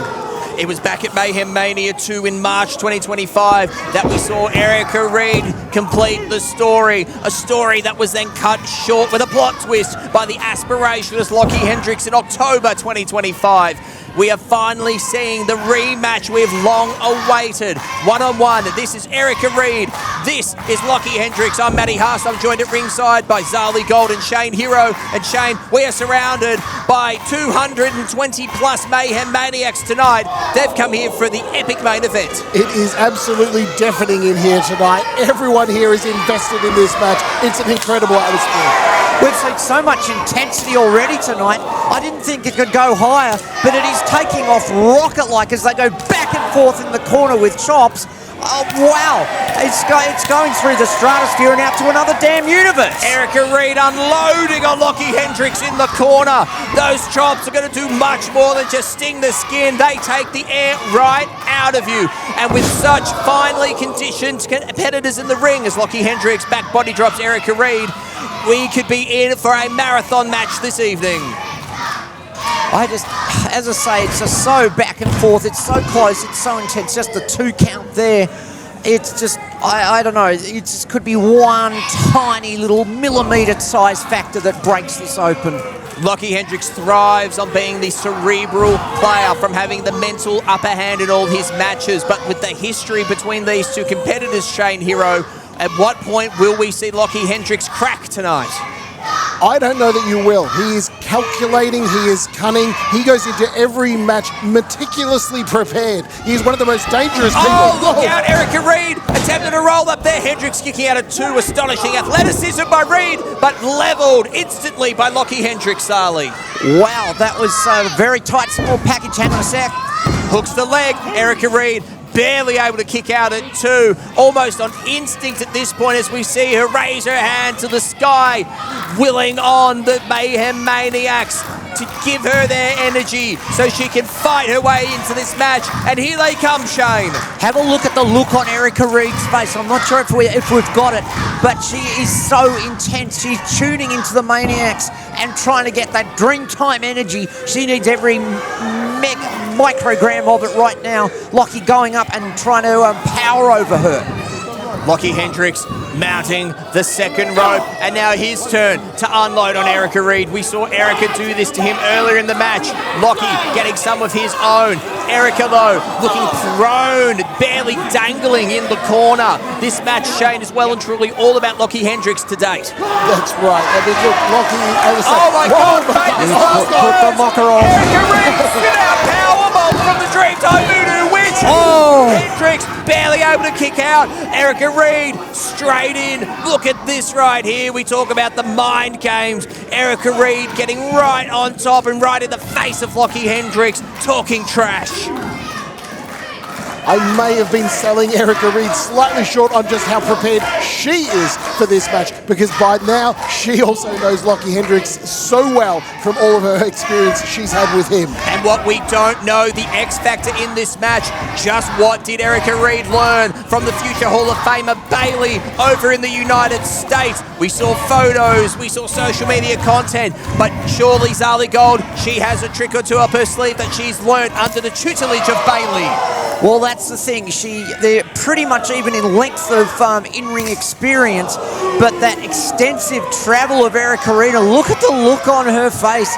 It was back at Mayhem Mania 2 in March 2025 that we saw Erika Reid complete the story. A story that was then cut short with a plot twist by the aspirationalist Lochy Hendricks in October 2025. We are finally seeing the rematch we've long awaited. One-on-one, this is Erika Reid. This is Lochy Hendricks. I'm Matty Haas. I'm joined at ringside by Zali Gold and Shane Hero. And Shane, we are surrounded by 220-plus Mayhem Maniacs tonight. They've come here for the epic main event. It is absolutely deafening in here tonight. Everyone here is invested in this match. It's an incredible atmosphere. We've seen so much intensity already tonight. I didn't think it could go higher, but it is taking off rocket-like as they go back and forth in the corner with chops. Oh, wow. It's going through the stratosphere and out to another damn universe. Erika Reid unloading on Lochy Hendricks in the corner. Those chops are going to do much more than just sting the skin. They take the air right out of you. And with such finely conditioned competitors in the ring as Lochy Hendricks back body drops Erika Reid, we could be in for a marathon match this evening. As I say, it's just so back and forth. It's so close. It's so intense. Just the 2 count there. It's just, I don't know. It just could be one tiny little millimetre size factor that breaks this open. Lochy Hendricks thrives on being the cerebral player, from having the mental upper hand in all his matches. But with the history between these two competitors, Shane Hero, at what point will we see Lochy Hendricks crack tonight? I don't know that you will. He is calculating, he is cunning, he goes into every match meticulously prepared. He is one of the most dangerous people. Oh, look out, Erika Reid attempted a roll up there. Hendricks kicking out at 2, astonishing athleticism by Reid, but levelled instantly by Lochy Hendricks, Sali. Wow, that was a very tight small package. Hang on a sec. Hooks the leg, Erika Reid barely able to kick out at 2, almost on instinct at this point as we see her raise her hand to the sky, willing on the Mayhem Maniacs to give her their energy so she can fight her way into this match. And here they come, Shane. Have a look at the look on Erika Reid's face. I'm not sure if we've got it, but she is so intense. She's tuning into the Maniacs and trying to get that Dreamtime energy. She needs every microgram of it right now. Lochy going up and trying to power over her. Lochy Hendricks mounting the second rope, and now his turn to unload on Erika Reid. We saw Erika do this to him earlier in the match. Lochy getting some of his own. Erika, though, looking prone, barely dangling in the corner. This match, Shane, is well and truly all about Lochy Hendricks to date. That's right. I mean, look, Lochy... Oh, my God, mate, this Put the mocker on. Erika Reid, spin out powerbomb from the Dreamtime Voodoo Witch. Hendricks barely able to kick out. Erika Reid straight in. Look at this right here. We talk about the mind games. Erika Reid getting right on top and right in the face of Lochy Hendricks, talking trash. I may have been selling Erika Reid slightly short on just how prepared she is for this match, because by now she also knows Lochy Hendricks so well from all of her experience she's had with him. And what we don't know, the X factor in this match, just what did Erika Reid learn from the future Hall of Famer Bailey over in the United States? We saw photos, we saw social media content, but surely Zali Gold, she has a trick or two up her sleeve that she's learned under the tutelage of Bailey. Well, that's the thing. They're pretty much even in length of in-ring experience, but that extensive travel of Erika Reid, look at the look on her face,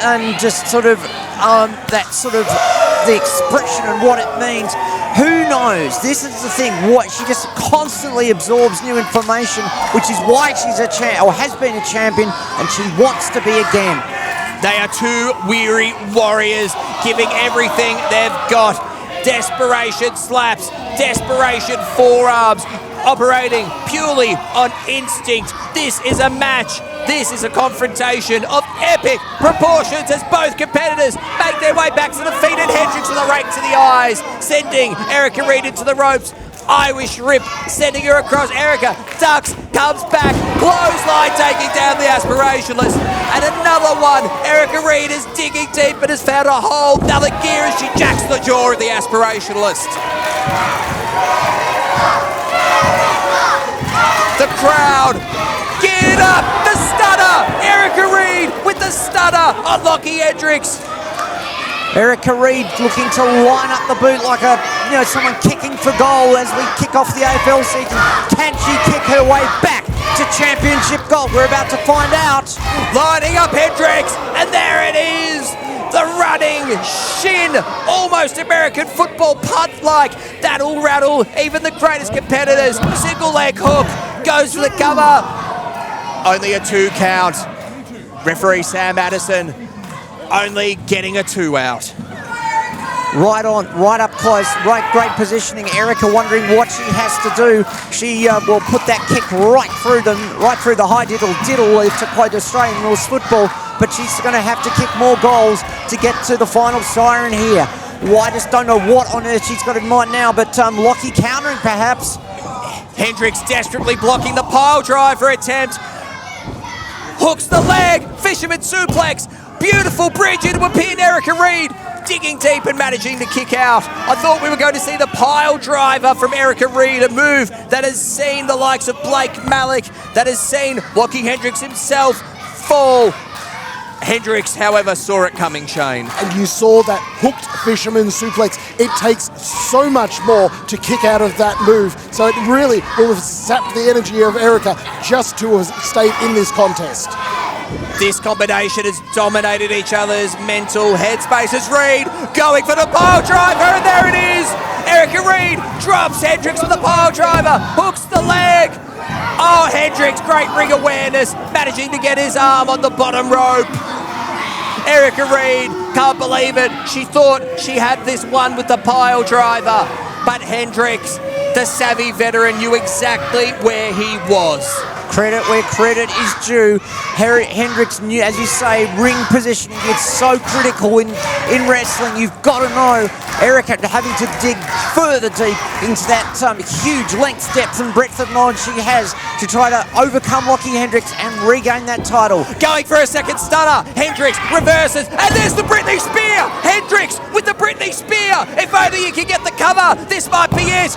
and just sort of the expression and what it means. Who knows? This is the thing. She just constantly absorbs new information, which is why she's has been a champion, and she wants to be again. They are two weary warriors, giving everything they've got. Desperation slaps, desperation forearms, operating purely on instinct. This is a match. This is a confrontation of epic proportions as both competitors make their way back to the feet, and Hendricks with a rake to the eyes, sending Erika Reid into the ropes. Irish rip, sending her across. Erika ducks, comes back, clothesline taking down the Aspirationalist. And another one. Erika Reid is digging deep and has found a hole. Another gear as she jacks the jaw of the Aspirationalist. The crowd geared up. The stunner. Erika Reid with the stunner on Lochy Hendricks. Erika Reid looking to line up the boot like someone kicking for goal as we kick off the AFL season. Can she kick her way back to championship gold? We're about to find out. Lining up Hendricks, and there it is. The running shin, almost American football punt-like. That'll rattle even the greatest competitors. Single leg hook, goes for the cover. Only a 2 count. Referee Sam Addison only getting a 2 out. Right on, right up close, great positioning. Erika wondering what she has to do. She will put that kick right through the high diddle to quote Australian rules football, but she's going to have to kick more goals to get to the final siren here. Well, I just don't know what on earth she's got in mind now, but Lochy countering perhaps. Hendricks desperately blocking the pile driver attempt. Hooks the leg, fisherman suplex. Beautiful bridge into a pin. Erika Reid digging deep and managing to kick out. I thought we were going to see the pile driver from Erika Reid, a move that has seen the likes of Blake Malik, that has seen Lochy Hendricks himself fall. Hendricks, however, saw it coming, Shane. And you saw that hooked fisherman suplex. It takes so much more to kick out of that move. So it really will have sapped the energy of Erika just to have stayed in this contest. This combination has dominated each other's mental headspaces. Reid going for the pile driver, and there it is. Erika Reid drops Hendricks with the pile driver, hooks the leg. Oh, Hendricks, great ring awareness, managing to get his arm on the bottom rope. Erika Reid can't believe it. She thought she had this one with the pile driver, but Hendricks, the savvy veteran, knew exactly where he was. Credit where credit is due. Hendricks, as you say, ring positioning is so critical in wrestling. You've got to know V'Erika having to dig further deep into that huge length, depth and breadth of knowledge she has to try to overcome Lochy Hendricks and regain that title. Going for a second stunner. Hendricks reverses, and there's the Britney Spear. Hendricks with the Britney Spear. If only you can get the cover, this might be it.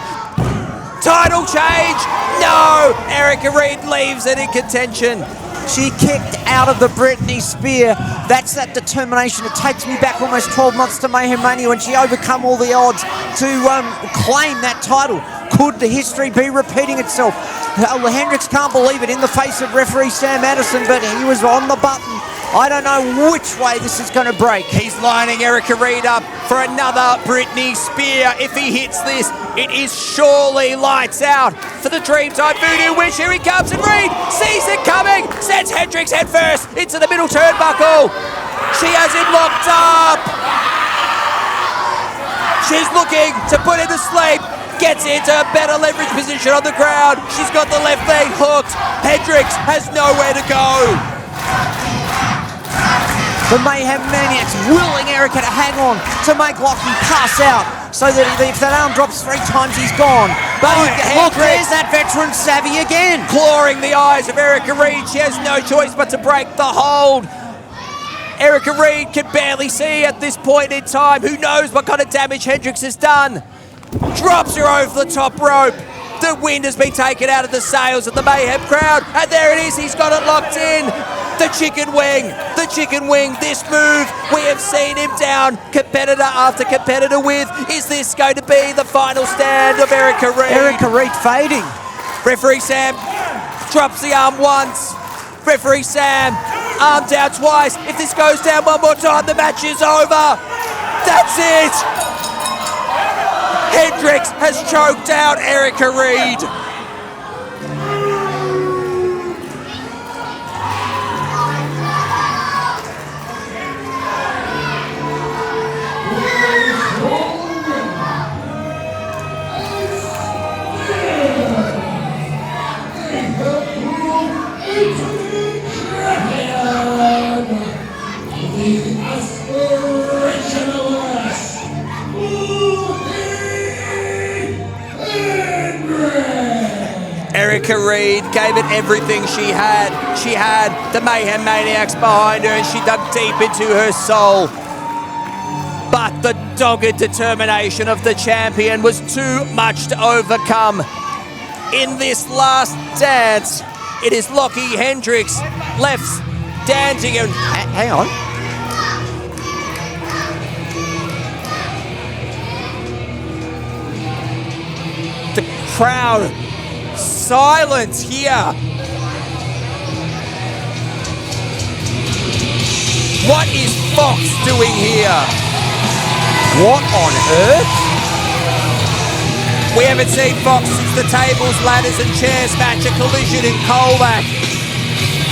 Title change. No, Reid leaves it in contention. She kicked out of the Britney Spear. That's that determination. It takes me back almost 12 months to Mayhem Mania when she overcome all the odds to claim that title. Could the history be repeating itself? Hendricks can't believe it in the face of referee Sam Addison, but he was on the button. I don't know which way this is going to break. He's lining Reid up for another Britney Spear. If he hits this, it is surely lights out for the Dreamtime Voodoo Wish. Here he comes, and Reid sees it coming, sends Hendricks head first into the middle turnbuckle. She has him locked up. She's looking to put him to sleep. Gets into a better leverage position on the ground. She's got the left leg hooked. Hendricks has nowhere to go. The Mayhem Maniacs willing V'Erika to hang on to make Lochy pass out so that if that arm drops 3 times, he's gone. But look, there's that veteran savvy again. Clawing the eyes of Reid. She has no choice but to break the hold. Reid can barely see at this point in time. Who knows what kind of damage Hendricks has done. Drops her over the top rope. The wind has been taken out of the sails of the Mayhem crowd. And there it is. He's got it locked in. The chicken wing. The chicken wing. This move we have seen him down competitor after competitor with. Is this going to be the final stand of Reid? Reid fading. Referee Sam drops the arm once. Referee Sam, arm down twice. If this goes down one more time, the match is over. That's it. Hendricks has choked out Reid. Reid gave it everything she had. She had the Mayhem Maniacs behind her and she dug deep into her soul. But the dogged determination of the champion was too much to overcome. In this last dance, it is Lochy Hendricks left standing and... Hang on. The crowd... silence here. What is Fox doing here? What on earth? We haven't seen Fox since the tables, ladders and chairs match, a collision in Colback.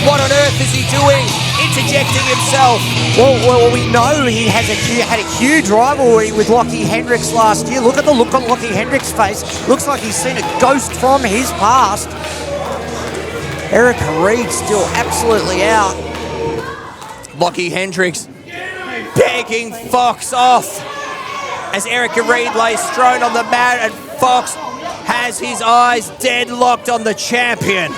What on earth is he doing? Interjecting himself. Well, we know he has had a huge rivalry with Lochy Hendricks last year. Look at the look on Lochy Hendricks' face. Looks like he's seen a ghost from his past. Reid still absolutely out. Lochy Hendricks begging Fox off as Reid lays strewn on the mat and Fox has his eyes deadlocked on the champion.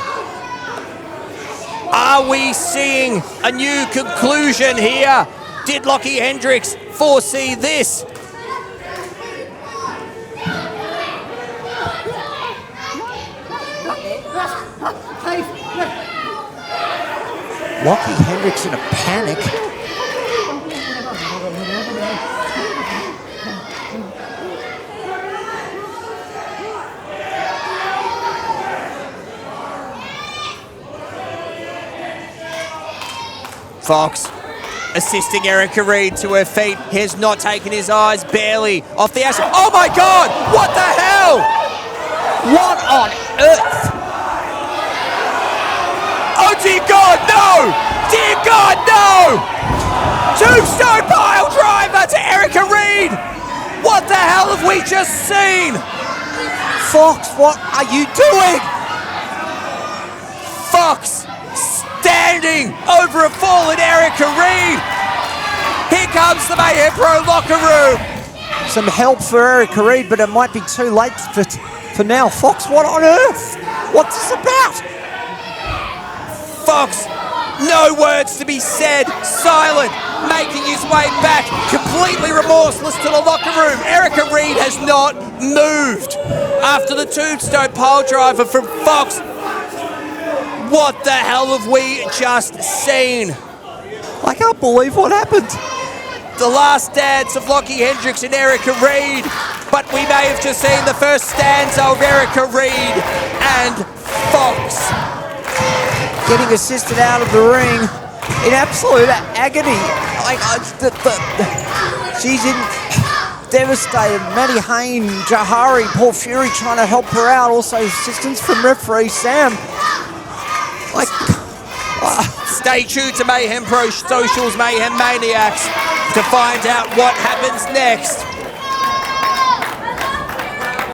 Are we seeing a new conclusion here? Did Lochy Hendricks foresee this? Lochy Hendricks in a panic. Fox assisting Reid to her feet. He has not taken his eyes barely off the ass. Oh my God! What the hell? What on earth? Oh dear God, no! Dear God, no! Tombstone pile driver to Reid! What the hell have we just seen? Fox, what are you doing? Fox standing over a fallen Erika Reid. Here comes the Mayhem Pro locker room. Some help for Erika Reid, but it might be too late for now. Fox, what on earth? What's this about? Fox, no words to be said, silent, making his way back, completely remorseless to the locker room. Erika Reid has not moved after the tombstone pile driver from Fox. What the hell have we just seen? I can't believe what happened. The last dance of Lochy, Hendricks and Erika Reid, but we may have just seen the first stanza of Erika Reid and Fox. Getting assisted out of the ring in absolute agony. She's devastated. Matty, Hain, Johari, Paul Fury trying to help her out. Also assistance from referee Sam. Stay tuned to Mayhem Pro socials, Mayhem Maniacs, to find out what happens next.